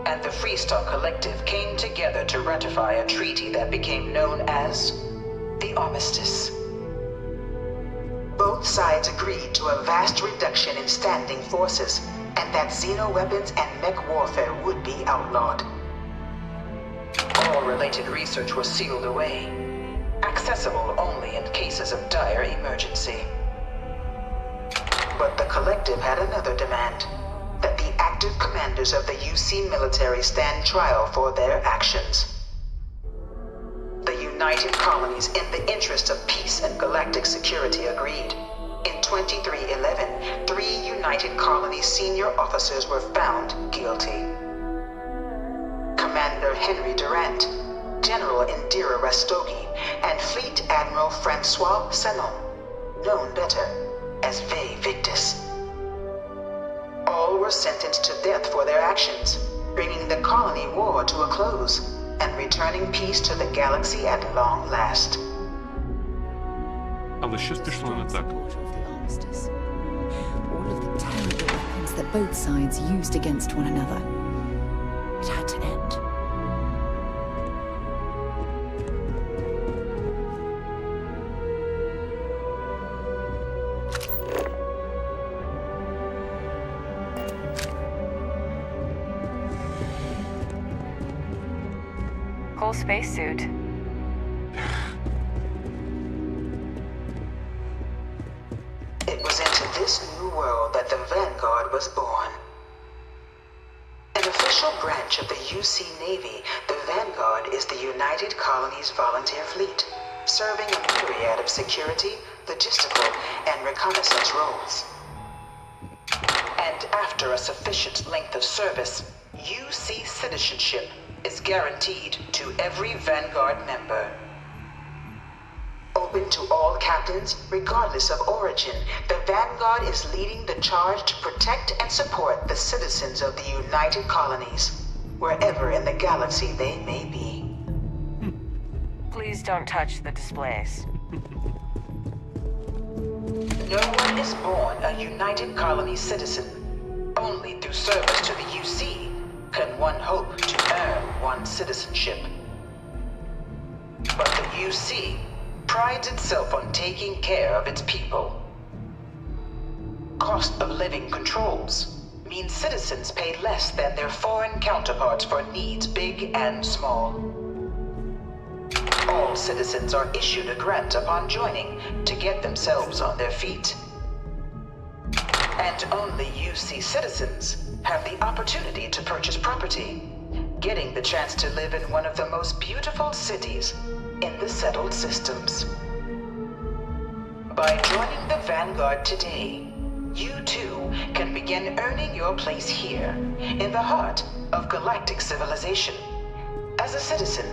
and the Freestar Collective came together to ratify a treaty that became known as the Armistice. Both sides agreed to a vast reduction in standing forces, and that xeno-weapons and mech warfare would be outlawed. All related research was sealed away, accessible only in cases of dire emergency. But the Collective had another demand, that the active commanders of the UC military stand trial for their actions. The United Colonies, in the interest of peace and galactic security, agreed. In 2311, 3 United Colonies senior officers were found guilty. Commander Henry Durant, General Indira Rastogi, and Fleet Admiral Francois Sanon, known better as Ve Victus. All were sentenced to death for their actions, bringing the colony war to a close and returning peace to the galaxy at long last. Але щось пішло не так. All of the terrible weapons that both sides used against one another. It had to end. Cool spacesuit. It was into this new world that the Vanguard was born. An official official branch of the UC Navy, the Vanguard is the United Colonies Volunteer Fleet, serving a myriad of security, logistical, and reconnaissance roles. And after a sufficient length of service, UC citizenship is guaranteed to every Vanguard member. Open to all captains, regardless of origin, the Vanguard is leading the charge to protect and support the citizens of the United Colonies, wherever in the galaxy they may be. Please don't touch the displays. No one is born a United Colony citizen. Only through service to the UC can one hope to earn one's citizenship. But the UC prides itself on taking care of its people. Cost of living controls mean citizens pay less than their foreign counterparts for needs big and small. All citizens are issued a grant upon joining to get themselves on their feet. And only UC citizens have the opportunity to purchase property, getting the chance to live in one of the most beautiful cities in the settled systems. By joining the Vanguard today, you too can begin earning your place here, in the heart of galactic civilization, as a citizen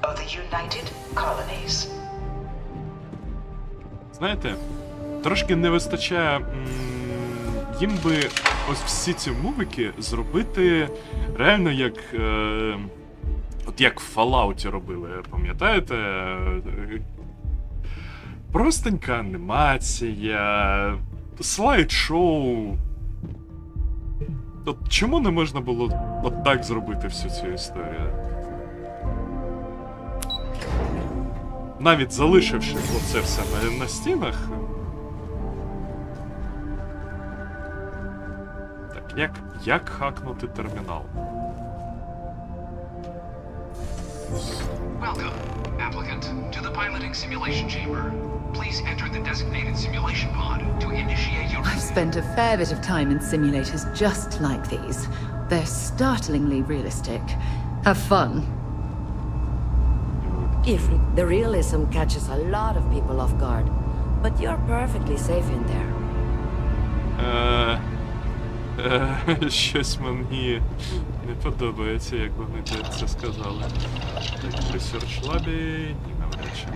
of the United Colonies. Знаєте, трошки не вистачає, їм би ось всі ці мувики зробити реально як, от як в Fallout робили, пам'ятаєте? Простенька анімація, слайд-шоу. От чому не можна було от так зробити всю цю історію? Навіть залишивши оце все на стінах. Так, як хакнути термінал? Welcome, applicant, to the piloting simulation chamber. Please enter the designated simulation pod to initiate your... I've spent a fair bit of time in simulators just like these. They're startlingly realistic. Have fun. If the realism catches a lot of people off guard, but you're perfectly safe in there. Щось мені не подобається, як вони це сказали. Так, Research Lab, ні, навряд чи.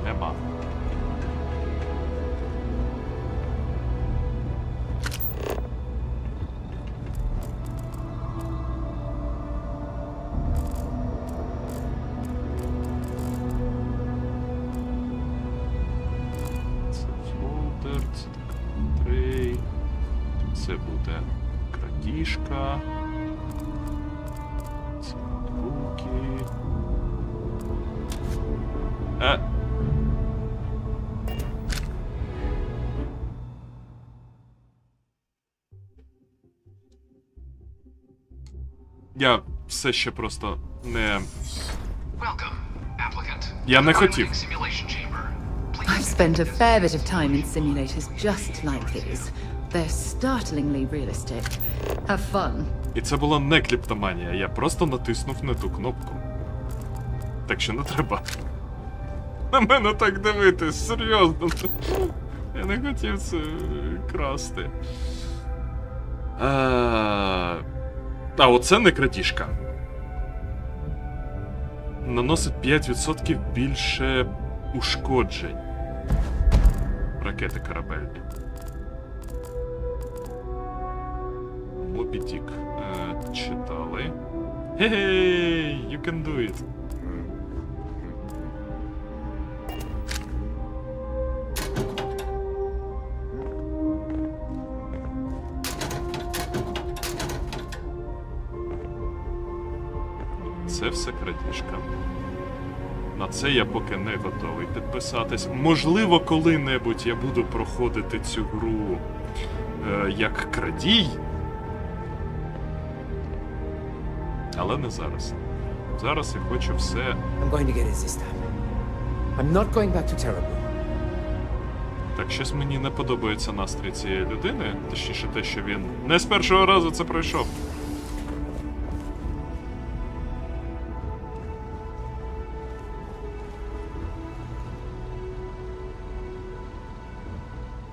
Нема. Це буде крадіжка. Ці ноутбуки. Я все ще просто не... Я не хотів. I've spent a fair bit of time in simulators just like these. They're startlingly realistic. Have fun. І це була не кліптоманія, я просто натиснув не ту кнопку. Так що не треба на мене так дивитись, серйозно. Я не хотів це красти. А оце не крадіжка. Наносить 5% більше ушкоджень. Ракети корабельні. Moby Dick. Читали. Hey, you can do it. Це все крадіжка. На це я поки не готовий підписатись. Можливо, коли-небудь я буду проходити цю гру як крадій. Але не зараз. Зараз я хочу все... I'm going to get it this time. I'm not going back to Terrible. Так, щось мені не подобається настрій цієї людини. Точніше те, що він не з першого разу це пройшов.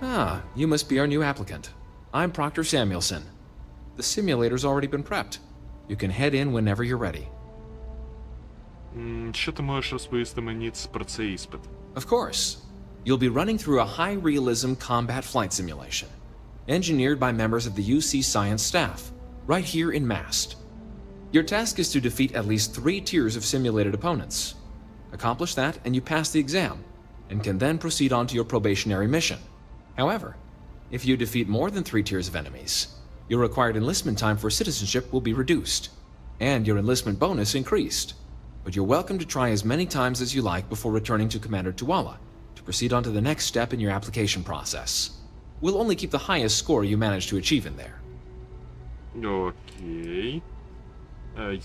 Ah, you must be our new applicant. I'm Proctor Samuelson. The simulator's already been prepped. You can head in whenever you're ready. Що ти можеш розповісти мені про цей іспит? Of course. You'll be running through a high-realism combat flight simulation, engineered by members of the UC science staff, right here in Mast. Your task is to defeat at least 3 tiers of simulated opponents. Accomplish that, and you pass the exam, and can then proceed on to your probationary mission. However, if you defeat more than 3 tiers of enemies, your required enlistment time for citizenship will be reduced, and your enlistment bonus increased. But you're welcome to try as many times as you like before returning to Commander Tuala to proceed on to the next step in your application process. We'll only keep the highest score you manage to achieve in there. Окей.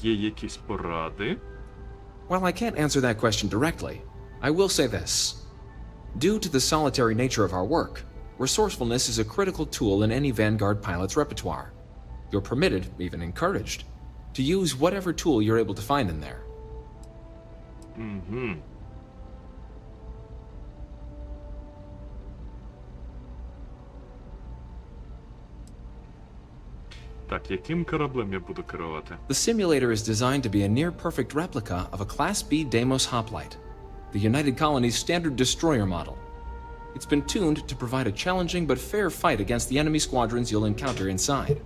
Є якісь поради? While I can't answer that question directly, I will say this. Due to the solitary nature of our work, resourcefulness is a critical tool in any Vanguard pilot's repertoire. You're permitted, even encouraged, to use whatever tool you're able to find in there. Mm-hmm. Так, яким кораблем я буду керувати? The simulator is designed to be a near-perfect replica of a Class B Deimos hoplite, the United Colony's standard destroyer model. It's been tuned to provide a challenging but fair fight against the enemy squadrons you'll encounter inside.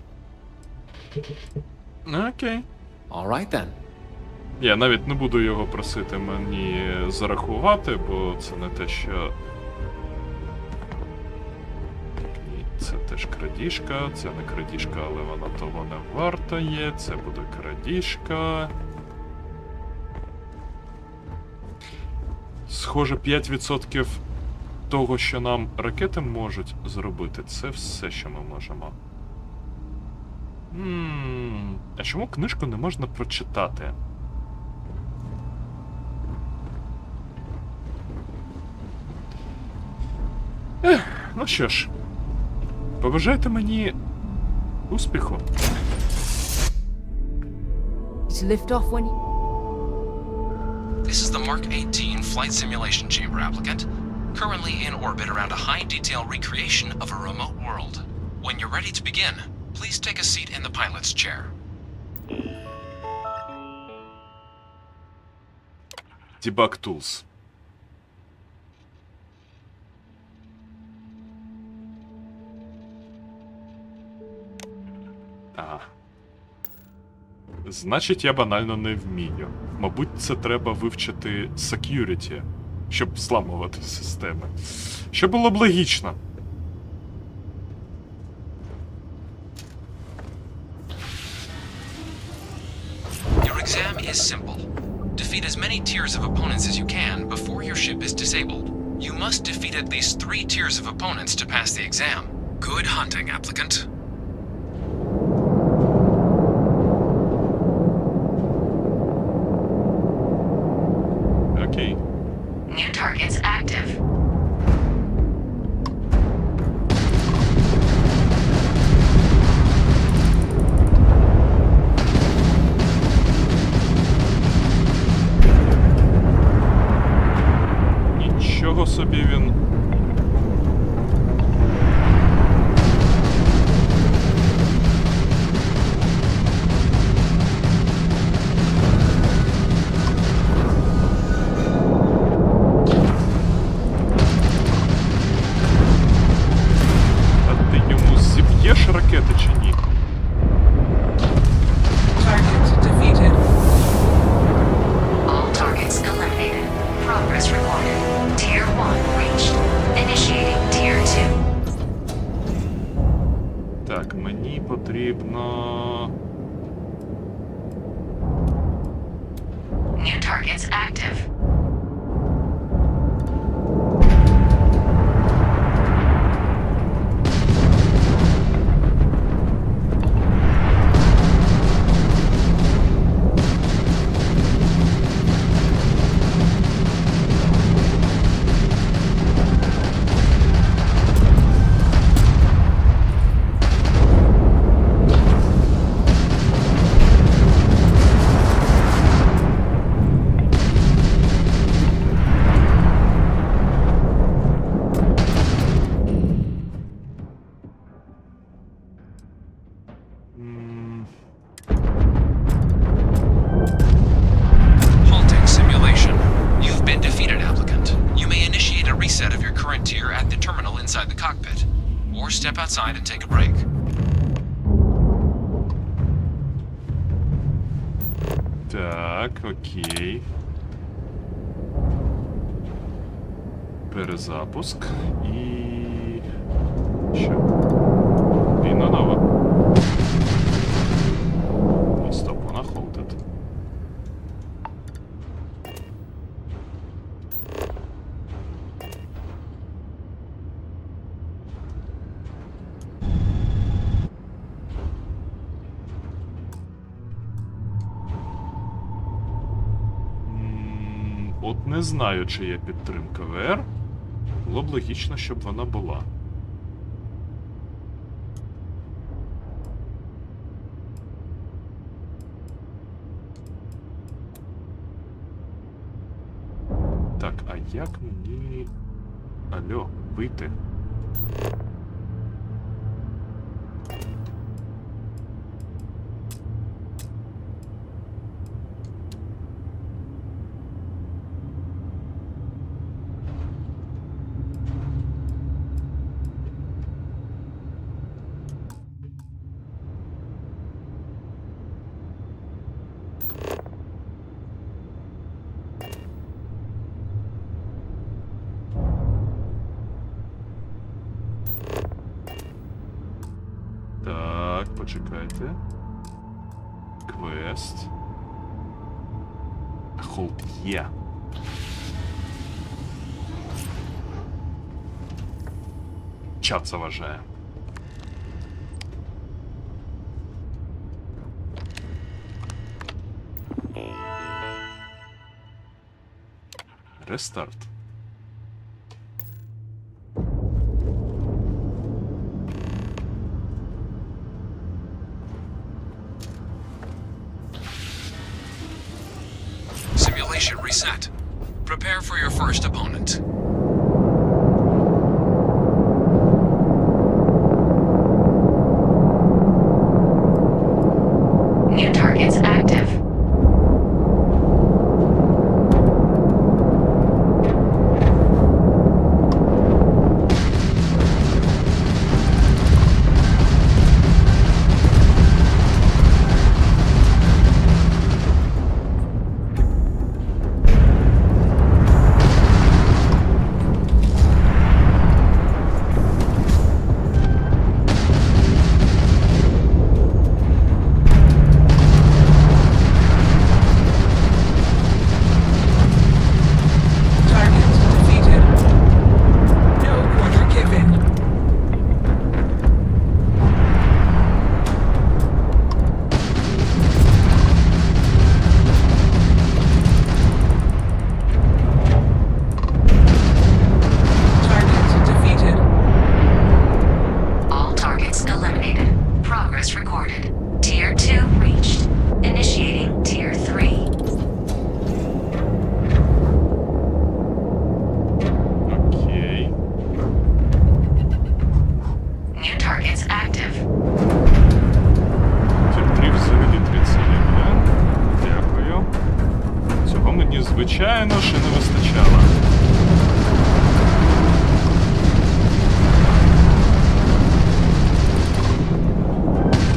Окей. All right then. Я навіть не буду його просити мені зарахувати, бо це не те, що... Ні, це теж крадіжка, це не крадіжка, але вона того не варта є, це буде крадіжка. Схоже, 5% того, що нам ракети можуть зробити, це все, що ми можемо. А чому книжку не можна прочитати? Ну що ж, побажайте мені успіху. This is the Mark 18 flight simulation chamber applicant, currently in orbit around a high-detail recreation of a remote world. When you're ready to begin, please take a seat in the pilot's chair. Debug tools. Значить, я банально не вмію. Мабуть, це треба вивчити security, щоб зламувати системи. Що було б логічно. Your exam is simple. Defeat as many tiers of opponents as you can before your ship is disabled. You must defeat at least 3 tiers of opponents to pass the exam. Good hunting, applicant. Okay. New targets active. Нічого собі він. Б'єш ракети чи ні? Target defeated. All targets eliminated. Progress reported. Tier 1 reached. Initiating Tier 2. Так, мені потрібно... New targets active. Halting simulation. You've been defeated, applicant. You may initiate a reset of your current tier at the terminal inside the cockpit, or step outside and take a break. Так, окей. Перезапуск і... Що? Війна нова. Ні, стоп, вона холдить. От не знаю, чи є підтримка ВР. Було б логічно, щоб вона була. Так, а як мені... Алло, вийти? Так, почекайте. Квест. Холд є. Чат заважає. Рестарт. Simulation reset. Prepare for your first opponent. New targets active. Звичайно, ще не вистачало.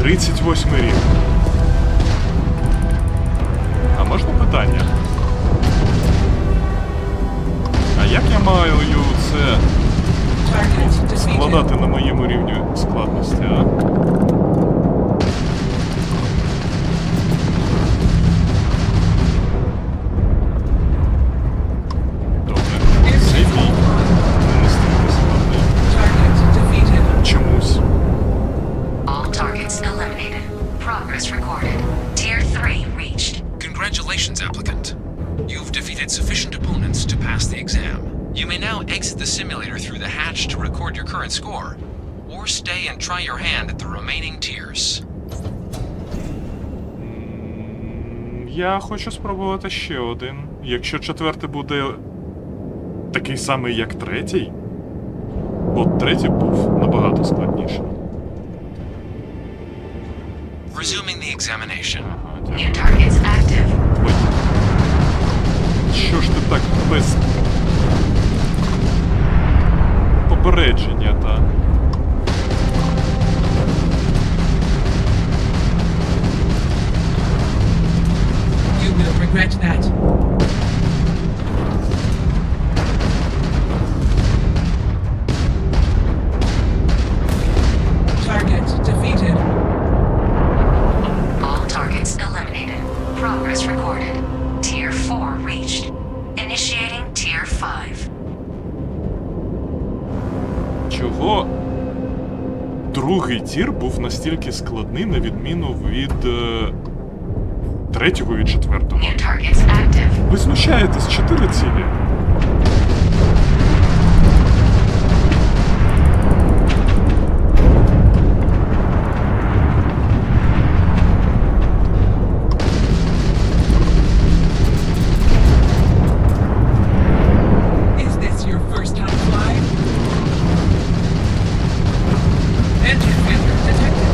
«38-й рік. А можна питання? А як я маю це складати на моєму рівні складності, а? Congratulations, applicant. You've defeated sufficient opponents to pass the exam. You may now exit the simulator through the hatch to record your current score, or stay and try your hand at the remaining tiers. Я хочу спробувати ще один. Якщо четвертий буде такий самий, як третій, бо третій був набагато складнішим. Resuming the examination. New targets active. Ой. Що ж ти так без попередження, та? You will regret that. Target defeated. All targets eliminated. Progress recorded. Tier 4 reached. Initiating Tier 5. Чого другий тір був настільки складний, на відміну від третього і четвертого? Ви знущаєтесь, 4 цілі. Is this your first time flying? Engine failure detected.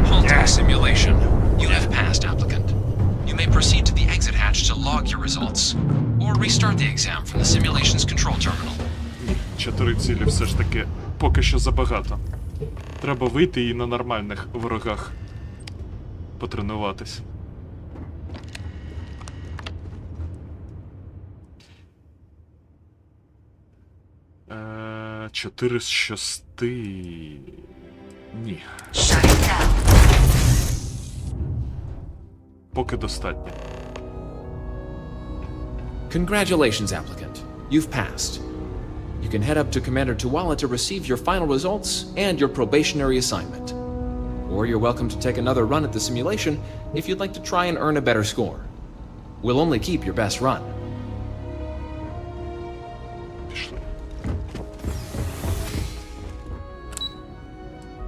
Halting simulation. You have passed, applicant. You may proceed to the exit hatch to log your results, or restart the exam from the simulation's control terminal. Ні, 4 цілі все ж таки поки що забагато. Треба вийти і на нормальних ворогах потренуватись. Е, 4 з 6... Ні. Поки достатньо. Congratulations, applicant. You've passed. You can head up to Commander Tuwala to receive your final results and your probationary assignment. Or you're welcome to take another run at the simulation if you'd like to try and earn a better score. We'll only keep your best run. Пішли.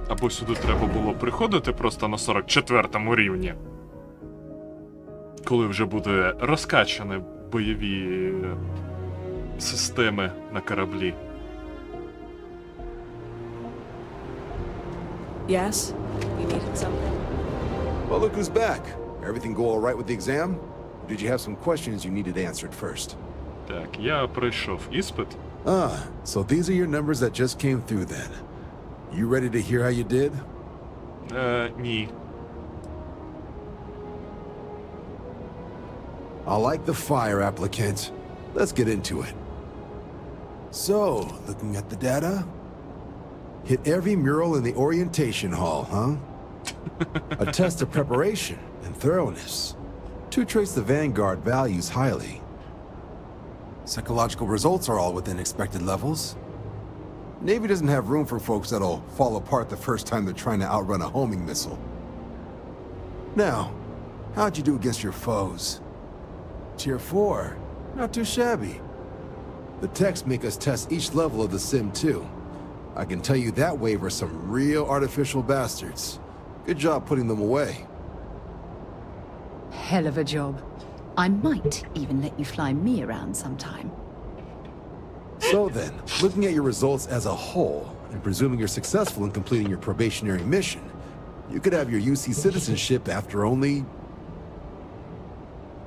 Або сюди треба було приходити просто на 44-му рівні. Коли вже буде розкачані бойові системи на кораблі. Yes? You needed something? Well, look who's back. Everything go all right with the exam? Or did you have some questions you needed answered first? Так, я пройшов іспит. Ah, so these are your numbers that just came through then. You ready to hear how you did? Ні. I like the fire, applicant. Let's get into it. So, looking at the data? Hit every mural in the orientation hall, huh? A test of preparation and thoroughness. To trace the Vanguard values highly. Psychological results are all within expected levels. Navy doesn't have room for folks that'll fall apart the first time they're trying to outrun a homing missile. Now, how'd you do against your foes? Tier 4, not too shabby. The texts make us test each level of the sim too. I can tell you that wave are some real artificial bastards. Good job putting them away. Hell of a job. I might even let you fly me around sometime. So then, looking at your results as a whole, and presuming you're successful in completing your probationary mission, you could have your UC citizenship after only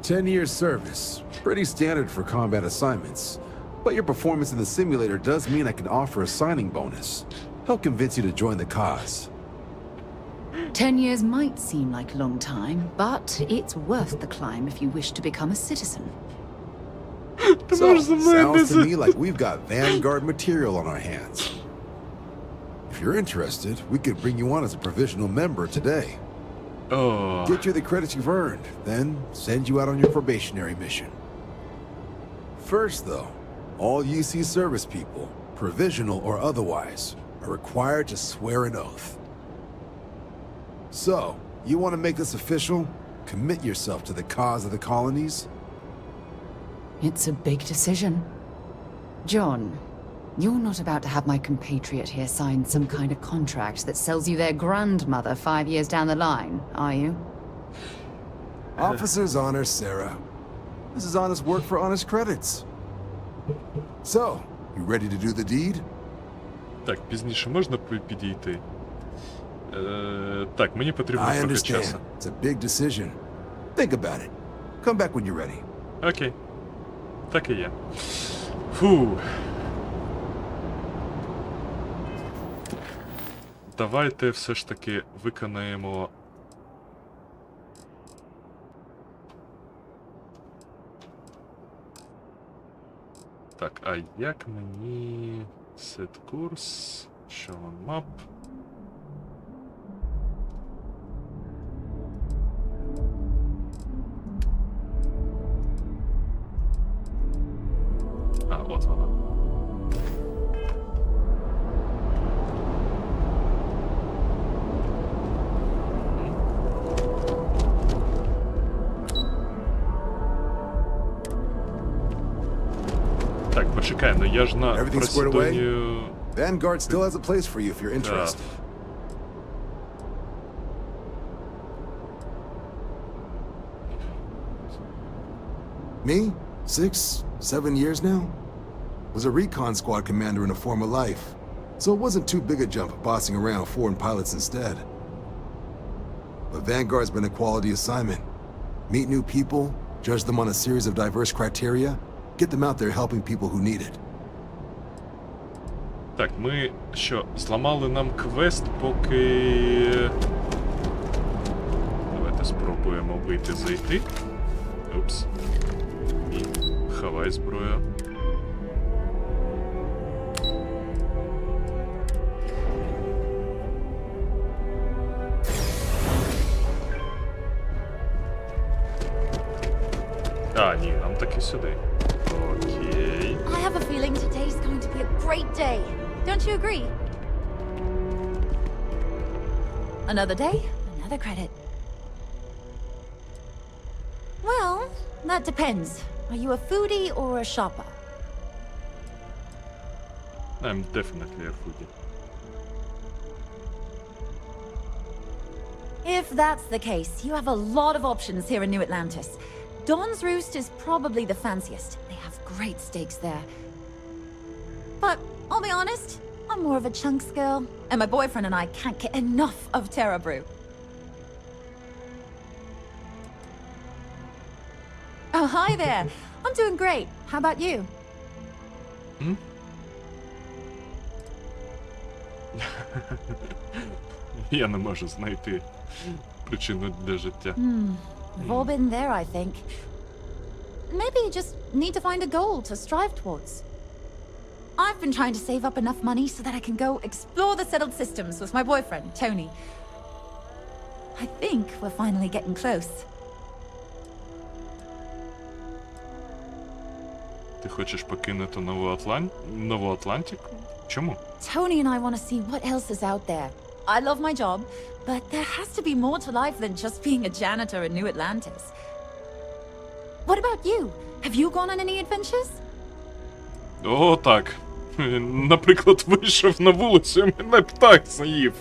10 years service. Pretty standard for combat assignments. But your performance in the simulator does mean I can offer a signing bonus. Help convince you to join the cause. 10 years might seem like a long time, but it's worth the climb if you wish to become a citizen. So, sounds to me like we've got Vanguard material on our hands. If you're interested, we could bring you on as a provisional member today. Oh. Get you the credits you've earned, then send you out on your probationary mission. First, though, all UC service people, provisional or otherwise, are required to swear an oath. So, you want to make this official? Commit yourself to the cause of the colonies? It's a big decision. John, you're not about to have my compatriot here sign some kind of contract that sells you their grandmother 5 years down the line, are you? Officer's honor, Sarah. This is honest work for honest credits. So, you ready to do the deed? Так, пізніше можна підійти? Так, мені потрібно I трохи understand. часу. It's a big decision. Think about it. Come back when you're ready. Окей. Так і є. Фу. Давайте все ж таки виконаємо... Так, а як мені... Set course... Show on map... А, от вона. Так, почекай, ну я ж на Everything squared away? Просідонію... Vanguard still has a place for you if you're interested. Me? 6, 7 years now? Was a recon squad commander in a former life, so it wasn't too big a jump bossing around foreign pilots instead. But Vanguard's been a quality assignment. Meet new people, judge them on a series of diverse criteria, get them out there helping people who need it. Так, ми що, зламали нам квест, поки... Давайте спробуємо вийти, зайти. Упс. І хавай зброю. А, ні, нам таки сюди. Окей. I have a feeling today's going to be a great day. Don't you agree? Another day, another credit. Well, that depends. Are you a foodie or a shopper? I'm definitely a foodie. If that's the case, you have a lot of options here in New Atlantis. Dawn's Roost is probably the fanciest. They have great steaks there. But I'll be honest, I'm more of a chunks girl, and my boyfriend and I can't get enough of Terra Brew. Oh, hi there. I'm doing great. How about you? Hmm? Я не можу знайти причину для життя. We've all been there, I think. Maybe you just need to find a goal to strive towards. I've been trying to save up enough money so that I can go explore the settled systems with my boyfriend, Tony. I think we're finally getting close. Ти хочеш покинути Нову Атлантику? Чому? Tony and I want to see what else is out there. I love my job, but there has to be more to life than just being a janitor in New Atlantis. What about you? Have you gone on any adventures? О, так. Наприклад, вийшов на вулицю і мене птах з'їв.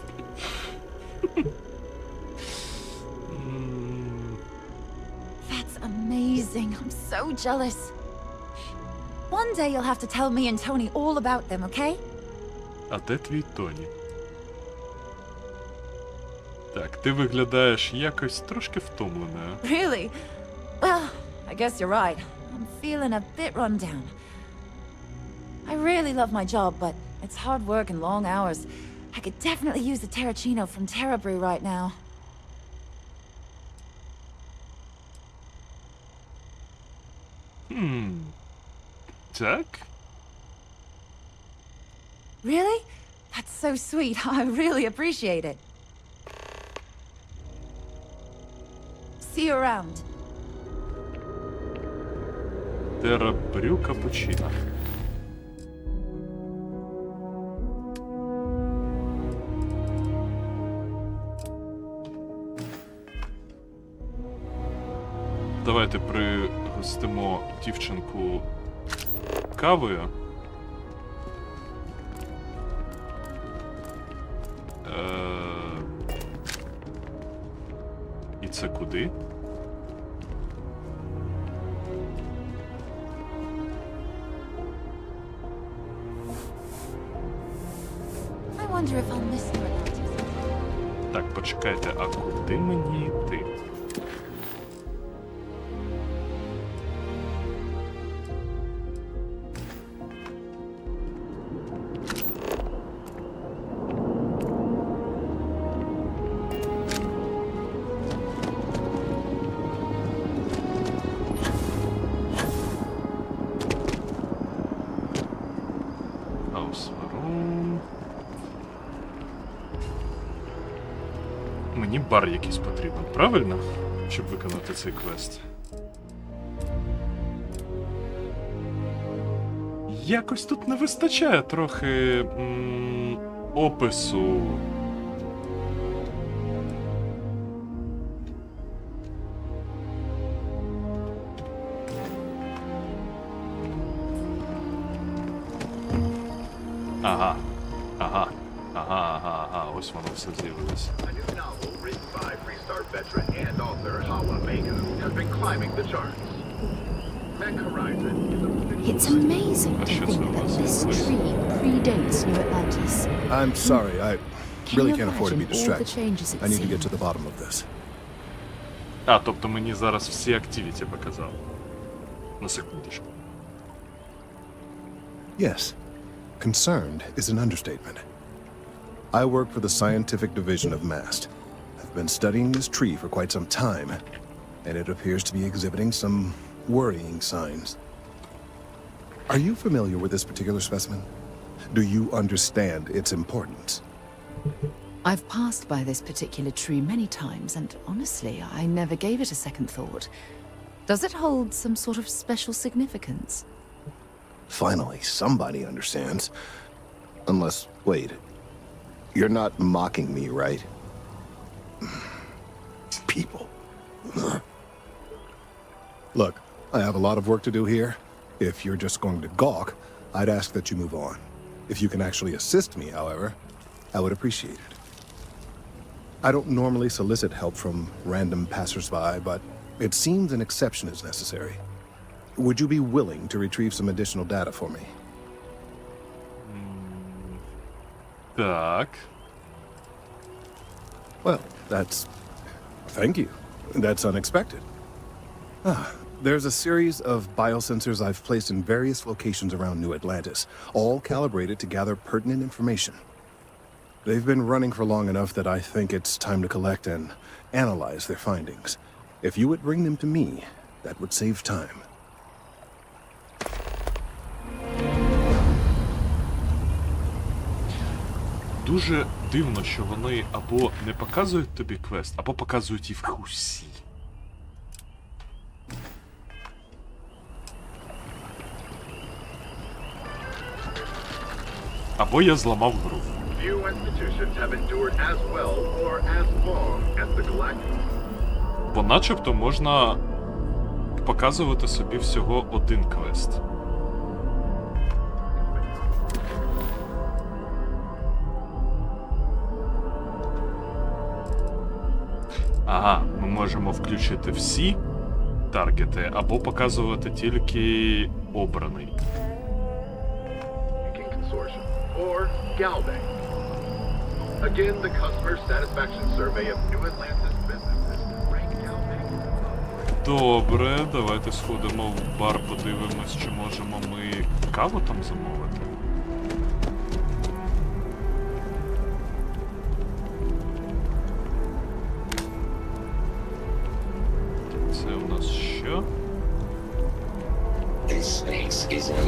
That's amazing. I'm so jealous. One day you'll have to tell me and Tony all about them, okay? А де твій Тоні? Так, ти виглядаєш якось трошки втомленою. Really? Well, I guess you're right. I'm feeling a bit run down. I really love my job, but it's hard work and long hours. I could definitely use a Terracino from Terra Brew right now. Так? Really? That's so sweet. I really appreciate it. See you around. Terra Brew капучино. Давайте пригостимо дівчинку кавою. І це куди? wonder if I'll miss you at that. Так, почекайте, а куди мені йти? Мені бар якийсь потрібен, правильно? Щоб виконати цей квест. Якось тут не вистачає трохи опису. Ага. Ось воно все з'явилося. It's amazing to think that this tree predates New Atlantis. I'm sorry, I really can't afford to be Can you imagine all the distracted. changes it's I need to get seen? to the bottom of this. А, тобто мені зараз всі активіті показав. На секундочку. Yes, concerned is an understatement. I work for the scientific division of MAST. I've been studying this tree for quite some time, and it appears to be exhibiting some worrying signs. Are you familiar with this particular specimen? Do you understand its importance? I've passed by this particular tree many times, and honestly, I never gave it a second thought. Does it hold some sort of special significance? Finally, somebody understands. Unless, wait, you're not mocking me, right? People. Look, I have a lot of work to do here. If you're just going to gawk, I'd ask that you move on. If you can actually assist me, however, I would appreciate it. I don't normally solicit help from random passersby, but it seems an exception is necessary. Would you be willing to retrieve some additional data for me? Так. Well, that's... Thank you. That's unexpected. There's a series of biosensors I've placed in various locations around New Atlantis, all calibrated to gather pertinent information. They've been running for long enough that I think it's time to collect and analyze their findings. If you would bring them to me, that would save time. Дуже дивно, що вони або не показують тобі квест, або показують їх усі. Або я зламав гру. Бо начебто можна показувати собі всього один квест. Ага, ми можемо включити всі таргети, або показувати тільки обраний. Добре, давайте сходимо в бар, подивимось, чи можемо ми каву там замовити. Це у нас що? This space is a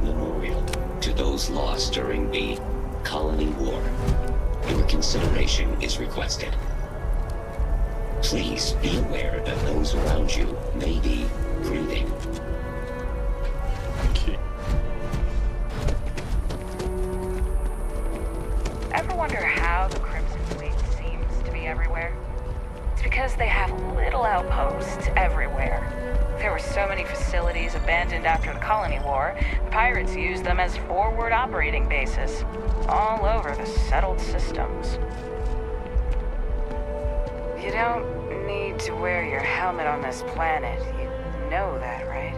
memorial to those lost during the colony war. Your consideration is requested. Please be aware that those around you may be grieving. Okay. Ever wonder how the Crimson Fleet seems to be everywhere? It's because they have little outposts everywhere. There were so many facilities abandoned after the colony war, the pirates used them as forward operating bases, all over the settled systems. You don't need to wear your helmet on this planet. You know that, right?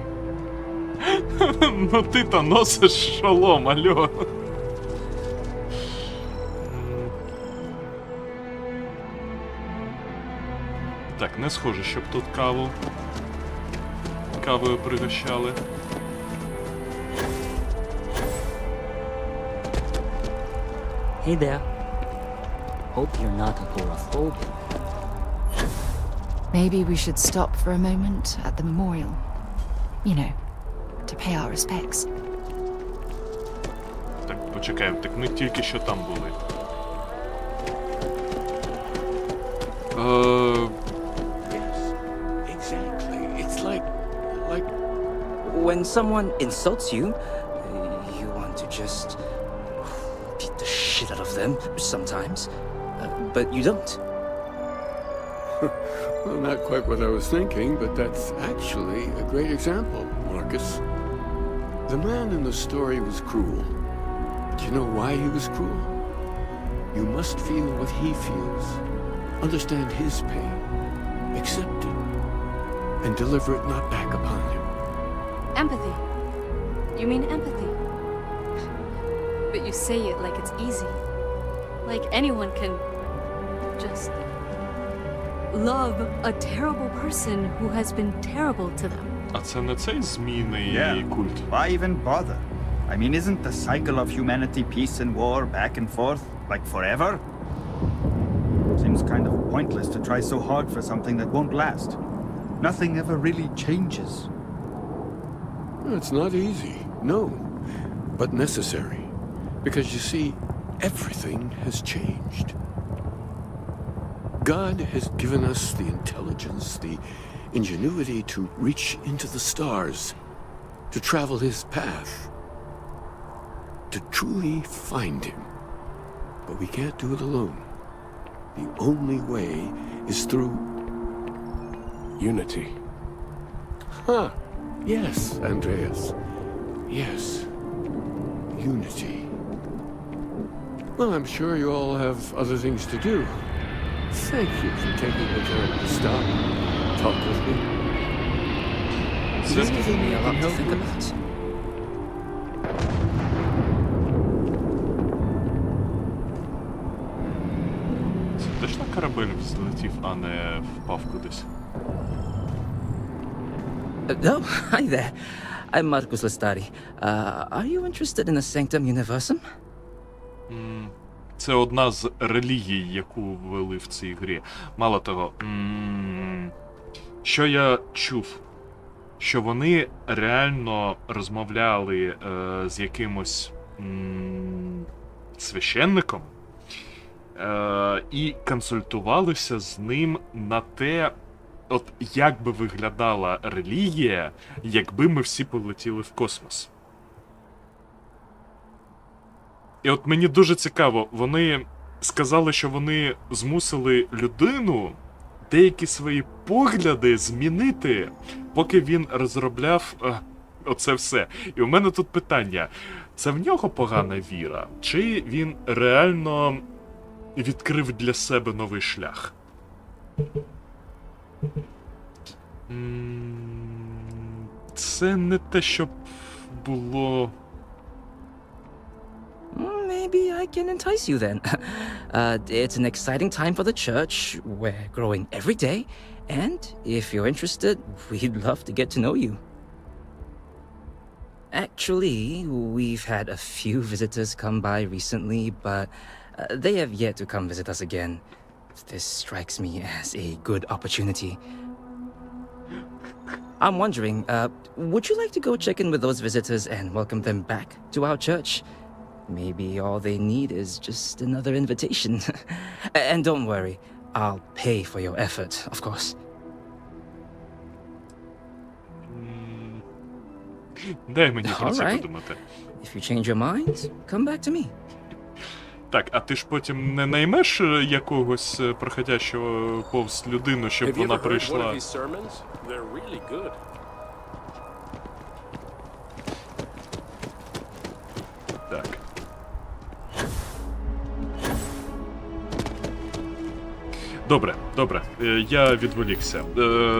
Ну ти-то носиш шолом, алло. Так, не схоже, щоб тут кавою пригощали. Hey there. Hope you're not agoraphobic. Maybe we should stop for a moment at the memorial. You know, to pay our respects. Так, почекаємо, так ми тільки що там були. Yes, exactly. It's like... When someone insults you, you want to just beat the shit out of them sometimes, but you don't. Well, not quite what I was thinking, but that's actually a great example, Marcus. The man in the story was cruel. But you know why he was cruel? You must feel what he feels, understand his pain, accept it, and deliver it not back upon him. Empathy. You mean empathy? But you say it like it's easy. Like anyone can just love a terrible person who has been terrible to them. А це не цей змійний культ? Why even bother? I mean, isn't the cycle of humanity peace and war back and forth, like forever? Seems kind of pointless to try so hard for something that won't last. Nothing ever really changes. It's not easy, no, but necessary. Because you see, everything has changed. God has given us the intelligence, the ingenuity to reach into the stars, to travel his path, to truly find him. But we can't do it alone. The only way is through unity. Huh. Yes, Andreas. Yes. Unity. Well, I'm sure you all have other things to do. Thank you for taking the time to stop and talk with me. You're giving me a lot to think about. Це точно корабель взлетів, а не впав кудись? Oh, hi there. I'm Marcus Lestari. Are you interested in the Sanctum Universum? Це одна з релігій, яку ввели в цій грі. Мало того, що я чув, що вони реально розмовляли з якимось священником і консультувалися з ним на те, от як би виглядала релігія, якби ми всі полетіли в космос. І от мені дуже цікаво, вони сказали, що вони змусили людину деякі свої погляди змінити, поки він розробляв оце все. І у мене тут питання, це в нього погана віра? Чи він реально відкрив для себе новий шлях? Це не те, щоб було... Maybe I can entice you then. It's an exciting time for the church. We're growing every day. And if you're interested, we'd love to get to know you. Actually, we've had a few visitors come by recently, but they have yet to come visit us again. This strikes me as a good opportunity. I'm wondering, would you like to go check in with those visitors and welcome them back to our church? Maybe all they need is just another invitation. And don't worry, I'll pay for your effort, of course. Дай мені про це подумати. If you change your mind, come back to me. Так, а ти ж потім не наймеш якогось проходящого повз людину, щоб вона прийшла? Так. Добре, добре. Я відволікся.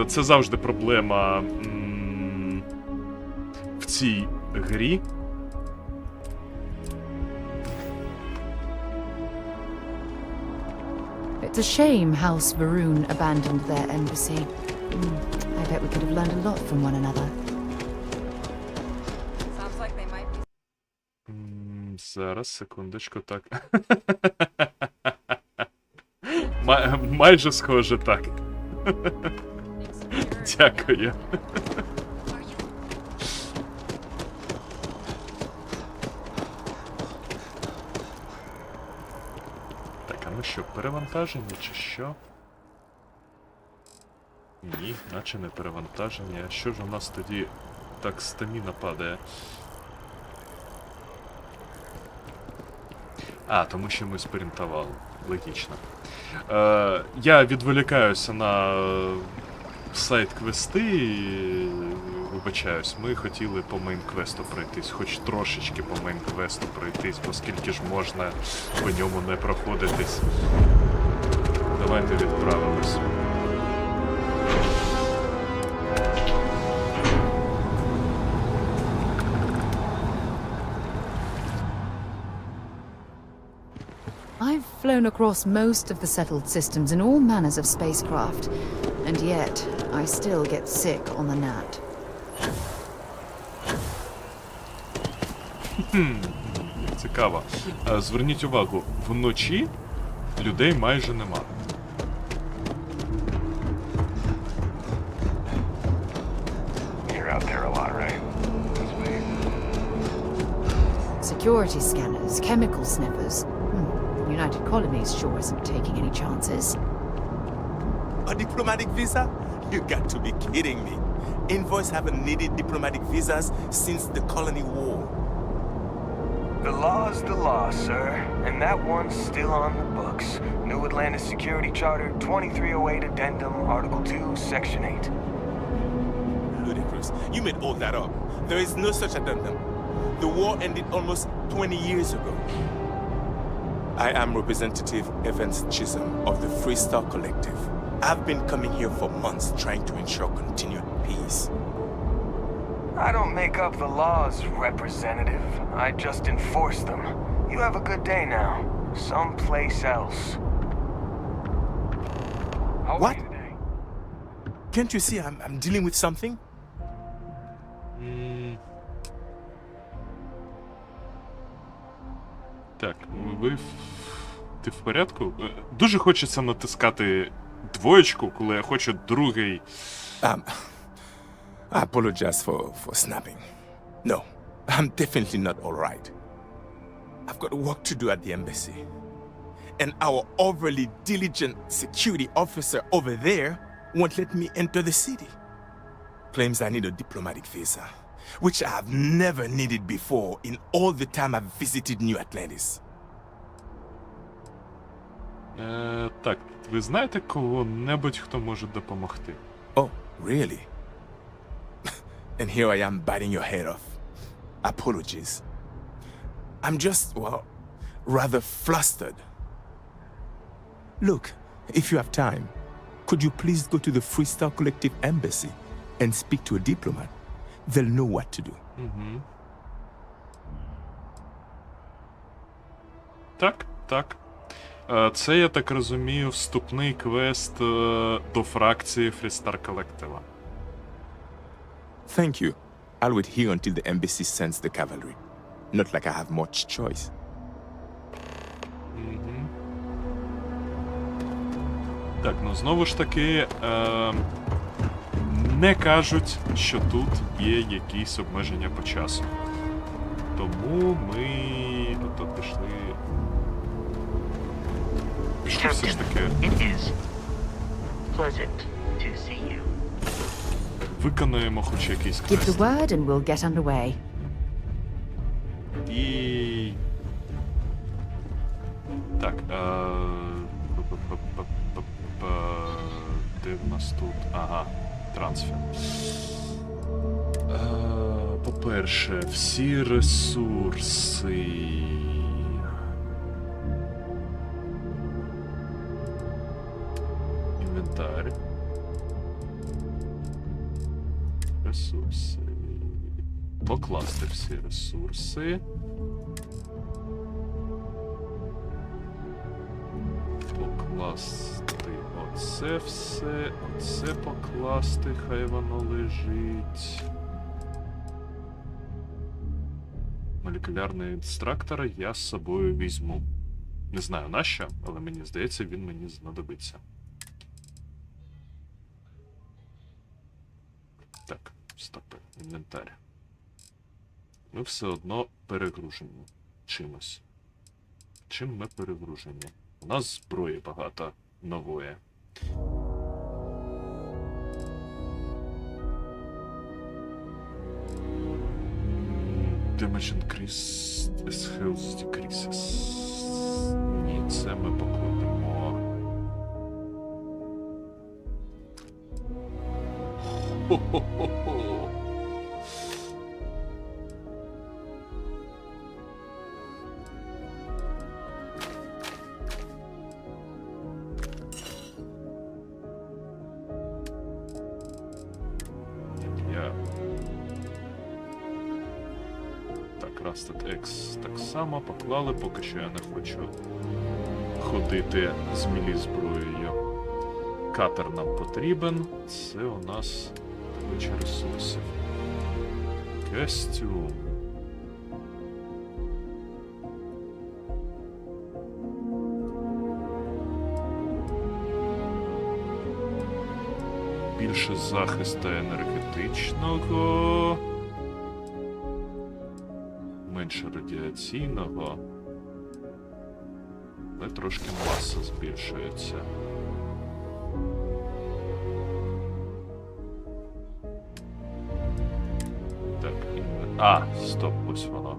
Це завжди проблема в цій грі. It's a shame House Varun abandoned their embassy. I bet we could have learned a lot from one another. Sounds like they might be. Зараз, секундочку, так. Майже схоже так. Дякую. Так, а ну що, перевантажені чи що? Ні, наче не перевантажені. А що ж у нас тоді так стаміна падає? А, тому що ми спринтували. Логічно. Я відволікаюся на сайт-квести і вибачаюсь, ми хотіли по мейн-квесту пройтись, хоч трошечки по мейн-квесту пройтись, оскільки ж можна по ньому не проходитись. Давайте відправимось. I've flown across most of the settled systems in all manners of spacecraft, and yet I still get sick on the gnat. Цікаво. Зверніть увагу, вночі людей майже нема. You're out there a lot, right? Security scanners, chemical sniffers. United Colonies sure isn't taking any chances. A diplomatic visa? You got to be kidding me. Envoys haven't needed diplomatic visas since the colony war. The law's the law, sir, and that one's still on the books. New Atlantis Security Charter 2308 Addendum, Article 2, Section 8. Ludicrous. You made all that up. There is no such addendum. The war ended almost 20 years ago. I am Representative Evans Chisholm of the Free Star Collective. I've been coming here for months trying to ensure continued peace. I don't make up the laws, Representative. I just enforce them. You have a good day now. Someplace else. What? Can't you see I'm dealing with something? Так, ти в порядку? Дуже хочеться натискати двоєчку, коли я хочу другий. I apologize for snapping. No, I'm definitely not all right. I've got work to do at the embassy. And our overly diligent security officer over there won't let me enter the city. Claims I need a diplomatic visa, which I have never needed before in all the time I've visited New Atlantis. Так, ви знаєте кого-небудь, хто може допомогти? Oh, really? And here I am biting your head off. Apologies. I'm just, well, rather flustered. Look, if you have time, could you please go to the Free Star Collective Embassy and speak to a diplomat? They'll know what to do. Так. Це, я так розумію, вступний квест до фракції Free Star колектива. Thank you. I'll wait here until the embassy sends the cavalry. Not like I have much choice. Так, ну знову ж таки, не кажуть, що тут є якісь обмеження по часу. Тому ми ото пішли. Пішли все ж таки. Виконаємо хоч якийсь Give квест. the word and we'll get underway. І... Так, де в нас тут? Ага, трансфер. По-перше, всі ресурси. Інвентар. Ресурси. Покласти всі ресурси. покласти оце все, оце покласти, хай воно лежить. Молекулярний екстрактор я з собою візьму. Не знаю нащо, але мені здається, він мені знадобиться. Так, стоп, інвентар. Ми все одно перегружені чимось. Чим ми перегружені? У нас зброї багато нової. Damage increase as health decreases. Ні, це ми покладемо. Хо-хо-хо-хо. Так само поклали, поки що я не хочу ходити з мілі зброєю. Катер нам потрібен. Це у нас добича ресурсів. Костюм. Більше захисту енергетичного. Менше радіаційного, але трошки маса збільшується. Так, стоп, ось воно.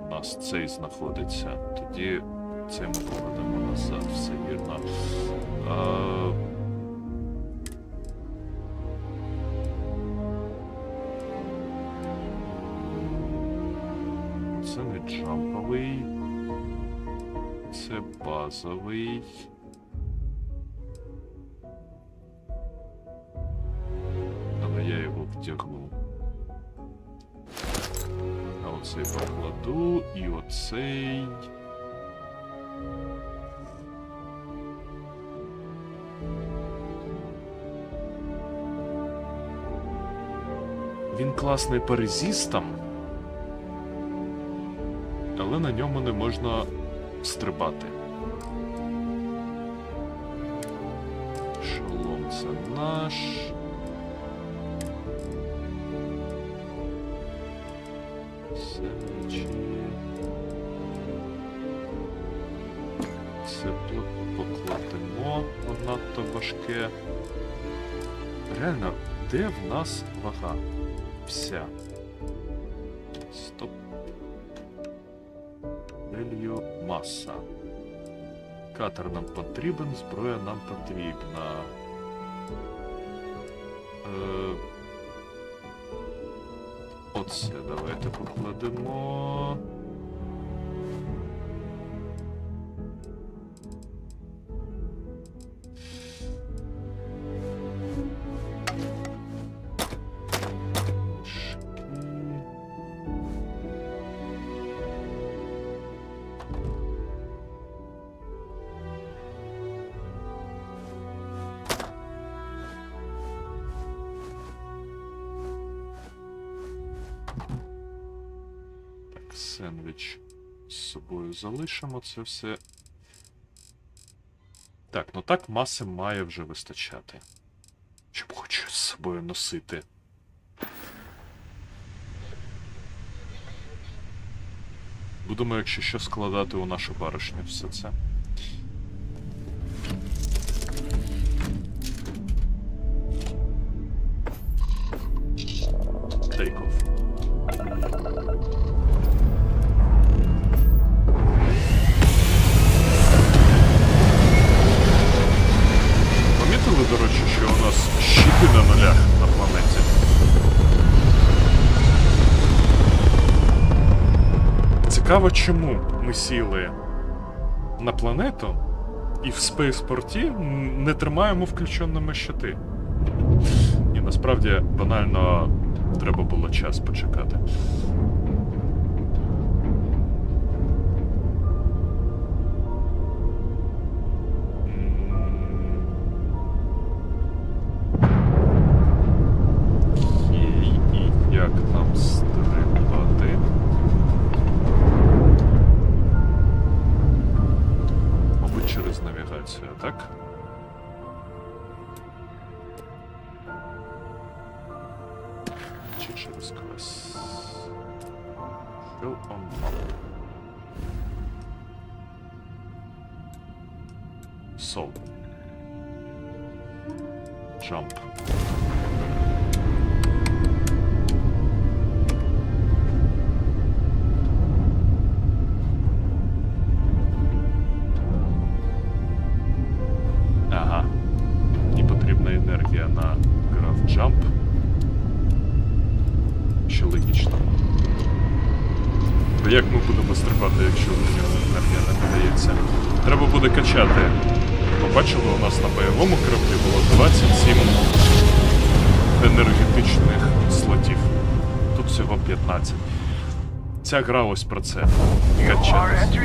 У нас цей знаходиться. Тоді цей ми покладемо назад, все вірно. Це не джамповий, це базовий. Але я його вдягну. А оцей покладу і оцей. Він класний по резистам. Але на ньому не можна стрибати. Шолом це наш. Семечі. Це покладемо, надто важке. Реально, де в нас вага? Вся. Стоп. Маса. Катер нам потрібен, зброя нам потрібна. Оце давайте покладемо. Сендвіч з собою залишимо це все. Так, ну так маси має вже вистачати. Щоб хочу з собою носити. Будемо, якщо що, складати у нашу баришню все це. Тейк-офф. Помітили, до речі, що у нас щити на нулях на планеті? Цікаво, чому ми сіли на планету і в спейспорті не тримаємо включеними щити. І насправді банально треба було час почекати. навігація, так? Чи через квест? Show on map. Soul. Jump. Ага. Мені потрібна енергія на граф Jump. Що логічно. Бо як ми будемо стрибати, якщо в нього енергія не подається? Треба буде качати. Побачили, у нас на бойовому кораблі було 27 енергетичних слотів. Тут всього 15. Ця гра ось про це. Качатись.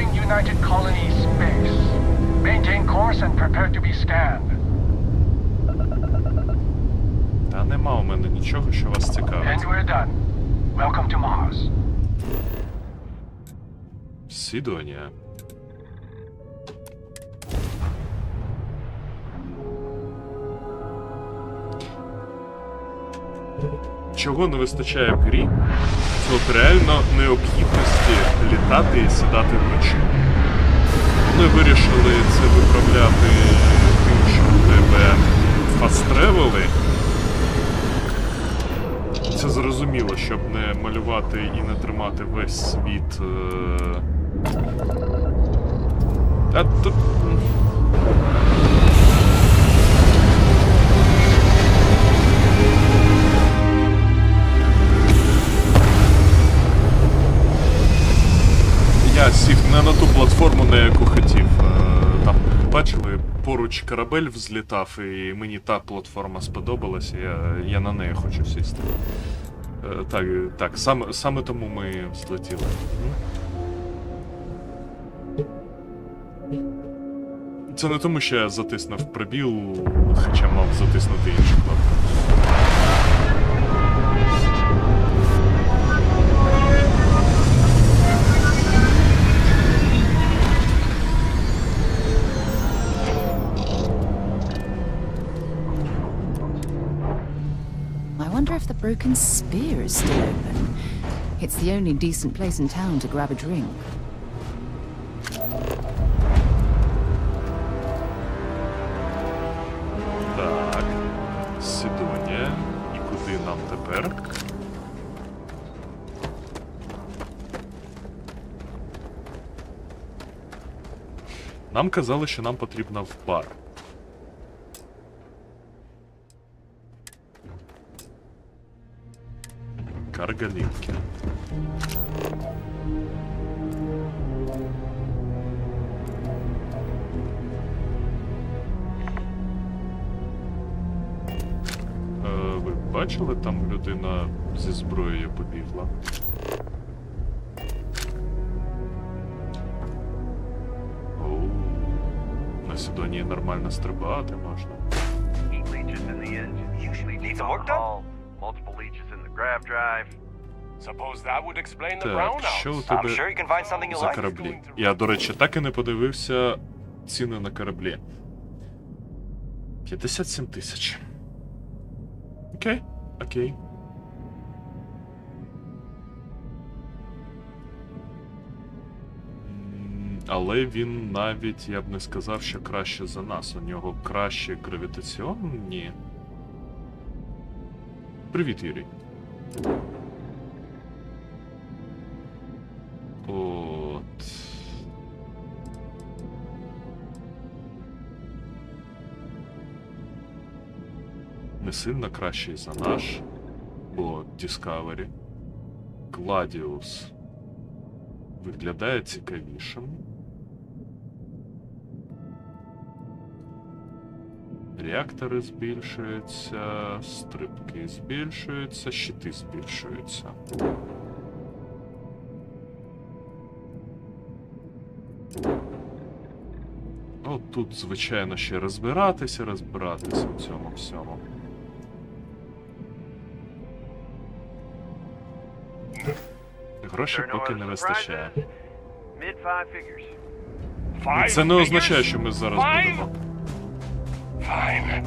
Та нема у мене нічого, що вас цікавить. Сідонія. Чого не вистачає в грі? Це от реально необхідності літати і сідати вночі. Вони вирішили це виправляти тим, що в тебе фаст-тревели. Це зрозуміло, щоб не малювати і не тримати весь світ. А тут... Я сів не на ту платформу, на яку хотів. Там, бачили, поруч корабель взлітав, і мені та платформа сподобалася, я на неї хочу сісти. Так, саме тому ми взлетіли. Це не тому, що я затиснув пробіл, хоча мав затиснути іншу кнопку. I wonder if the broken spear is still open. It's the only decent place in town to grab a drink. Так, Сідонія. І куди нам тепер? Нам казали, що нам потрібно в бар. Каргалінки. Ви бачили, там людина зі зброєю побігла? Оу, на Сідонії нормально стрибати можна. Так, що у тебе за кораблі? Я, до речі, так і не подивився ціни на кораблі. 57 тисяч. Окей. Але він навіть, я б не сказав, що краще за нас. У нього краще гравітаційні. Привіт, Юрій. От. Не сильно кращий за наш. Бо Discovery. Гладіус виглядає цікавішим. Реактори збільшуються, стрибки збільшуються, щити збільшуються. Ну, тут, звичайно, ще розбиратися в цьому всьому. Грошей поки не вистачає. І це не означає, що ми зараз будемо. Fine.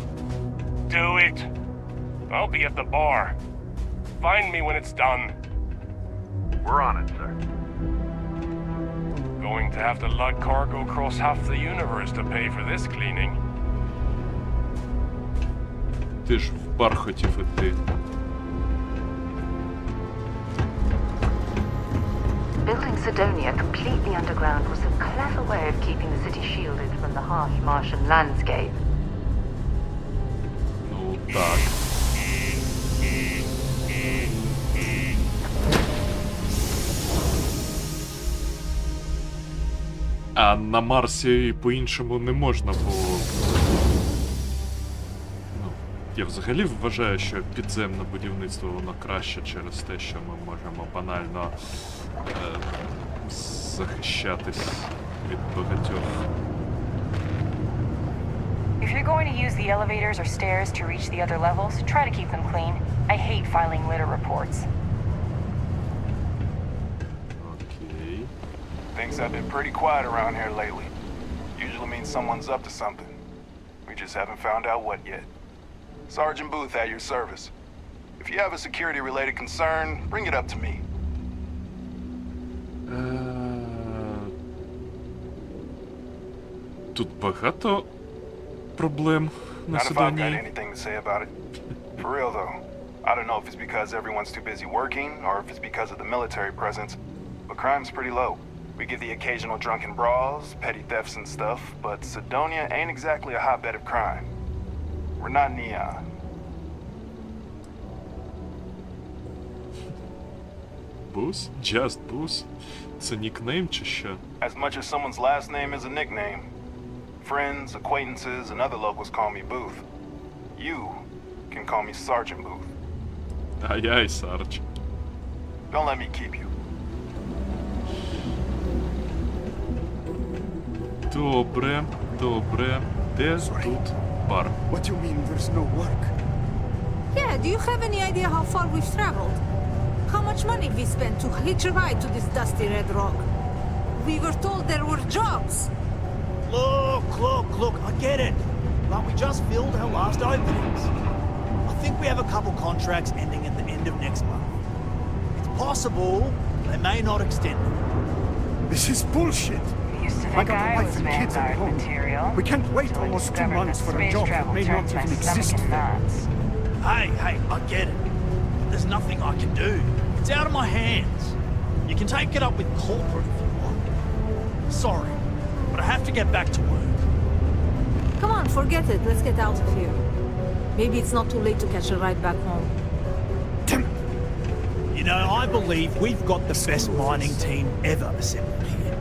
Do it. I'll be at the bar. Find me when it's done. We're on it, sir. Going to have to lug cargo across half the universe to pay for this cleaning. Ти ж в бар хотів іти. Building Sidonia completely underground was a clever way of keeping the city shielded from the harsh Martian landscape. Ну, так. А на Марсі по-іншому не можна було. Ну, я взагалі вважаю, що підземне будівництво воно краще через те, що ми можемо банально захищатись від багатьох. If you're going to use the elevators or stairs to reach the other levels, try to keep them clean. I hate filing litter reports. Okay. Things have been pretty quiet around here lately. Usually means someone's up to something. We just haven't found out what yet. Sergeant Booth at your service. If you have a security-related concern, bring it up to me. Тут багато проблем на Not if I've got Сидонії. anything to say about it. For real though, I don't know if it's because everyone's too busy working or if it's because of the military presence, but crime's pretty low. We get the occasional drunken brawls, petty thefts and stuff, but Sidonia ain't exactly a hotbed of crime. We're not Neon. Бус? Just Bus? Це нікнейм чи що? As much as someone's last name is a nickname, friends, acquaintances, and other locals call me Booth. You can call me Sergeant Booth. Ай-яй, Сарч. Don't let me keep you. Добре, добре. Де тут бар? What do you mean there's no work? Yeah, do you have any idea how far we've traveled? How much money we spent to hitch a ride to this dusty red rock? We were told there were jobs. Look, I get it. But we just filled our last openings. I think we have a couple contracts ending at the end of next month. It's possible they may not extend them. This is bullshit. Used to I think got a I wife was and kids at vanguard home. material. We can't wait Until I almost 2 discovered months that for a space job that travel may not turns my even stomach exist. in knots. Hey, I get it. There's nothing I can do. It's out of my hands. You can take it up with corporate if you want. Sorry, but I have to get back to work. Come on, forget it. Let's get out of here. Maybe it's not too late to catch a ride back home. You know, I believe we've got the best mining team ever assembled here.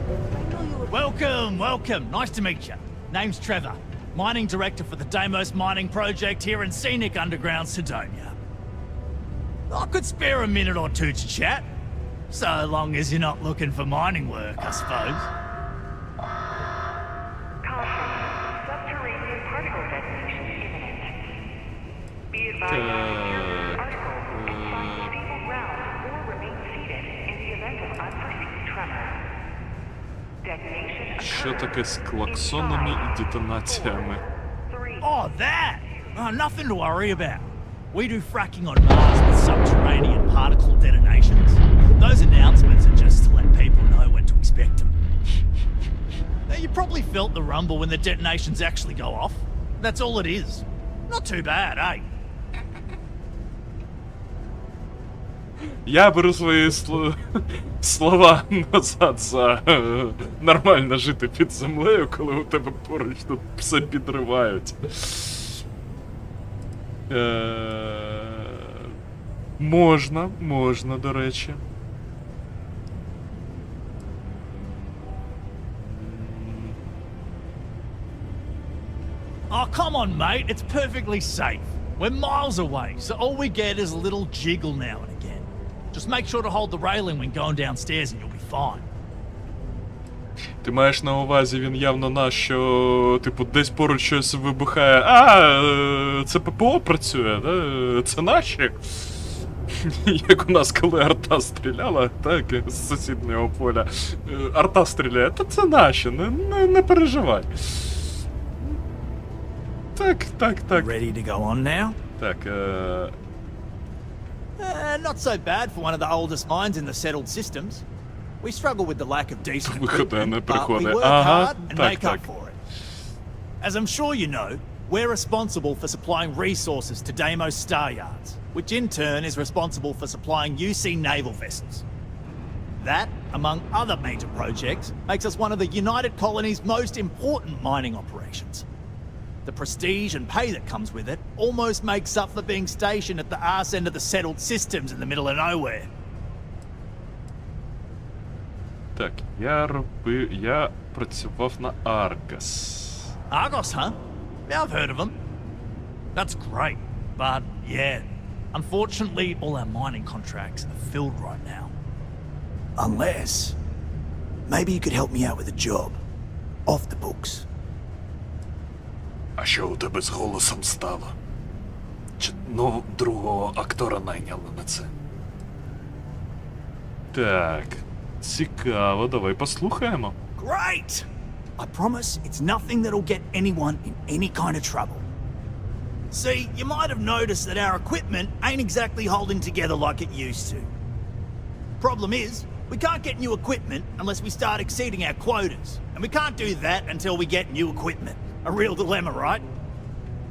Welcome. Nice to meet you. Name's Trevor, mining director for the Deimos mining project here in scenic underground Sidonia. I could spare a minute or two to chat, so long as you're not looking for mining work, I suppose. Subterranean particle detonation imminent. Be advised particles inside the stable ground or remain seated in the event of unforeseen tremor. Detonation Що таке з клаксонами і детонаціями? Oh, that! Oh, nothing to worry about. We do fracking on Mars with subterranean particle detonations. Those announcements are just to let people know when to expect them. Now, you probably felt the rumble when the detonations actually go off. That's all it is. Not too bad, eh? Я беру свої слова назад за нормально жити під землею, коли у тебе поруч тут все підривають. Можна, до речі. Oh, come on, mate. It's perfectly safe. We're miles away, so all we get is a little jiggle now and again. Just make sure to hold the railing when going downstairs and you'll be fine. Ти маєш на увазі, він явно наш, що, типу, десь поруч щось вибухає. А, це ППО працює, да? Це наші? Як у нас, коли арта стріляла, так, з сусіднього поля. Арта стріляє, та це наші, не переживай. Так. Ready to go on now? Так, Not so bad for one of the oldest mines in the settled systems. We struggle with the lack of decent equipment, but we work hard and make up for it. As I'm sure you know, we're responsible for supplying resources to Deimos star yards, which in turn is responsible for supplying UC naval vessels. That, among other major projects, makes us one of the United Colony's most important mining operations. The prestige and pay that comes with it almost makes up for being stationed at the arse end of the settled systems in the middle of nowhere. Так, я працював на Аргас. Argos, huh? Yeah, I've heard of them. That's great, but yeah, unfortunately all our mining contracts are filled right now. Unless, maybe you could help me out with a job. Off the books. А що у тебе з голосом стало? Чи другого актора найняли на це? Так, цікаво, давай послухаємо. Great! I promise it's nothing that'll get anyone in any kind of trouble. See, you might have noticed that our equipment ain't exactly holding together like it used to. Problem is, we can't get new equipment unless we start exceeding our quotas, and we can't do that until we get new equipment. A real dilemma, right?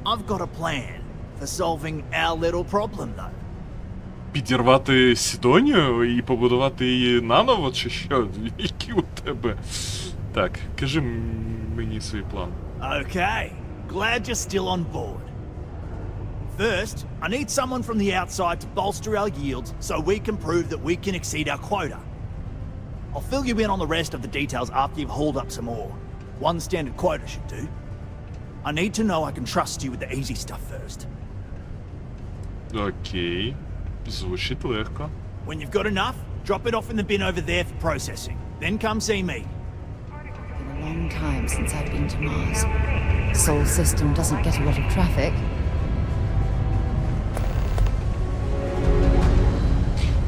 I've got a plan for solving our little problem, though. Підірвати Сідонію і побудувати її наново, чи що? Які у тебе? Так, кажи мені свій план. Okay, glad you're still on board. First, I need someone from the outside to bolster our yields so we can prove that we can exceed our quota. I'll fill you in on the rest of the details after you've hauled up some ore. One standard quota should do. I need to know I can trust you with the easy stuff first. Окей. Звучить легко. When you've got enough, drop it off in the bin over there for processing. Then come see me. Been a long time since I've been to Mars. Sol system doesn't get a lot of traffic.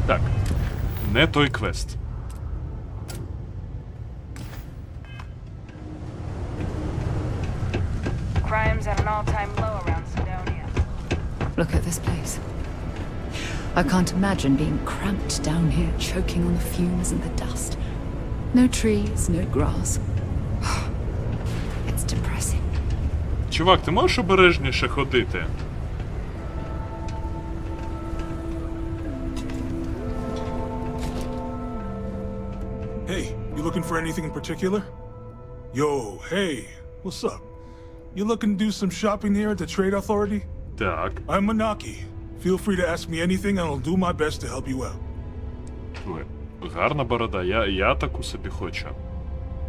Так. Не той квест. Crime's at an all-time low around Sidonia. Look at this place. I can't imagine being cramped down here, choking on the fumes and the dust. No trees, no grass. It's depressing. Чувак, ти можеш обережніше ходити? Hey, you looking for anything in particular? Yo, hey, what's up? You looking to do some shopping here at the Trade Authority? Так. I'm Manaki. Feel free to ask me anything and I'll do my best to help you out. Ой, гарна борода, я таку собі хочу.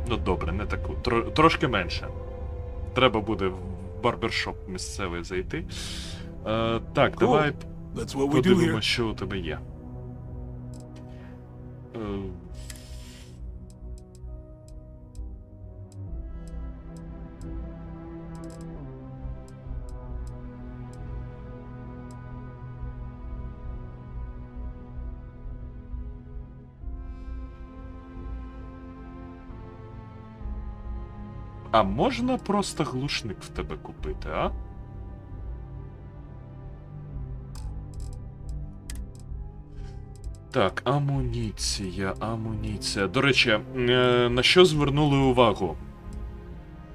Ну добре, не таку, трошки менше. Треба буде в барбершоп місцевий зайти. Так, давай подивимося, що у тебе є. А можна просто глушник в тебе купити, а? Так, амуніція. До речі, на що звернули увагу?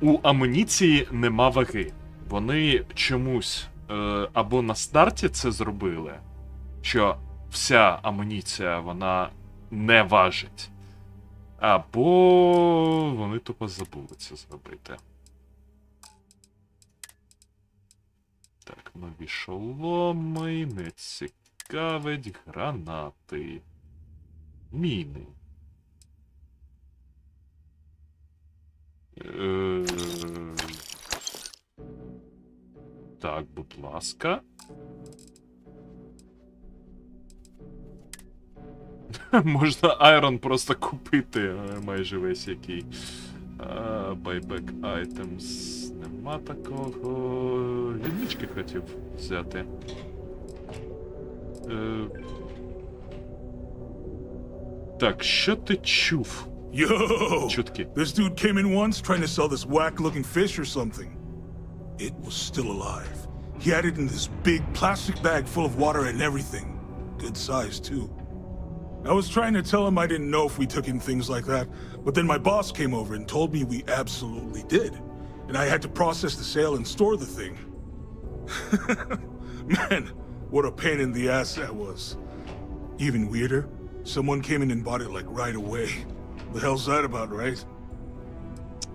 У амуніції нема ваги. Вони чомусь або на старті це зробили, що вся амуніція, вона не важить. Або вони тупо забули це зробити. Так, нові шоломи, не цікавить, гранати. Міни. Так, будь ласка. Можна айрон просто купити, майже весь який. Buyback items. Нема такого. Лінички хотів взяти. Так, що ти чув? Yo! Чутки. This dude came in once trying to sell this whack-looking fish or something. It was still alive. He had it in this big plastic bag full of water and everything. Good size, too. I was trying to tell him I didn't know if we took in things like that, but then my boss came over and told me we absolutely did. And I had to process the sale and store the thing. Man, what a pain in the ass that was. Even weirder, someone came in and bought it like right away. The hell's that about, right?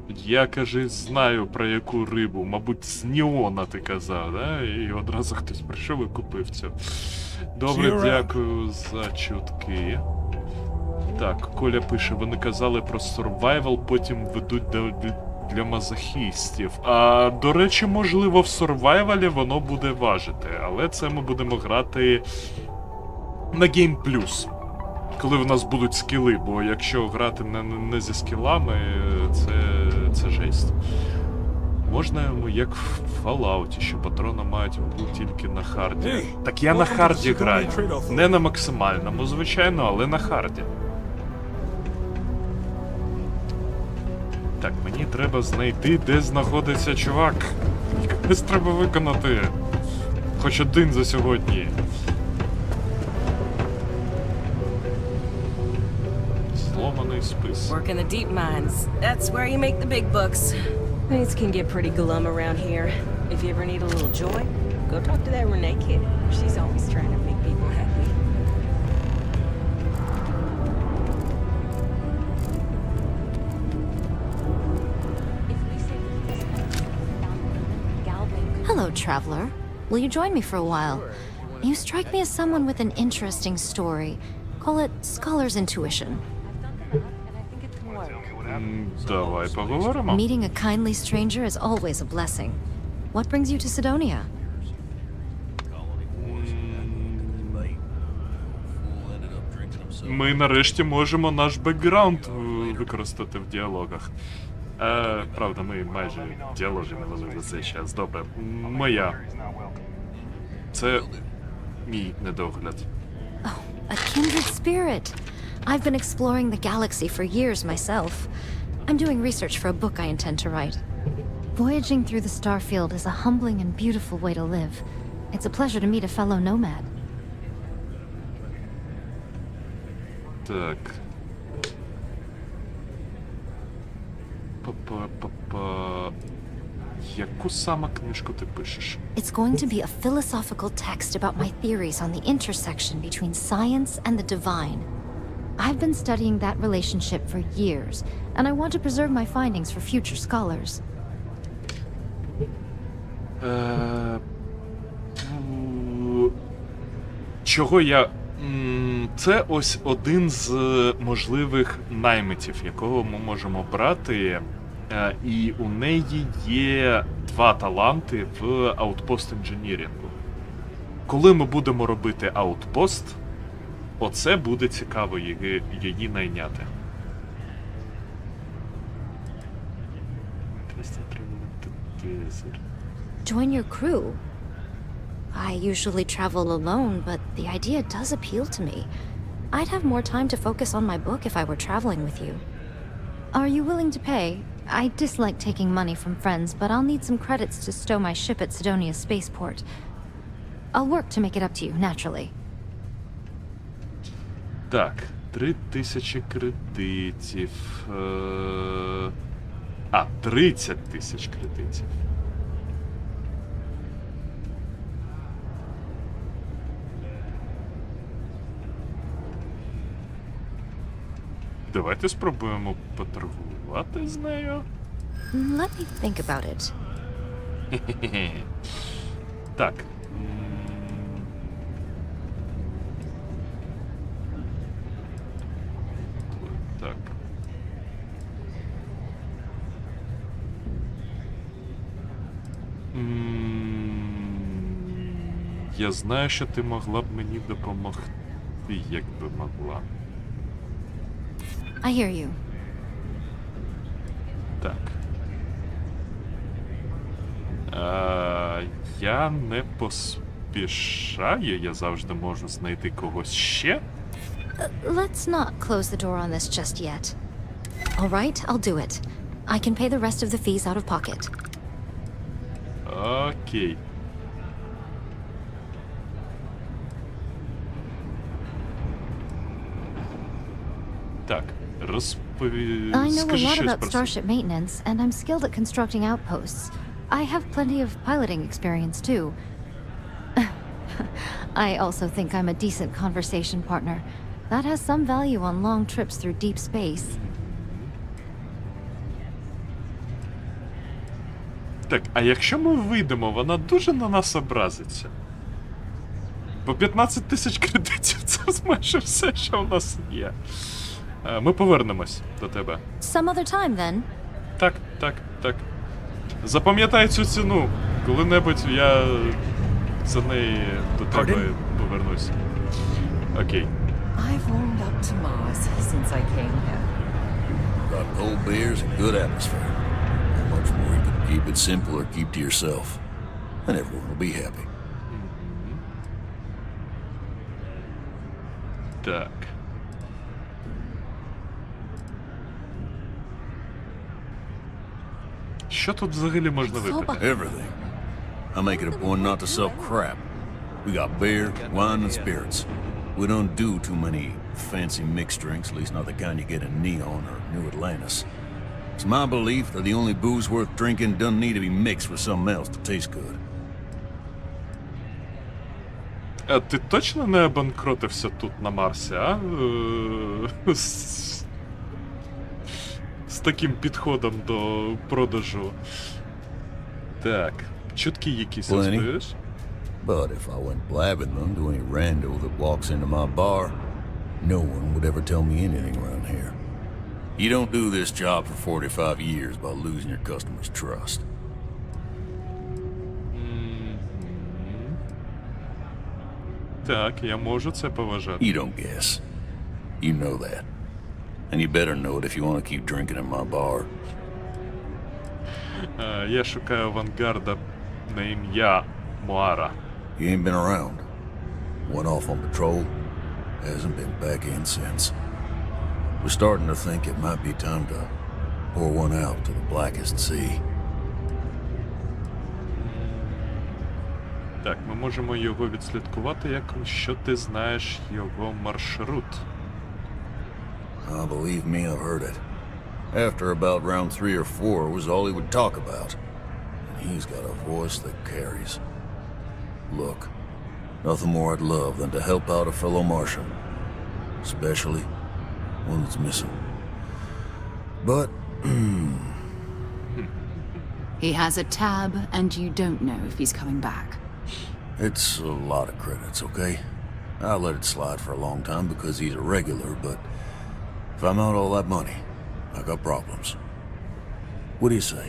Я, каже, знаю про яку рибу. Мабуть, з Неона ти казав, да? І одразу хтось прийшов і купив цю. Добре, дякую за чутки. Так, Коля пише, вони казали про survival, потім ведуть для мазохістів. А, до речі, можливо, в survival воно буде важити, але це ми будемо грати на Game Plus. Коли в нас будуть скіли, бо якщо грати не зі скілами, це жесть. Можна, як в Fallout, що патрони мають бути тільки на харді. Так я на харді граю. Не на максимальному, звичайно, але на харді. Так, мені треба знайти, де знаходиться чувак. Якось треба виконати. Хоч один за сьогодні. Зломаний спис. Work in the deep mines. That's where you make the big bucks. Things can get pretty glum around here. If you ever need a little joy, go talk to that Renee kid. She's always trying to make people happy. Hello, traveler. Will you join me for a while? You strike me as someone with an interesting story. Call it scholar's intuition. Давай поговоримо. Meeting a kindly stranger is always a blessing. What brings you to Sidonia? Ми нарешті можемо наш бекграунд використати в діалогах. Правда, ми майже діалоги не вели за цей час. Добре. Моя. Це мій недогляд. Oh, a kindred spirit. I've been exploring the galaxy for years myself. I'm doing research for a book I intend to write. Voyaging through the Starfield is a humbling and beautiful way to live. It's a pleasure to meet a fellow nomad. Так. Яку саме книжку ти пишеш? It's going to be a philosophical text about my theories on the intersection between science and the divine. I've been studying that relationship for years, and I want to preserve my findings for future scholars. Чого я... Це ось один з можливих наймитів, якого ми можемо брати, і у неї є 2 таланти в аутпост інженірінгу. Коли ми будемо робити аутпост, оце буде цікаво її найняти. Join your crew. I usually travel alone, but the idea does appeal to me. I'd have more time to focus on my book if I were traveling with you. Are you willing to pay? I dislike taking money from friends, but I'll need some credits to stow my ship at Sidonia's spaceport. I'll work to make it up to you, naturally. Так, 3000 кредитів. 30 тисяч кредитів. Давайте спробуємо поторгувати з нею. Let me think about it. Так. Так. Я знаю, що ти могла б мені допомогти, якби могла. I hear you. Так. Я не поспішає, я завжди можу знайти когось ще. Let's not close the door on this just yet. All right, I'll do it. I can pay the rest of the fees out of pocket. Окей. Так, I know a lot about starship maintenance, and I'm skilled at constructing outposts. I have plenty of piloting experience, too. I also think I'm a decent conversation partner. That has some value on long trips through deep space. Так, а якщо ми вийдемо, вона дуже на нас образиться. По 15 тисяч кредитів — це майже все, що в нас є. Ми повернемось до тебе. Some other time, then. Так. Запам'ятай цю ціну. Коли-небудь я за неї до тебе повернусь. Окей. I've warmed up to Mars since I came here. Got cold beers and good atmosphere. How much more you can keep it simple or keep to yourself, and everyone will be happy. Так. Що тут взагалі можна випити? Everything. I make it a point not to sell crap. We got beer, wine, and spirits. We don't do too many fancy mixed drinks, at least not the kind you get in Neon or New Atlantis. It's my belief that the only booze worth drinking doesn't need to be mixed with something else to taste good. А ти точно не обанкротився тут на Марсі, а? З таким підходом до продажу. Так, чутки якісь розповіш? But if I went blabbing them to any rando that walks into my bar, no one would ever tell me anything around here. You don't do this job for 45 years by losing your customers' trust. Так, я можу це поважати. You don't guess. You know that. And you better know it if you want to keep drinking in my bar. Я шукаю авангарда на ім'я Моара. You ain't been around. Went off on patrol. Hasn't been back in since. We're starting to think it might be time to pour one out to the blackest sea. Так, ми можемо його відслідкувати, якщо ти знаєш його маршрут. Believe me, I've heard it. After about round 3 or 4 was all he would talk about. And he's got a voice that carries. Look, nothing more I'd love than to help out a fellow Martian. Especially one that's missing. But... He has a tab, and you don't know if he's coming back. It's a lot of credits, okay? I let it slide for a long time because he's a regular, but if I'm out all that money, I got problems. What do you say?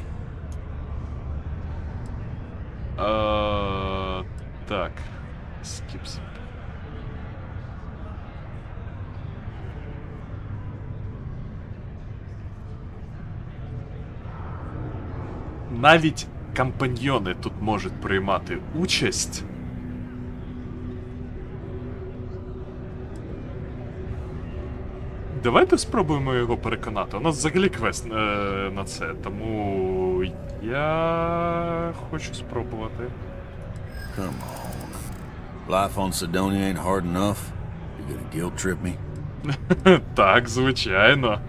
Так. Skips. Навіть компаньйони тут можуть приймати участь. Давайте спробуємо його переконати. У нас взагалі квест на це, тому я хочу спробувати. Come on. Life on Sidonia ain't hard enough. You gonna guilt trip me? Так, звичайно.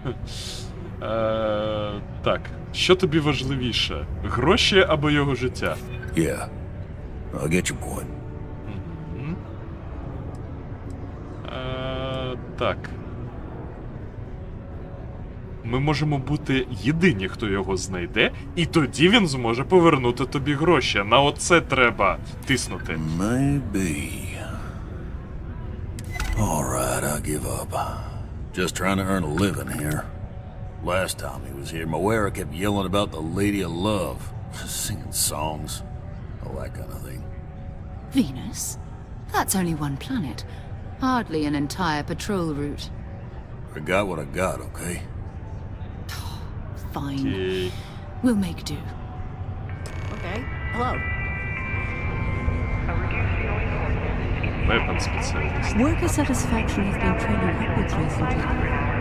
Так, що тобі важливіше? Гроші або його життя? Yeah. I get your point. Так. Ми можемо бути єдині, хто його знайде, і тоді він зможе повернути тобі гроші. На оце треба тиснути. Maybe. Alright, I give up. Just trying to earn a living here. Last time he was here, Moira kept yelling about the Lady of Love. Singing songs. All that kind of thing. Venus? That's only one planet. Hardly an entire patrol route. I got what I got, okay? Fine. We'll make do. Okay, hello. A reduced ceiling Weapon спеціаліст. Worker satisfaction has been trending upwards recently.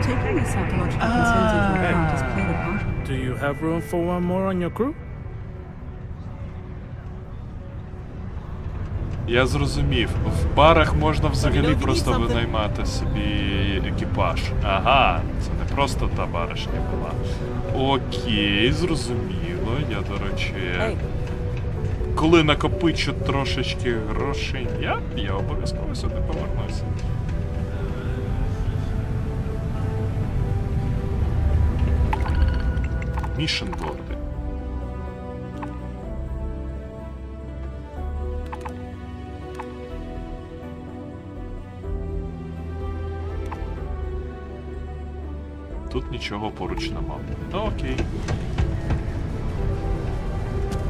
Taking these psychological concerns into account has played a part. Do you have room for one more on your crew? Я зрозумів. В парах можна взагалі просто винаймати собі екіпаж. Ага, це не просто та баришня була. Окей, зрозуміло. Я, до речі... Коли накопичу трошечки грошей, я обов'язково сюди повернуся. Мішенборди. Тут нічого поруч нема. Та окей.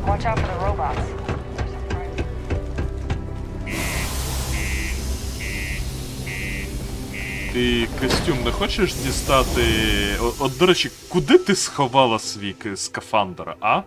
Watch out for the robots. Ти костюм не хочеш дістати? От, до речі, куди ти сховала свій скафандр, а?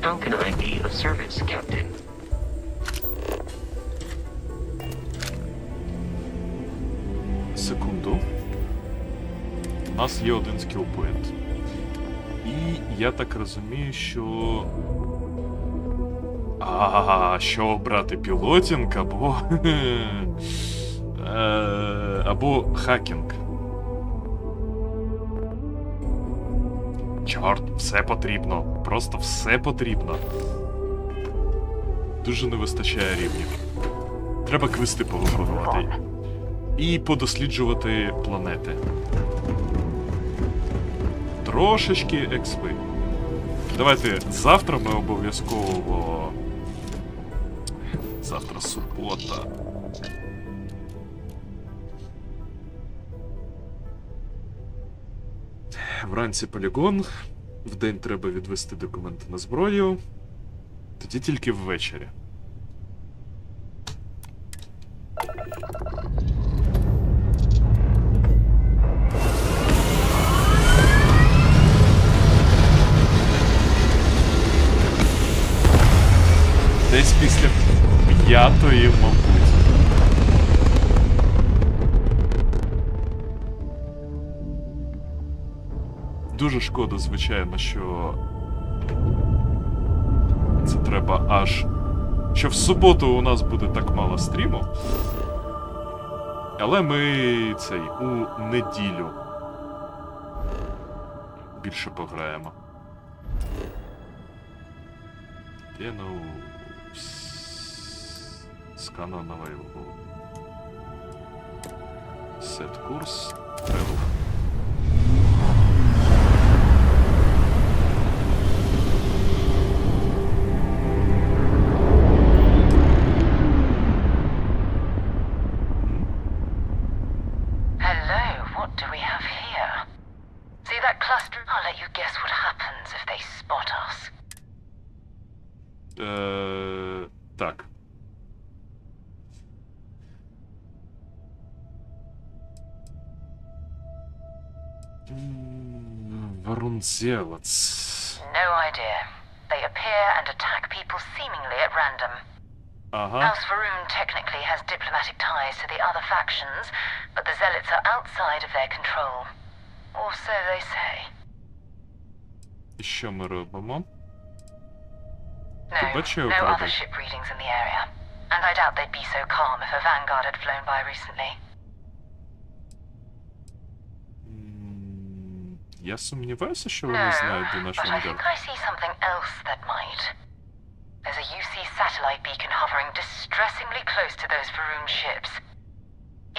How can I be of service, Captain? Секунду. У нас є один скілпоінт. І я так розумію, що... що обрати пілотінг або... або хакінг. Чорт, все потрібно. Просто все потрібно. Дуже не вистачає рівнів. Треба квести повиконувати. І подосліджувати планети. Трошечки експи. Давайте завтра ми обов'язково... Завтра субота. Вранці полігон, вдень треба відвести документи на зброю, тоді тільки ввечері. Десь після 5-ї, мабуть. Дуже шкода, звичайно, що це треба аж... Що в суботу у нас буде так мало стріму. Але ми у неділю більше пограємо. Сканер available. Set course. Travel. I'll let you guess what happens if they spot us. Так. Варунзелец. No idea. They appear and attack people seemingly at random. House Varun technically has diplomatic ties to the other factions, but the Zealots are outside of their control. Or so they say. І що ми робимо? No other ship readings in the area. And I doubt they'd be so calm if a Vanguard had flown by recently. Я сумніваюся, що вони знають, де наш Vanguard. But I Vanguard. think I see something else that might. There's a UC satellite beacon hovering distressingly close to those Varun ships.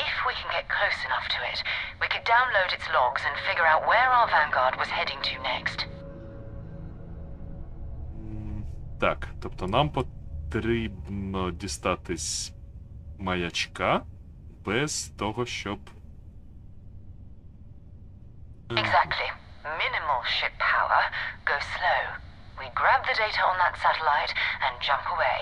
If we can get close enough to it, we could download its logs and figure out where our Vanguard was heading to next. Так, тобто нам потрібно дістатись маячка, без того, щоб... Exactly. Minimal ship power. Go slow. We grab the data on that satellite and jump away.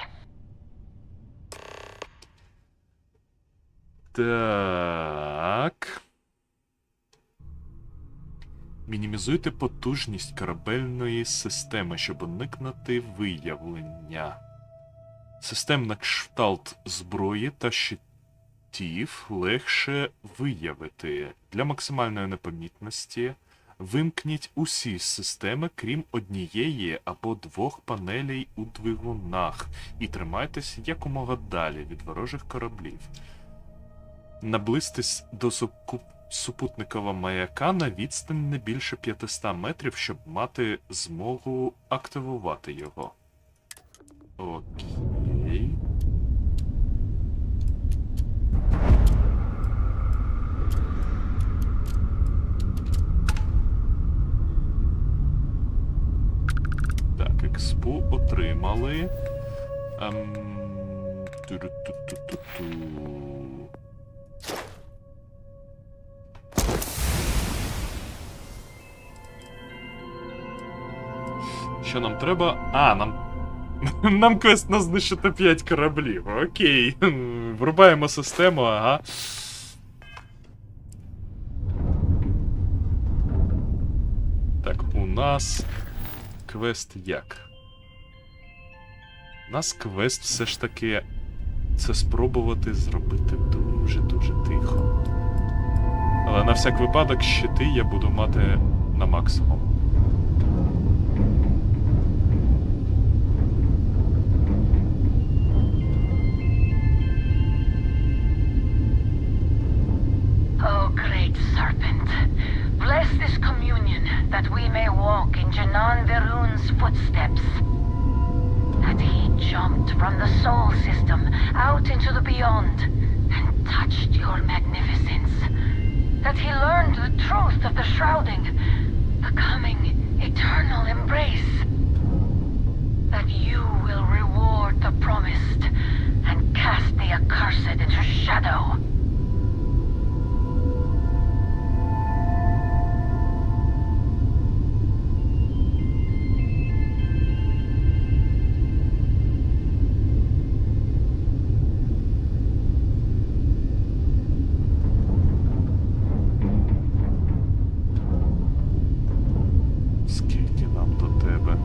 Так. Мінімізуйте потужність корабельної системи, щоб уникнути виявлення. Систем на кшталт зброї та щитів легше виявити. Для максимальної непомітності вимкніть усі системи, крім однієї або двох панелей у двигунах, і тримайтесь якомога далі від ворожих кораблів. Наблизьтесь до супутникового маяка на відстань не більше 500 метрів, щоб мати змогу активувати його. Окей. Так, експу отримали. Ту-ру-ту-ту-ту-ту. Що нам треба? Нам квест на знищити 5 кораблів. Окей. Врубаємо систему, ага. Так, у нас квест як? У нас квест все ж таки це спробувати зробити дуже-дуже тихо. Але на всяк випадок щити я буду мати на максимум. Oh, great serpent, bless this communion that we may walk in Janan Verun's footsteps. That he jumped from the soul system out into the beyond and touched your magnificence. That he learned the truth of the shrouding, the coming eternal embrace. That you will reward the promised and cast the accursed into shadow. Скільки нам до тебе?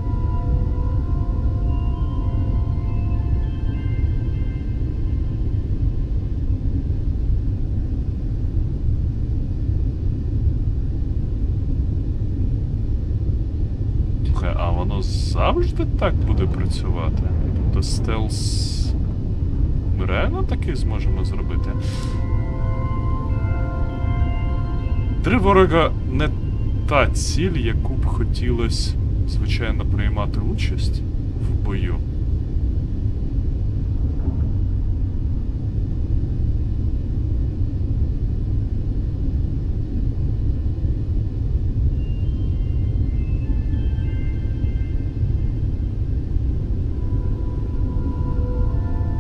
Слухай, а воно завжди так буде працювати? Тобто стелс... Ми реально таки зможемо зробити? 3 ворога не та ціль, яку б хотілося, звичайно, приймати участь в бою.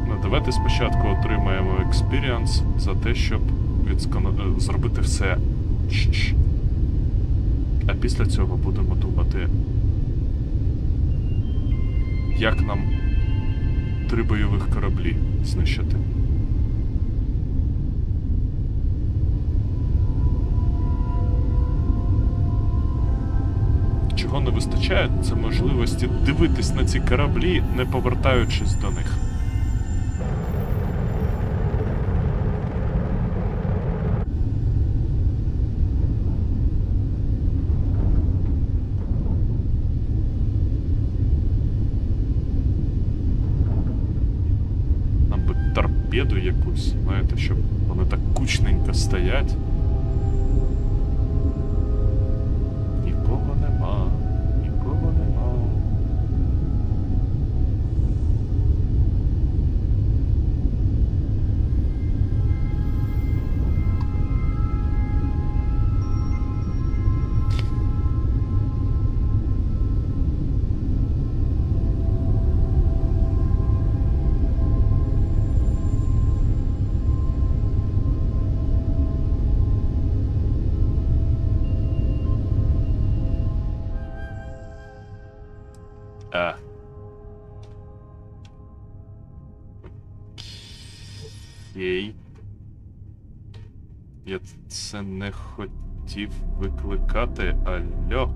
Ну, давайте спочатку отримаємо експіріанс за те, щоб зробити все. А після цього будемо думати, як нам 3 бойових кораблі знищити. Чого не вистачає, це можливості дивитись на ці кораблі, не повертаючись до них. Торпеду якусь, знаєте, щоб вони так кучненько стоять. Нікого нема, нікого нема. Окей. Я це не хотів викликати, алло.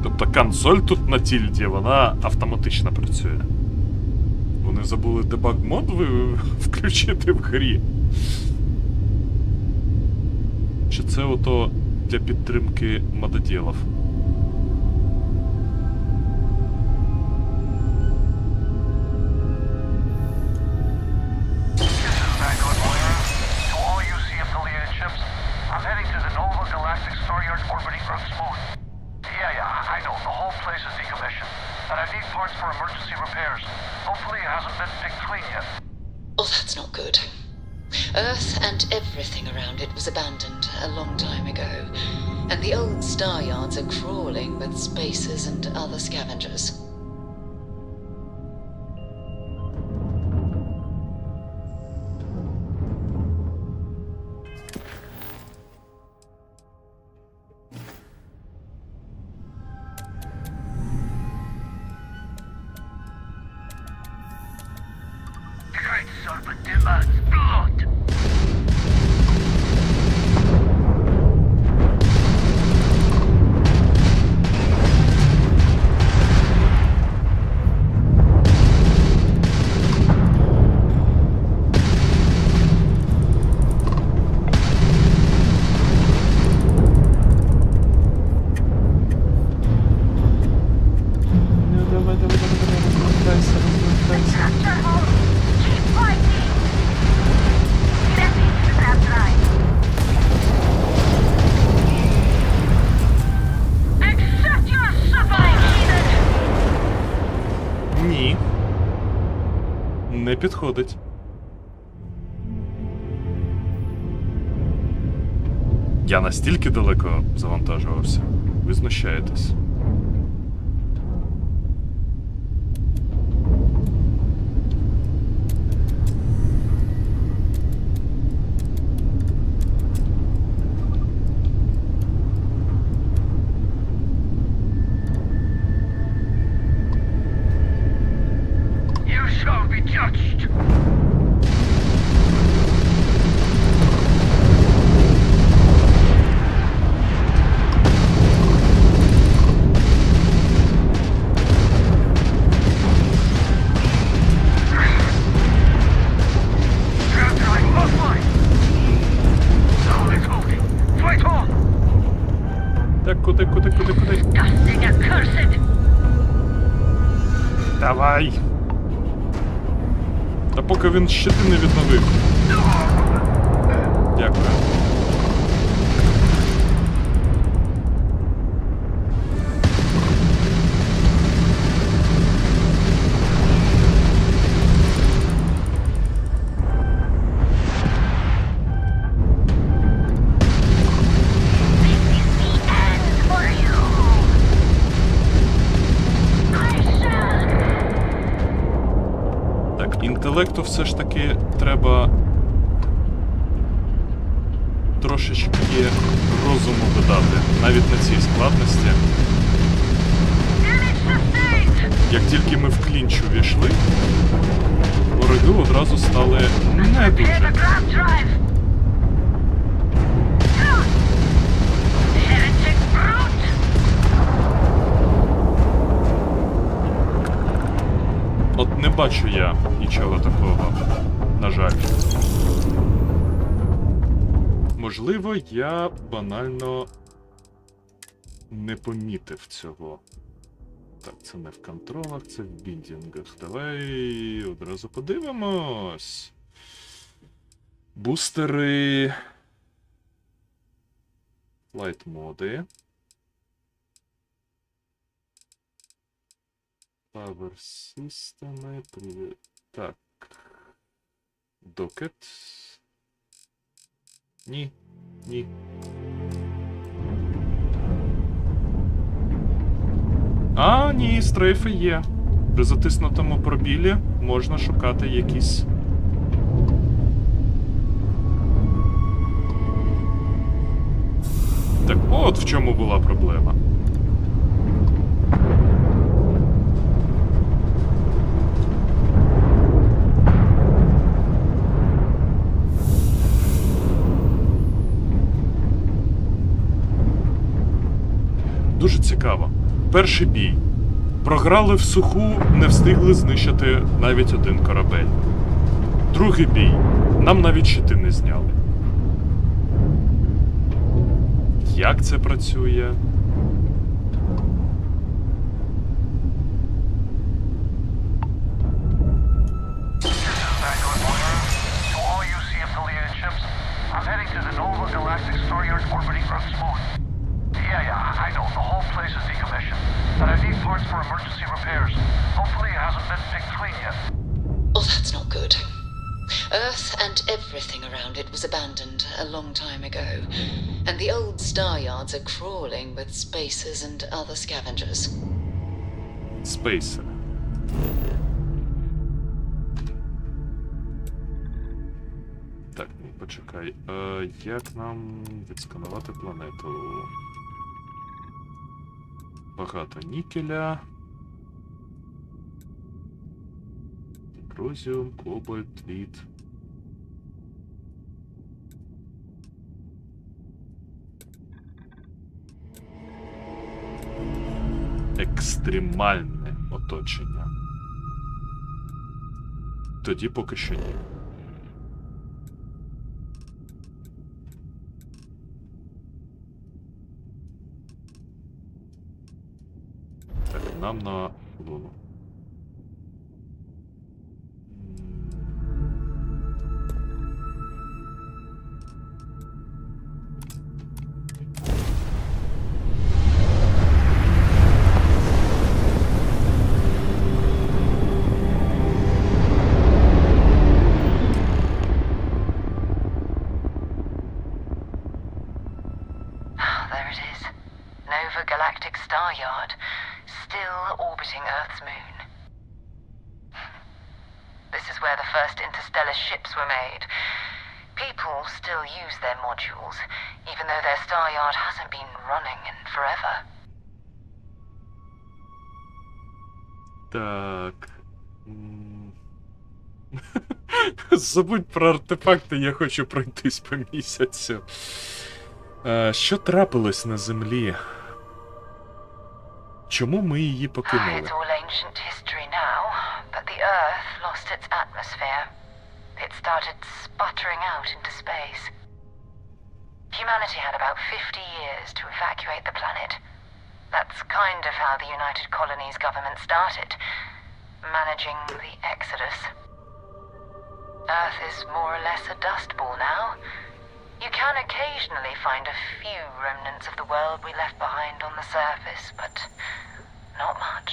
Тобто консоль тут на тільді, вона автоматично працює. Вони забули дебаг-мод включити в грі. Чи це ото для підтримки мододілів? Oh, that's not good. Earth and everything around it was abandoned a long time ago, and the old star yards are crawling with spacers and other scavengers. Ні. Не підходить. Я настільки далеко завантажувався. Ви знущаєтесь. Так, куди? Давай! Та поки він щити не відновив. Дякую. Інтелекту все ж таки треба трошечки розуму додати, навіть на цій складності. Як тільки ми в клінч увійшли, вороги одразу стали не дуже. От не бачу я нічого такого, на жаль. Можливо, я банально не помітив цього. Так, це не в контролах, це в біндінгах. Давай одразу подивимось. Бустери. Лайт-моди. Power System. Так. Docket. Ні. А, ні, стрейфи є. При затиснутому пробілі можна шукати якісь. Так от в чому була проблема. Перший бій. Програли в суху, не встигли знищити навіть один корабель. Другий бій. Нам навіть щити не зняли. Як це працює? I'm heading to the Nova Galactic Starbase orbiting Earth's moon. Yeah, I know. The whole place is decommissioned. But I need parts for emergency repairs. Hopefully it hasn't been picked clean yet. Oh, that's not good. Earth and everything around it was abandoned a long time ago. And the old star yards are crawling with spacers and other scavengers. Spacer. Так, почекай. Як нам відсканувати планету? Багато нікеля. Розіум, кобальт, лід. Екстремальне оточення. Тоді поки що ні. Так, нам на Луну. There it is. Nova Galactic Star Yard, still orbiting Earth's moon. This is where the first interstellar ships were made. People still use their modules, even though their star yard hasn't been running in forever. Так. Забудь про артефакти, я хочу пройтись по місяцю. Що трапилось на Землі? Чому ми її покинули? It's all ancient history now, but the Earth lost its atmosphere. It started sputtering out into space. Humanity had about 50 years to evacuate the planet. That's kind of how the United Colonies government started, managing the exodus. Earth is more or less a dust ball now. You can occasionally find a few remnants of the world we left behind on the surface, but not much.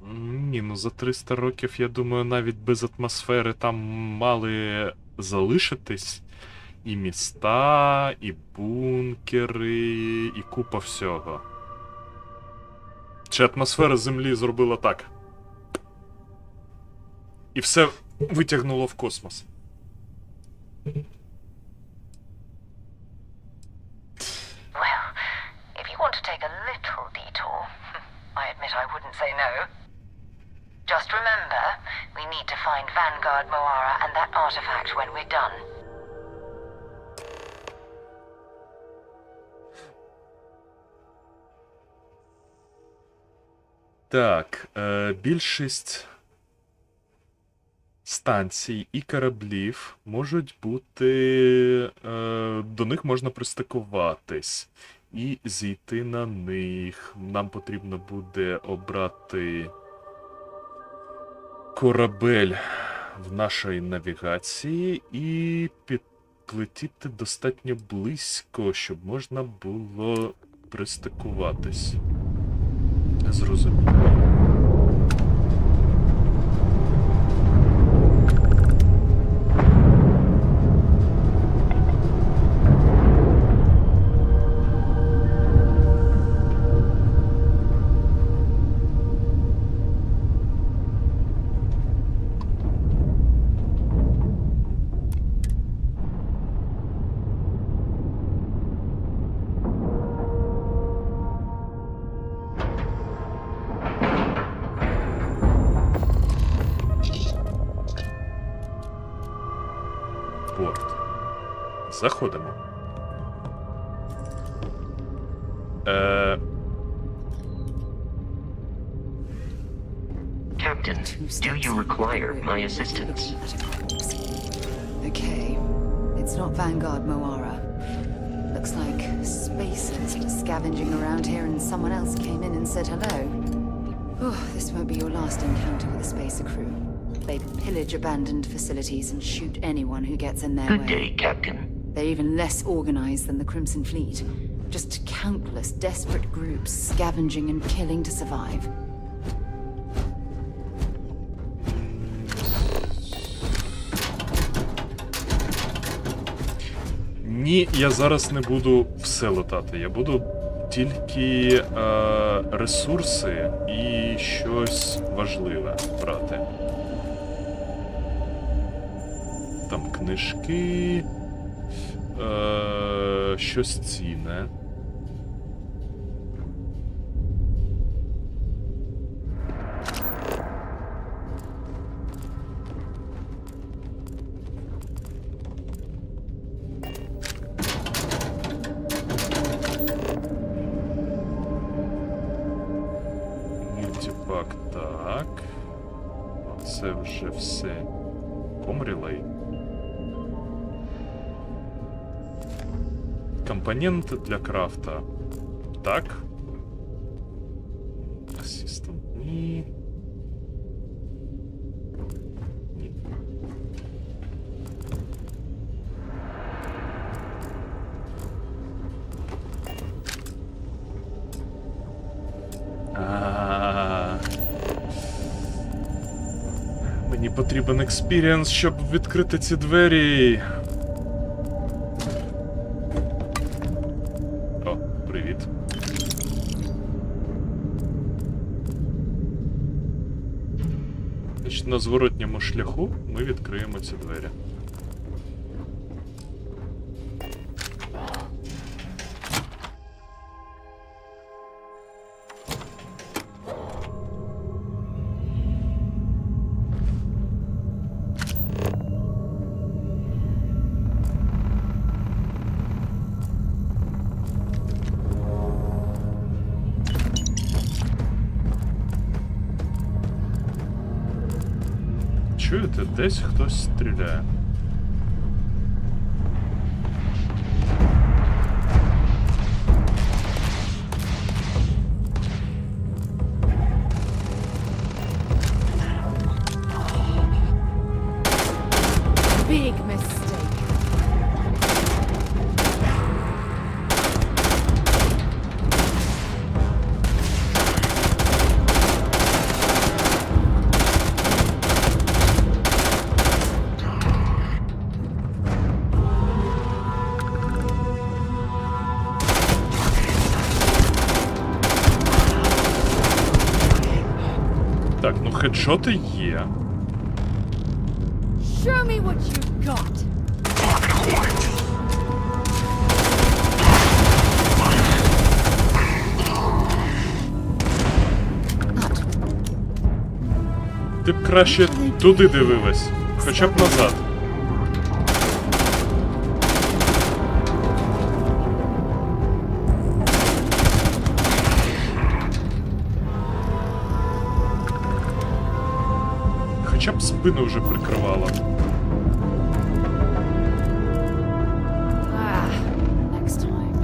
Ні, ну за 300 років, я думаю, навіть без атмосфери там мали залишитись і міста, і бункери, і купа всього. Чи атмосфера Землі зробила так? І все витягнуло в космос. Well, if you want to take a little detour, I admit I wouldn't say no. Just remember, we need to find Vanguard Moara and that artifact when we're done. Так, більшість станцій і кораблів можуть бути... до них можна пристикуватись і зійти на них. Нам потрібно буде обрати корабель в нашій навігації і підлетіти достатньо близько, щоб можна було пристикуватись. Зрозуміло. Заходимо. Captain, do you require my assistance? Okay. It's not Vanguard Moara. Looks like spacers were scavenging around here and someone else came in and said hello. Oh, this won't be your last encounter with a spacer crew. They pillage abandoned facilities and shoot anyone who gets in their way. Good day, Captain. They're even less organized than the Crimson Fleet. Just countless desperate groups scavenging and killing to survive. Ні, я зараз не буду все летати. Я буду тільки ресурси і щось важливе брати. Там книжки, щось цінне. Мультипак, так. Це вже все. Помрілей. Компоненти для крафта. Так. Асистент. Ні. Ні. Мені потрібен експірієнс, щоб відкрити ці двері. О, привіт. Значить, на зворотньому шляху ми відкриємо ці двері. Чуєте, десь хтось стріляє. Big mistake. Так, ну хедшоти є. Show me what you've got. Ти б краще туди дивилась, хоча б назад. Хоча б спину вже прикривала. Next time.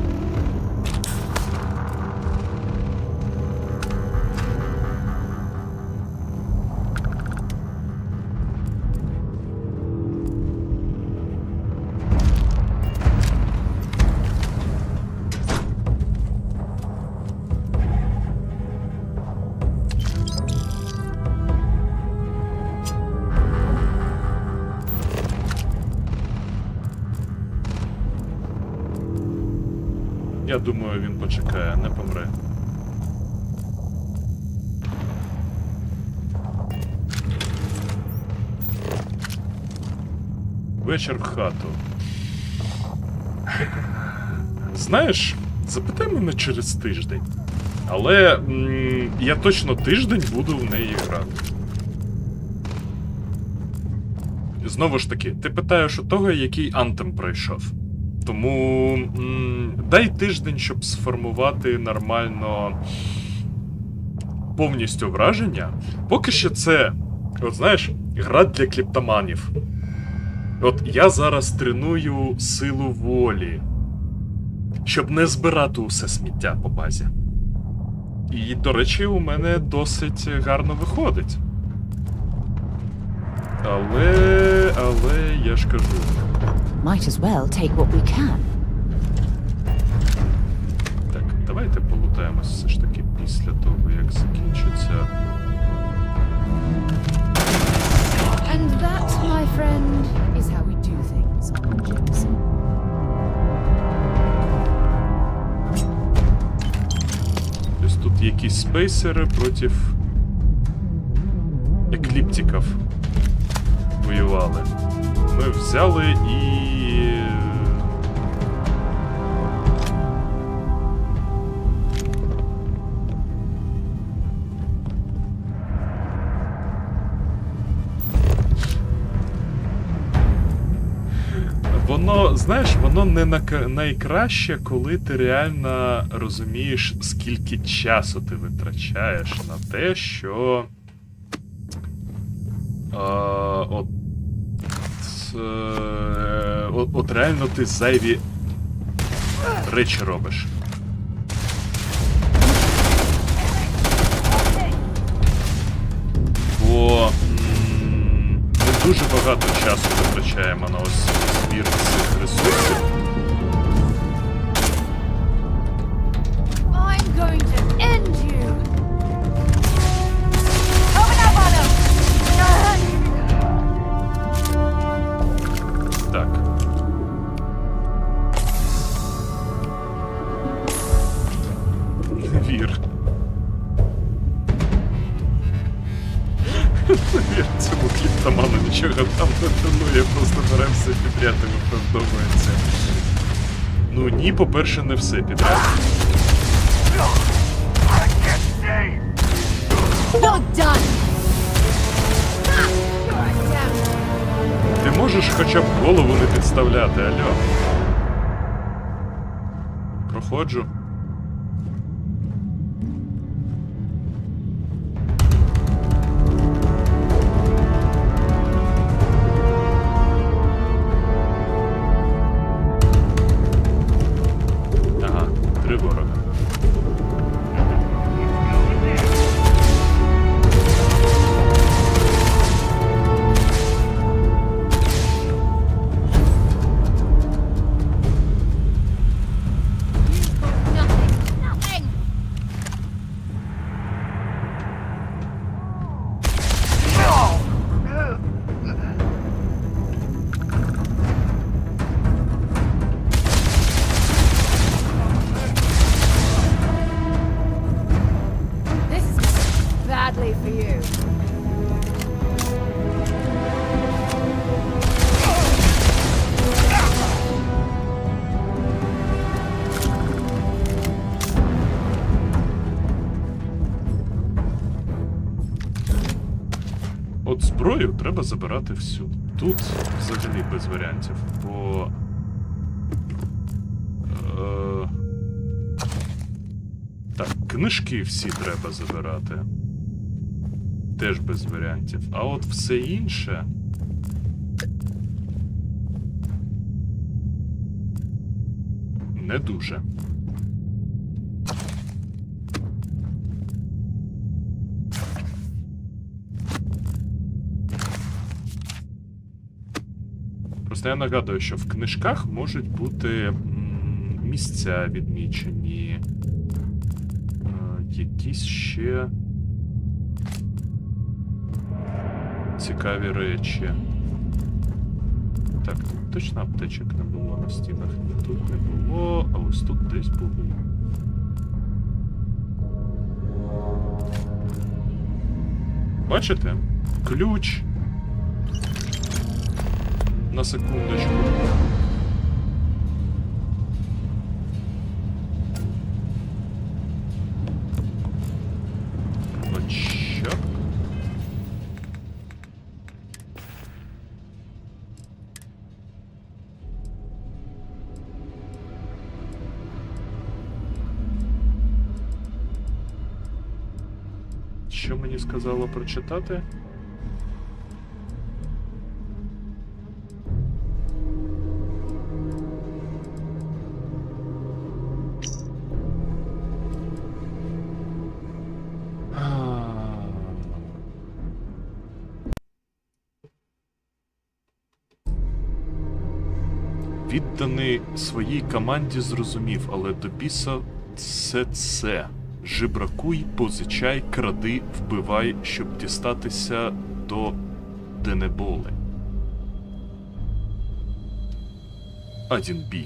Я думаю, він почекає, не помре. Вечір в хату. Знаєш, запитай мене через тиждень. Але я точно тиждень буду в неї грати. Знову ж таки, ти питаєш у того, який антем пройшов. Тому дай тиждень, щоб сформувати нормально повністю враження. Поки що це, от знаєш, гра для кліптоманів. От я зараз треную силу волі, щоб не збирати усе сміття по базі. І, до речі, у мене досить гарно виходить. Але я ж кажу. Might as well take what we can. Так, давайте полутаємось все ж таки після того, як закінчиться. And that, my friend, is how we do things on James. Ось тут якісь спейсери проти екліптиків воювали. Ми взяли і... Воно, знаєш, воно не найкраще, коли ти реально розумієш, скільки часу ти витрачаєш на те, що... От реально ти зайві речі робиш. Бо ми дуже багато часу витрачаємо на ось збір цих ресурсів. I'm going to end you. Так. Вір. Вір, цьому кліптоману нічого там не тренує, просто беремося підряд і виправдовується. Ну ні, по-перше, не все підряд. You're done. Ти можеш хоча б голову не підставляти, алло? Проходжу. Ага, 3 ворога. This is badly for you. От зброю треба забирати всюди. Тут взагалі без варіантів, бо... Так, книжки всі треба забирати. Теж без варіантів. А от все інше... Не дуже. Просто я нагадую, що в книжках можуть бути місця відмічені, якісь ще цікаві речі. Так, тут точно аптечок не було на стінах, ні тут не було, а ось тут десь було. Бачите? Ключ. На секундочку. Очак. що мені сказало прочитати? Відданий своїй команді зрозумів, але до біса все це. Жебракуй, позичай, кради, вбивай, щоб дістатися до Денеболи. 1Б.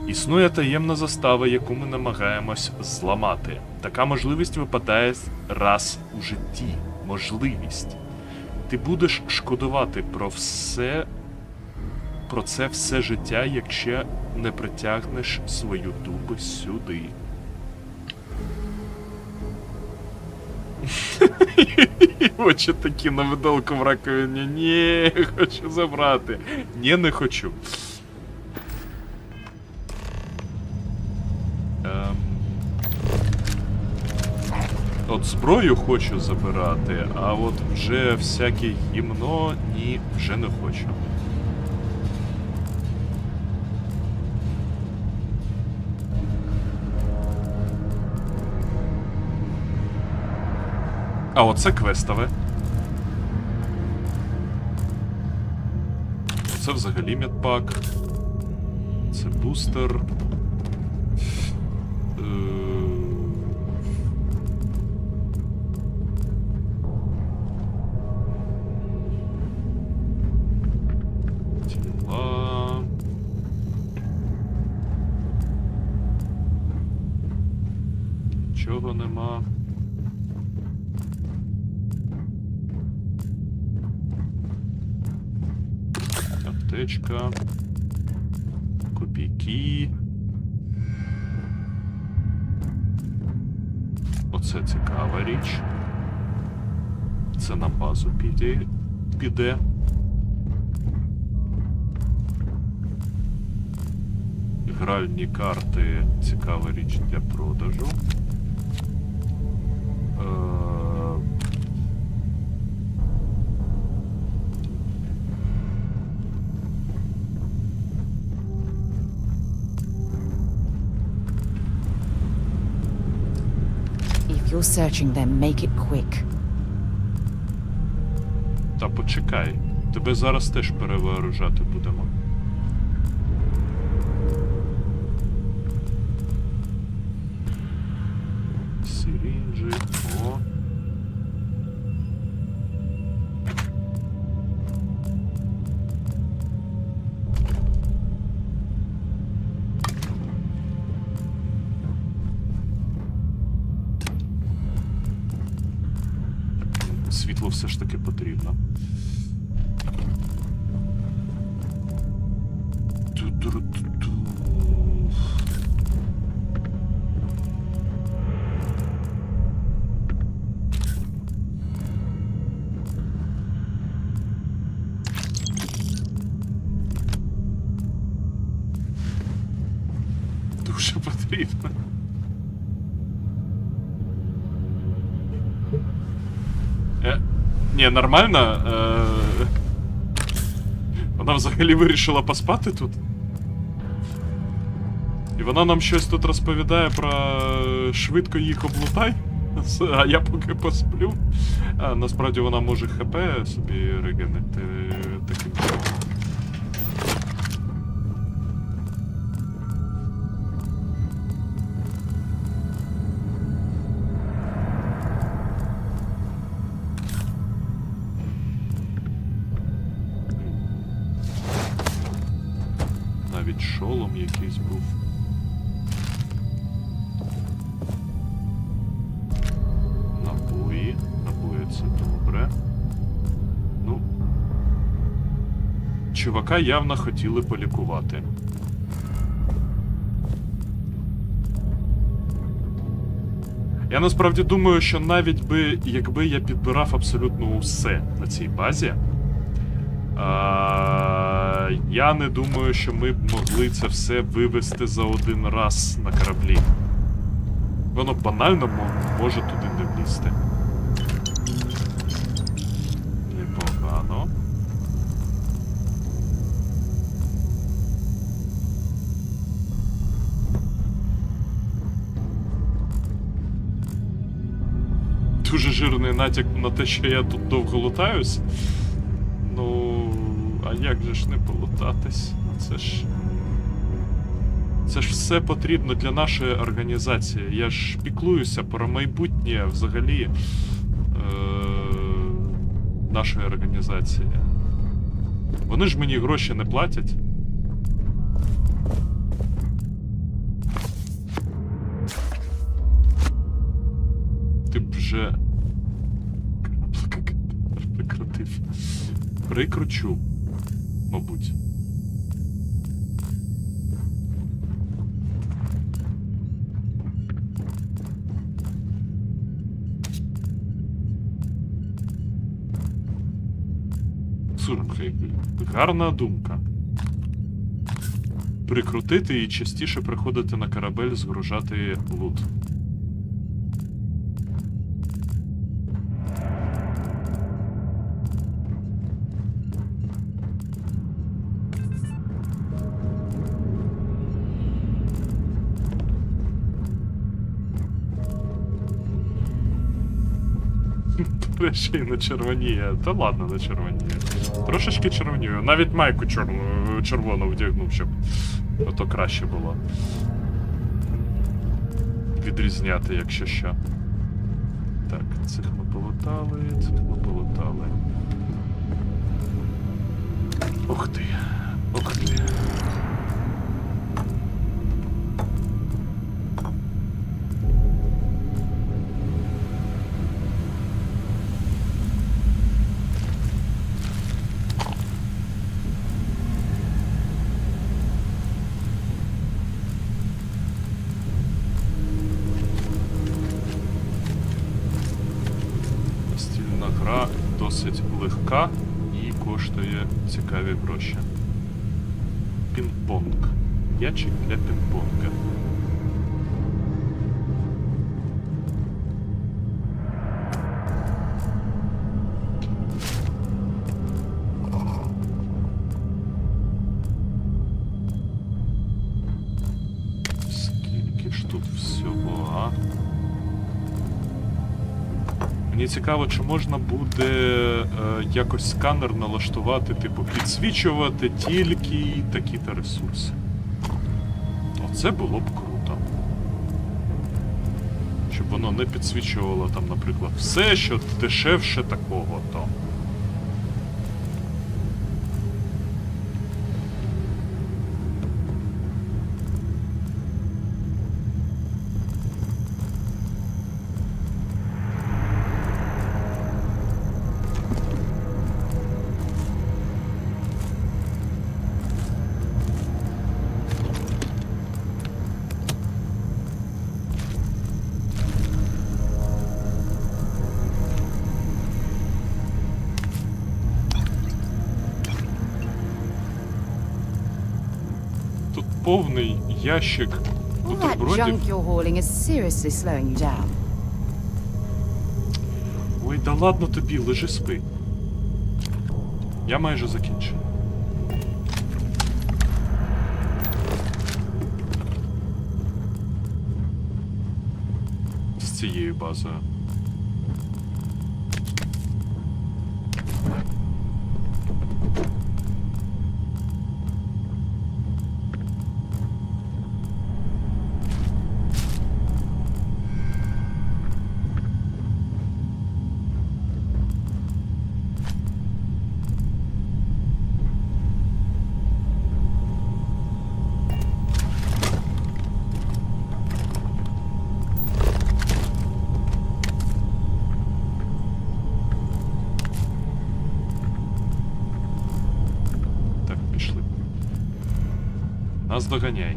Існує таємна застава, яку ми намагаємось зламати. Така можливість випадає раз у житті. Можливість. Ти будеш шкодувати про це все життя, якщо не притягнеш свою дупу сюди. Очі такі на видалку в раковині. Ні, хочу забрати. Ні, не хочу. От зброю хочу забирати, а от вже всяке гімно, ні, вже не хочу. А оце квестове. Оце взагалі медпак. Це бустер. Тіла. Нічого нема. Аптечка. Копійки. Оце цікава річ. Це на базу піде. Гральні карти. Цікава річ для продажу. If you're searching them, make it quick. Та почекай. Тебе зараз теж перевооружати будемо. Сірінджі. О. Світло все ж таки потрібно. Дуже потрібно. Ні, нормально. Вона взагалі вирішила поспати тут. І вона нам щось тут розповідає про швидко їх облутай, а я поки посплю. А насправді вона може ХП собі регенити таким чином. Навіть шолом якийсь був. Набої. Набої це добре. Ну. Чувака явно хотіли полікувати. Я насправді думаю, що навіть би, якби я підбирав абсолютно усе на цій базі, я не думаю, що ми б могли це все вивести за один раз на кораблі. Воно банально може туди не влізти. дуже жирний натяк на те, що я тут довго лутаюсь. Ну, а як же ж не полутатись? Це ж все потрібно для нашої організації. Я ж піклуюся про майбутнє взагалі нашої організації. Вони ж мені гроші не платять. Ти б вже прикрутив. Прикручу, мабуть. Слухай, гарна думка. Прикрутити і частіше приходити на корабель згружати лут. Ще й не червоніє. Та ладно, не червоніє. Трошечки червонію. Навіть майку червону вдягнув, щоб ото краще було. Відрізняти, якщо що. Так, цих ми полутали, цих ми полутали. Ух ти. Ух ти. Гра досить легка і коштує цікаві гроші. Пінг-понг. Ячик для пінг-понга. Скільки ж тут всього, а? Мені цікаво, чи можна буде якось сканер налаштувати, типу, підсвічувати тільки такі-то ресурси. Оце було б круто. Щоб воно не підсвічувало там, наприклад, все, що дешевше такого-то. Повний ящик бутербродів. Ой, да ладно тобі, лежи спи. Я майже закінчив. З цією базою. Нас доганяй,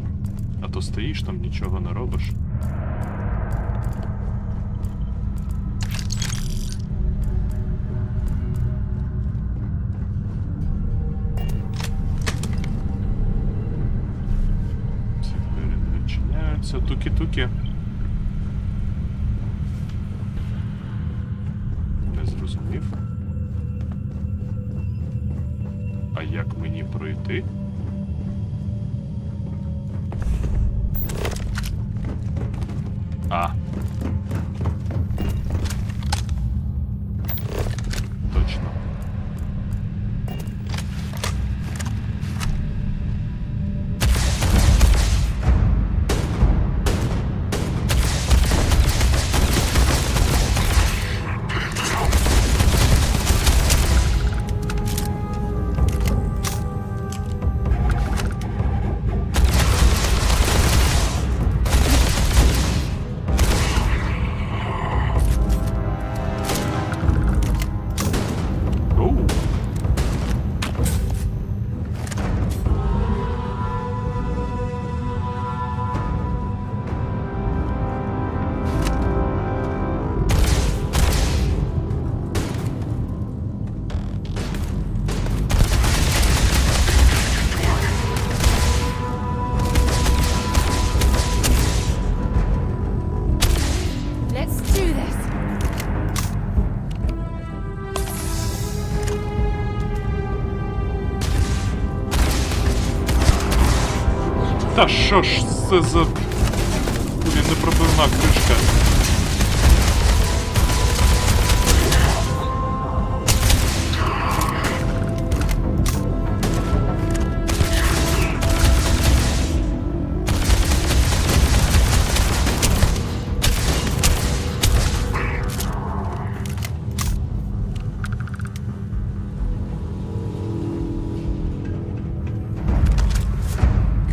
а то стоїш там, нічого не робиш. Ці двері не відчиняються. Туки-туки. Не зрозумів. А як мені пройти? Та що ж це за... Блін, непробивна кришка.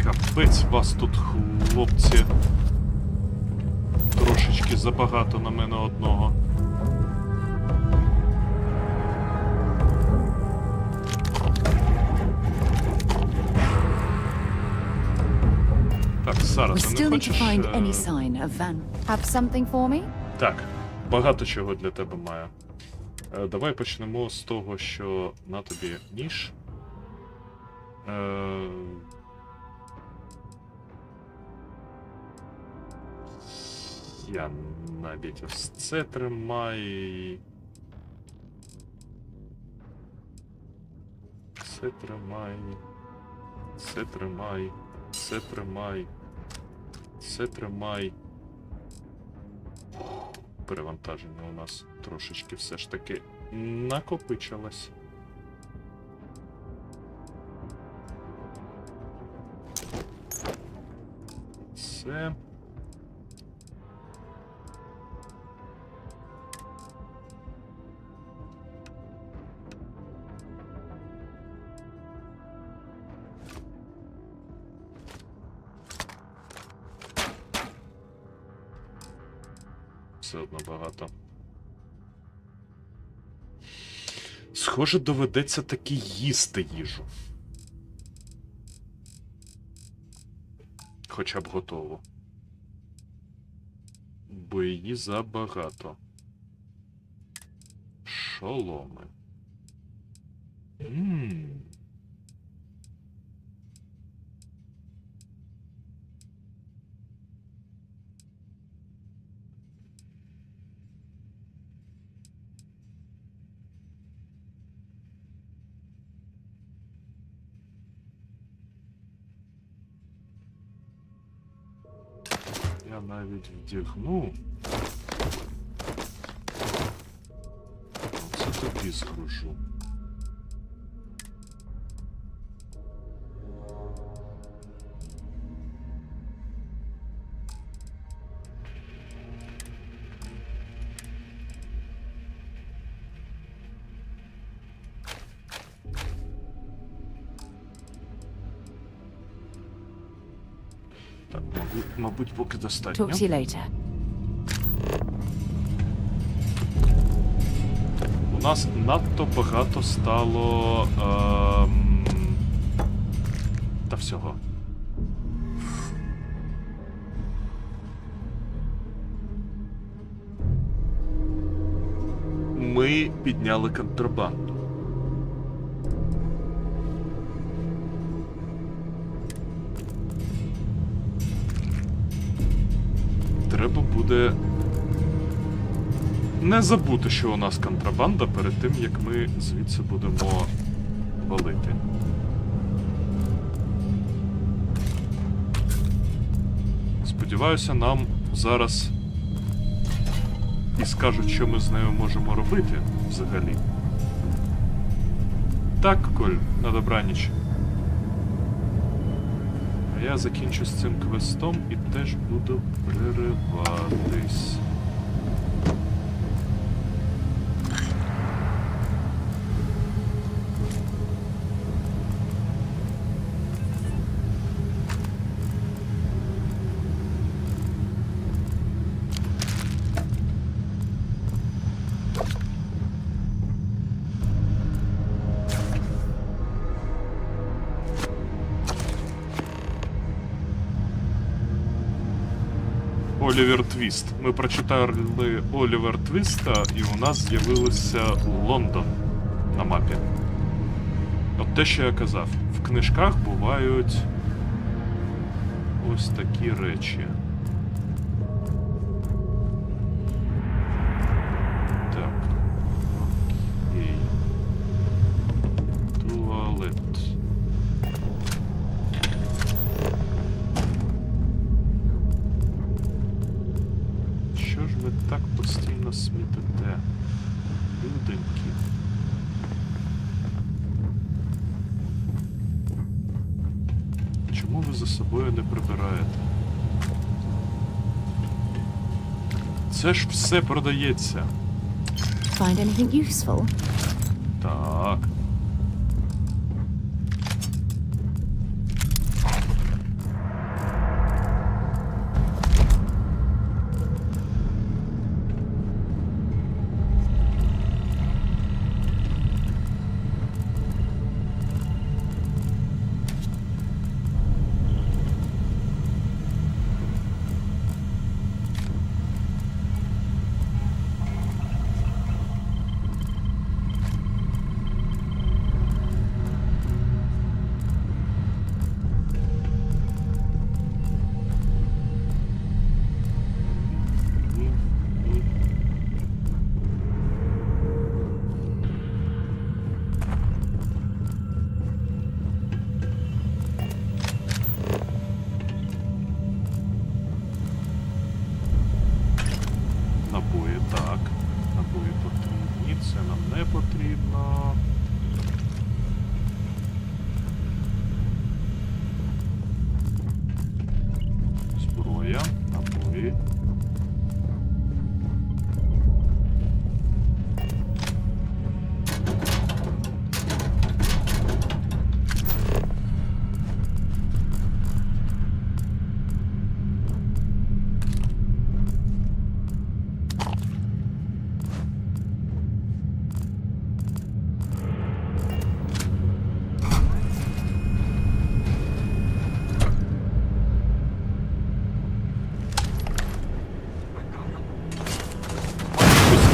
Капець вас тут, хлопці. Трошечки забагато на мене одного. Так, Сара, ти не хочеш... Так, багато чого для тебе маю. Давай почнемо з того, що на тобі ніж. Я навіть ось це тримаю. Це тримай. Це тримай. Це тримай. Це тримай. Перевантаження у нас трошечки все ж таки накопичилось. Це... Все одно багато. Схоже, доведеться таки їсти їжу. Хоча б готово. Бо її забагато. Шоломи. Я навіть вдягну. Це тобі згружу. Так, мабуть, поки достатньо. У нас надто багато стало... та всього. Ми підняли контрабанду. Треба буде не забути, що у нас контрабанда перед тим, як ми звідси будемо валити. Сподіваюся, нам зараз і скажуть, що ми з нею можемо робити взагалі. Так, Коль, на добраніч. А я закінчу з цим квестом і теж буду перериватись. Олівер Твіст. Ми прочитали Олівер Твіста, і у нас з'явився Лондон на мапі. От те, що я казав. В книжках бувають ось такі речі. Так. Окей. Туалет. Що ж ви так постійно смітите? Люденьки. Чому ви за собою не прибираєте? Це ж все продається. Find anything useful? Так. Набої, так. Набої потрібні, це нам не потрібно. Зброя, набої.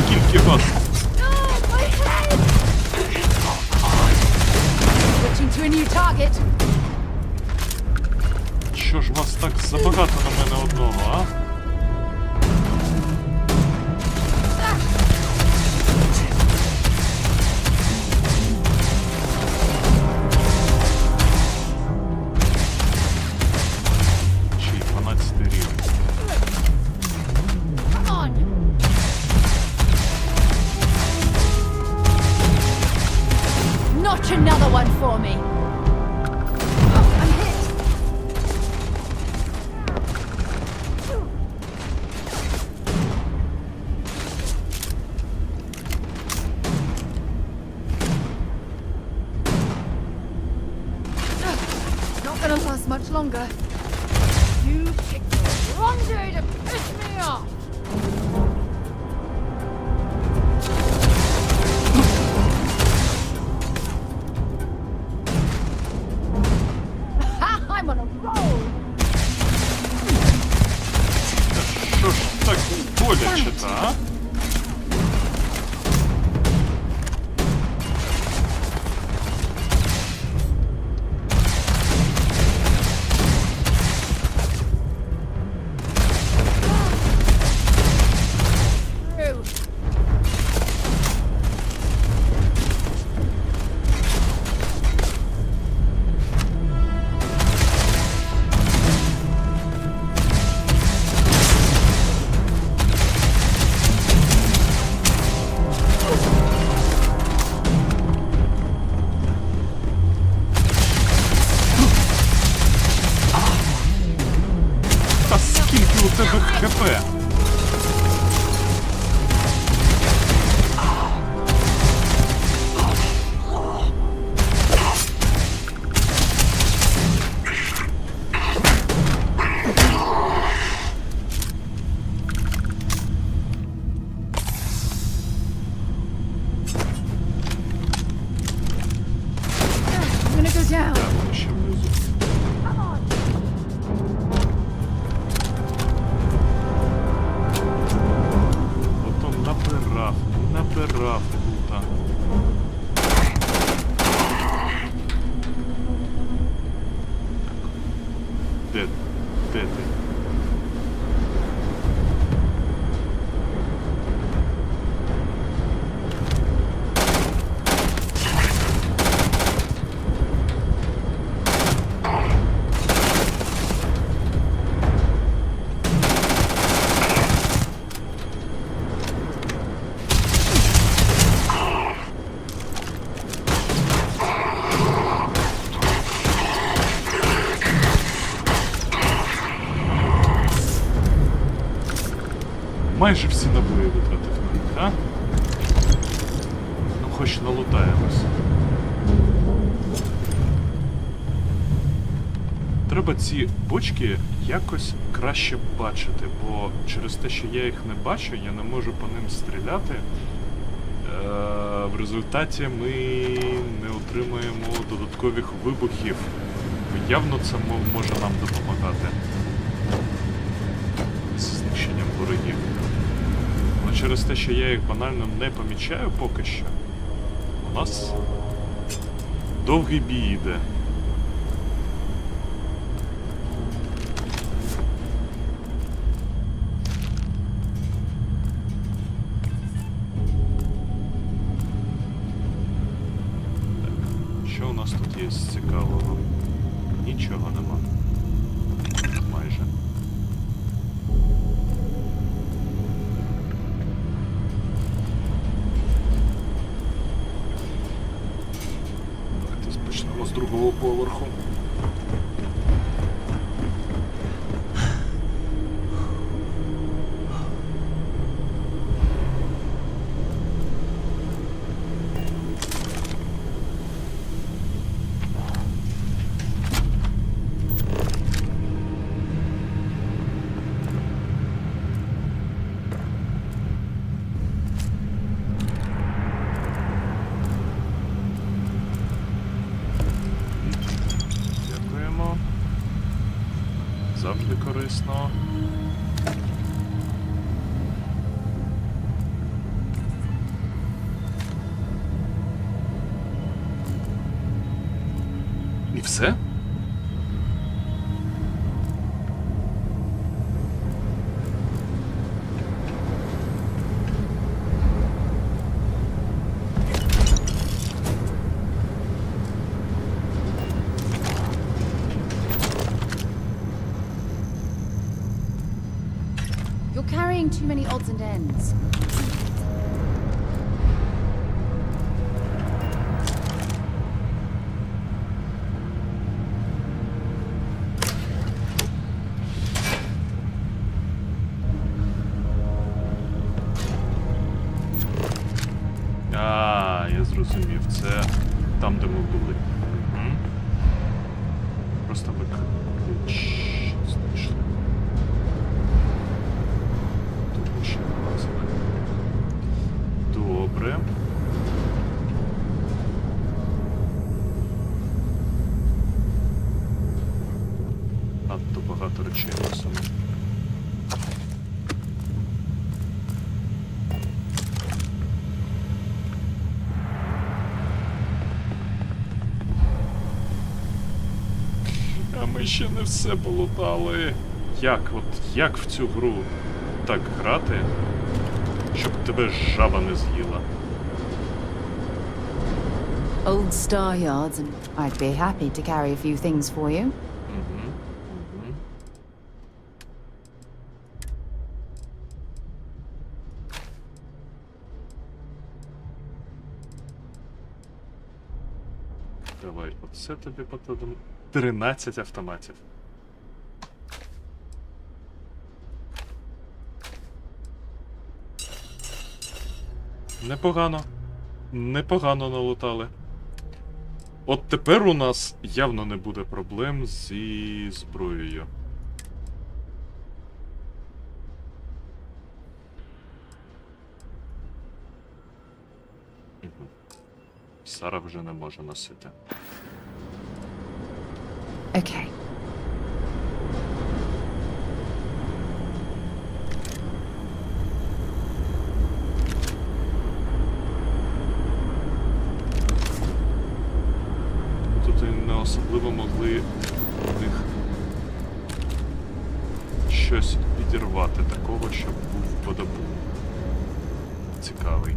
Скільки вас? Switching to a new target. Що ж вас так забагато на мене одного, а? Чи 12 рівень. Come on. Notch another one for me. Oh, I'm hit. Not gonna last much longer. You picked the wrong day to piss me off. I'm on a roll. Що ж так боляче-то, а? Through. майже всі набої витратив на них, а? Ну, хоч налутаємось. Треба ці бочки якось краще бачити, бо через те, що я їх не бачу, я не можу по ним стріляти. В результаті ми не отримаємо додаткових вибухів. Явно це може нам допомагати з знищенням ворогів. Але через те, що я їх банально не помічаю поки що, у нас довгий бій йде. Що у нас тут є з цікавого? Нічого нема. Майже. Давайте почнемо з другого поверху. Завжди корисно. І все? You're carrying too many odds and ends. Я зрозумів. Це там, де ми були. Угу. Просто ключ знайшли. Тут ще влазили. Добре. Надто багато речей носимо. А ми ще не все полутали. Як в цю гру так грати, щоб тебе жаба не з'їла? Old star yards, and I'd be happy to carry a few things for you. Давай, оце тобі потім 13 автоматів. Непогано. Непогано налутали. От тепер у нас явно не буде проблем зі зброєю. Сара вже не може носити. Okay. Тут і не особливо могли в них щось підірвати такого, щоб був подобун цікавий.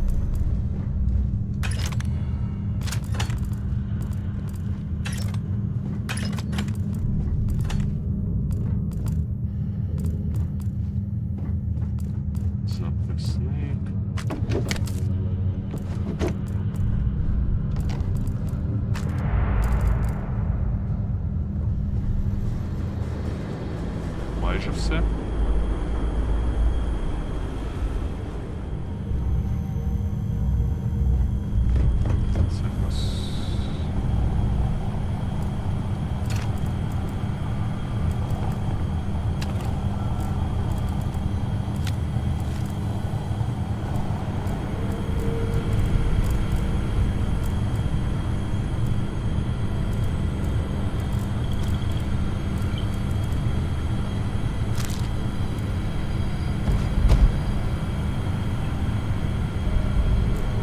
Записник. Майже все.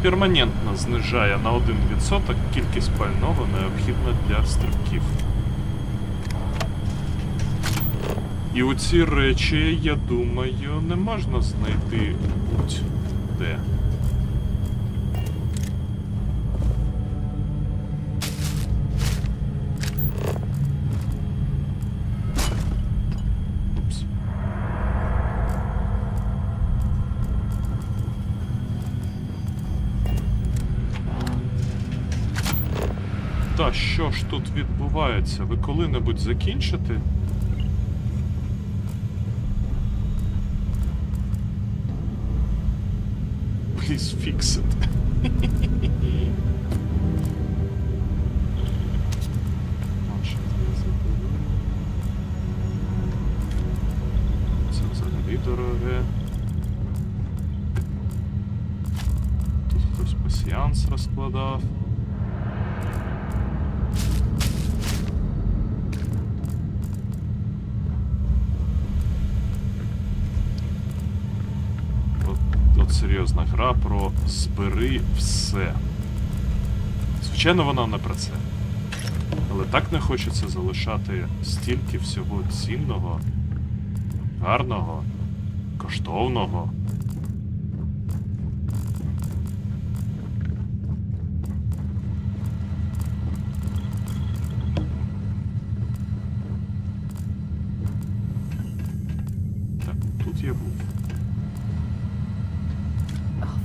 перманентно знижає на 1% кількість пального, необхідне для стрибків. І оці речі, я думаю, не можна знайти будь-де. Упс. Та що ж тут відбувається? Ви коли-небудь закінчите? Please fix it. Це взагалі дороге. Тут хтось пасіанс розкладав. Серйозна гра про збери все. Звичайно, вона не про це. Але так не хочеться залишати стільки всього цінного, гарного, коштовного. Так, тут я був.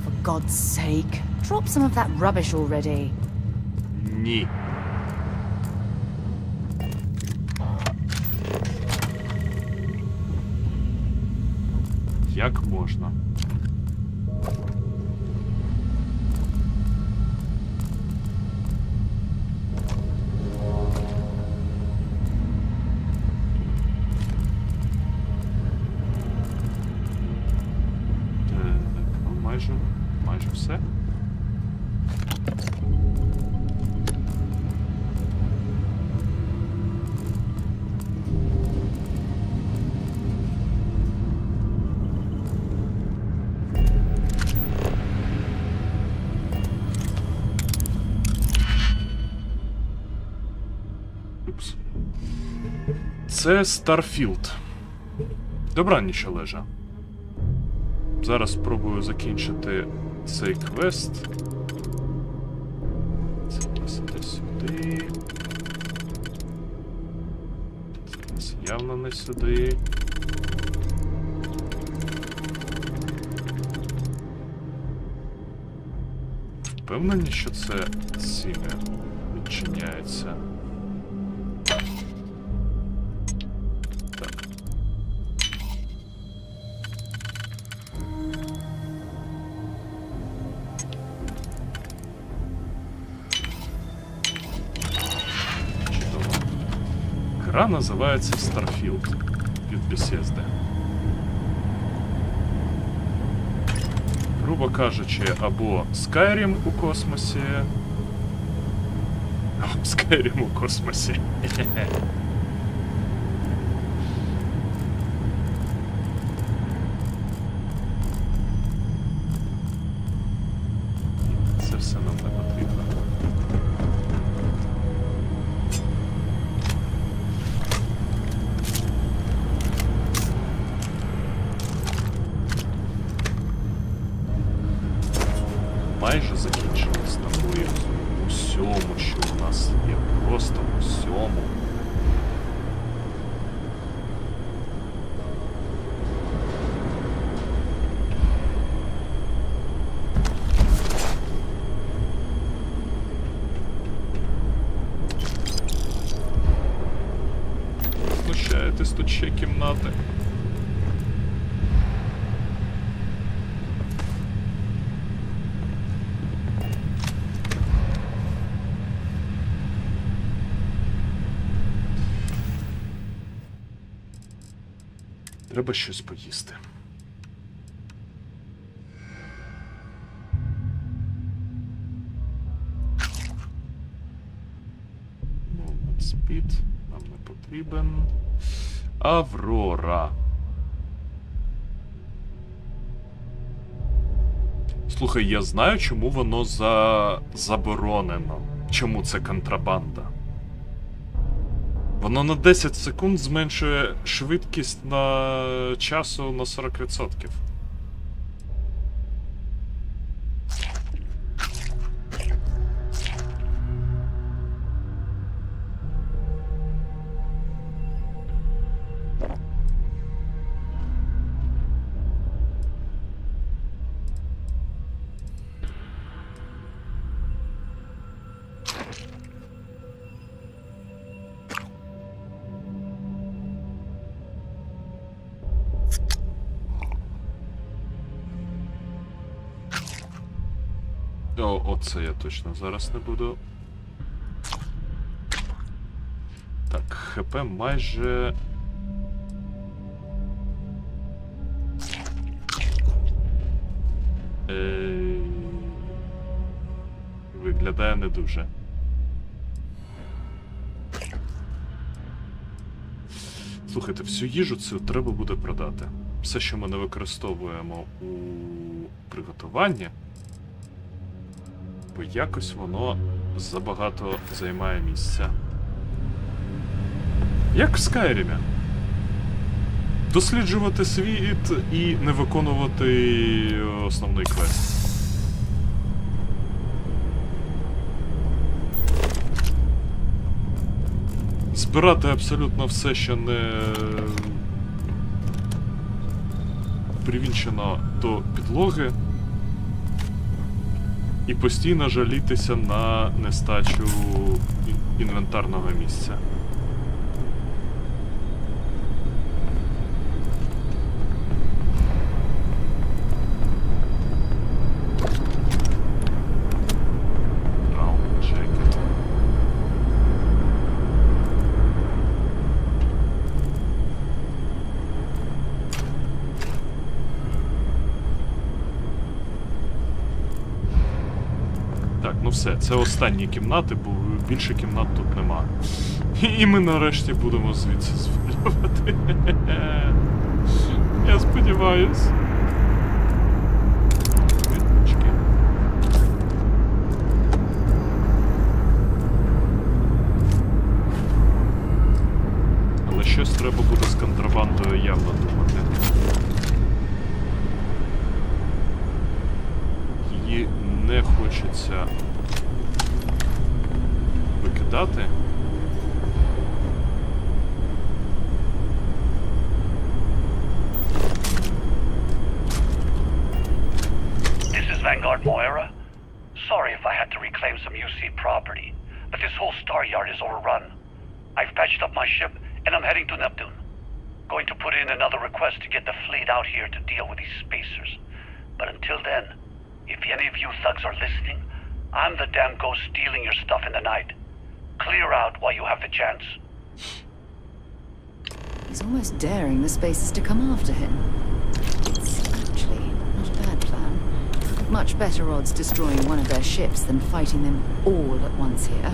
For God's sake, drop some of that rubbish already. Ні. Як можна? Майже все. Упс. Це Starfield. Добраніч, Олежа. Зараз спробую закінчити цей квест. Це нас іде сюди. Це нас явно не сюди. Впевнені, що це цими відчиняється. Гра називається Starfield від Bethesda. Грубо кажучи, або Skyrim у космосі, або Skyrim у космосі. Це все нам не потрібно. Майже закінчили з тобою усьому, що у нас є. Просто усьому. Знущаєтесь тут ще кімнати. Треба щось поїсти. Moment Speed нам не потрібен. Аврора. Слухай, я знаю, чому воно заборонено. Чому це контрабанда. Воно на 10 секунд зменшує швидкість на часу на 40%. Оце я точно зараз не буду. Так, ХП майже... Виглядає не дуже. Слухайте, всю їжу цю треба буде продати. Все, що ми не використовуємо у приготуванні, бо якось воно забагато займає місця. Як в Скайрімі. Досліджувати світ і не виконувати основний квест. Збирати абсолютно все, що не привінчено до підлоги. І постійно жалітися на нестачу інвентарного місця. Ну все, це останні кімнати, бо більше кімнат тут нема. І ми нарешті будемо звідси звалювати. Я сподіваюсь. Квіточки. Але щось треба буде з контрабандою явно думати. Її не хочеться викидати. This is Vanguard Moira. Sorry if I had to reclaim some UC property, but this whole star yard is overrun. I've patched up my ship and I'm heading to Neptune. Going to put in another request to get the fleet out here to deal with these spacers. But until then, if any of you thugs are listening, I'm the damn ghost stealing your stuff in the night. Clear out while you have the chance. He's almost daring the spacers to come after him. It's actually not a bad plan. Much better odds destroying one of their ships than fighting them all at once here.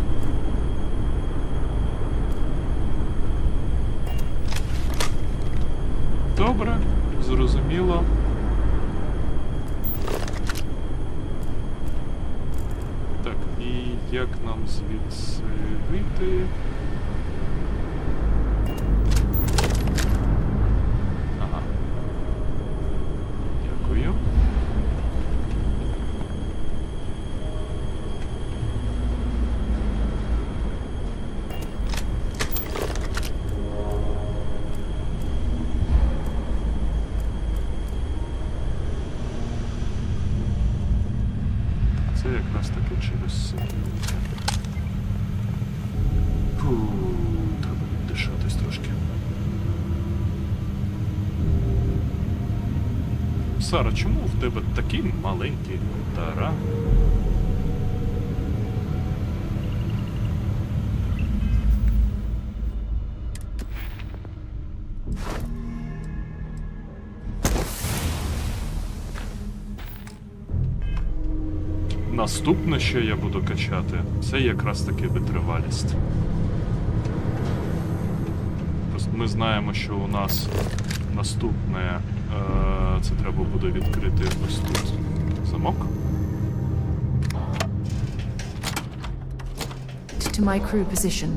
Добре, зрозуміло. Так, і як нам звідси вийти? Ага. Дякую. Це якраз таки через століття. Фу, треба віддишатись трошки. Сара, чому в тебе такий маленький гутара? Наступне, що я буду качати, це якраз таки витривалість. Просто ми знаємо, що у нас наступне, це треба буде відкрити ось тут. Замок. To my crew position.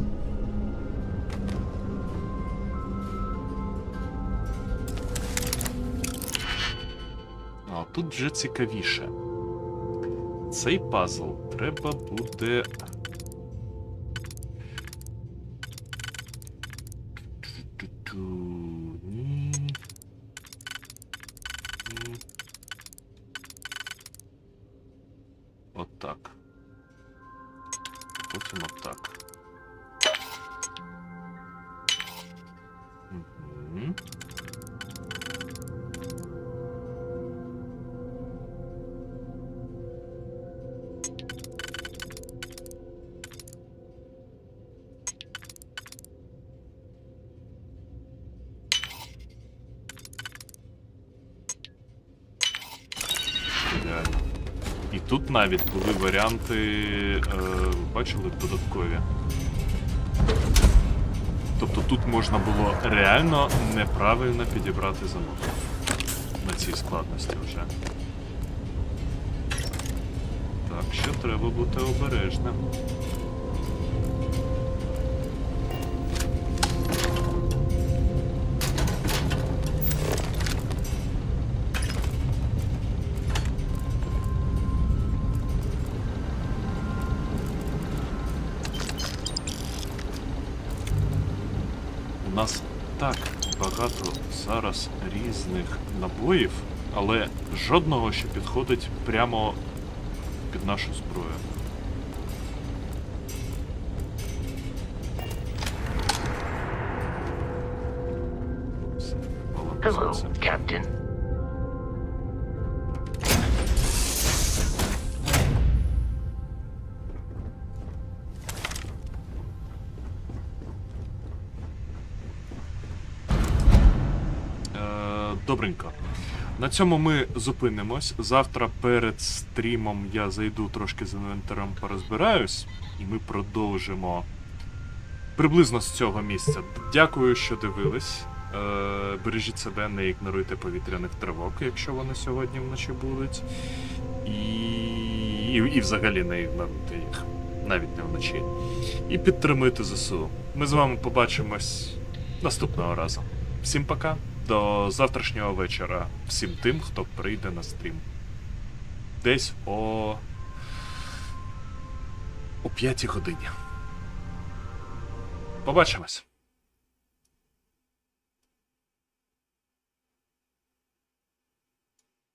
А тут вже цікавіше. Цей пазл треба буде... Ні. Отак. Потім отак. Угу. Ідеально. І тут навіть були варіанти, бачили, додаткові. Тобто тут можна було реально неправильно підібрати замок. На цій складності вже. Так що треба бути обережним. У нас так багато зараз різних набоїв, але жодного, що підходить прямо під нашу зброю. Hello, Captain. Добренько. На цьому ми зупинимось. Завтра перед стрімом я зайду трошки з інвентарем, порозбираюсь, і ми продовжимо приблизно з цього місця. Дякую, що дивились. Бережіть себе, не ігноруйте повітряних тривог, якщо вони сьогодні вночі будуть. І взагалі не ігноруйте їх, навіть не вночі. І підтримуйте ЗСУ. Ми з вами побачимось наступного разу. Всім пока! До завтрашнього вечора всім тим, хто прийде на стрім. Десь о 5 годині. Побачимось!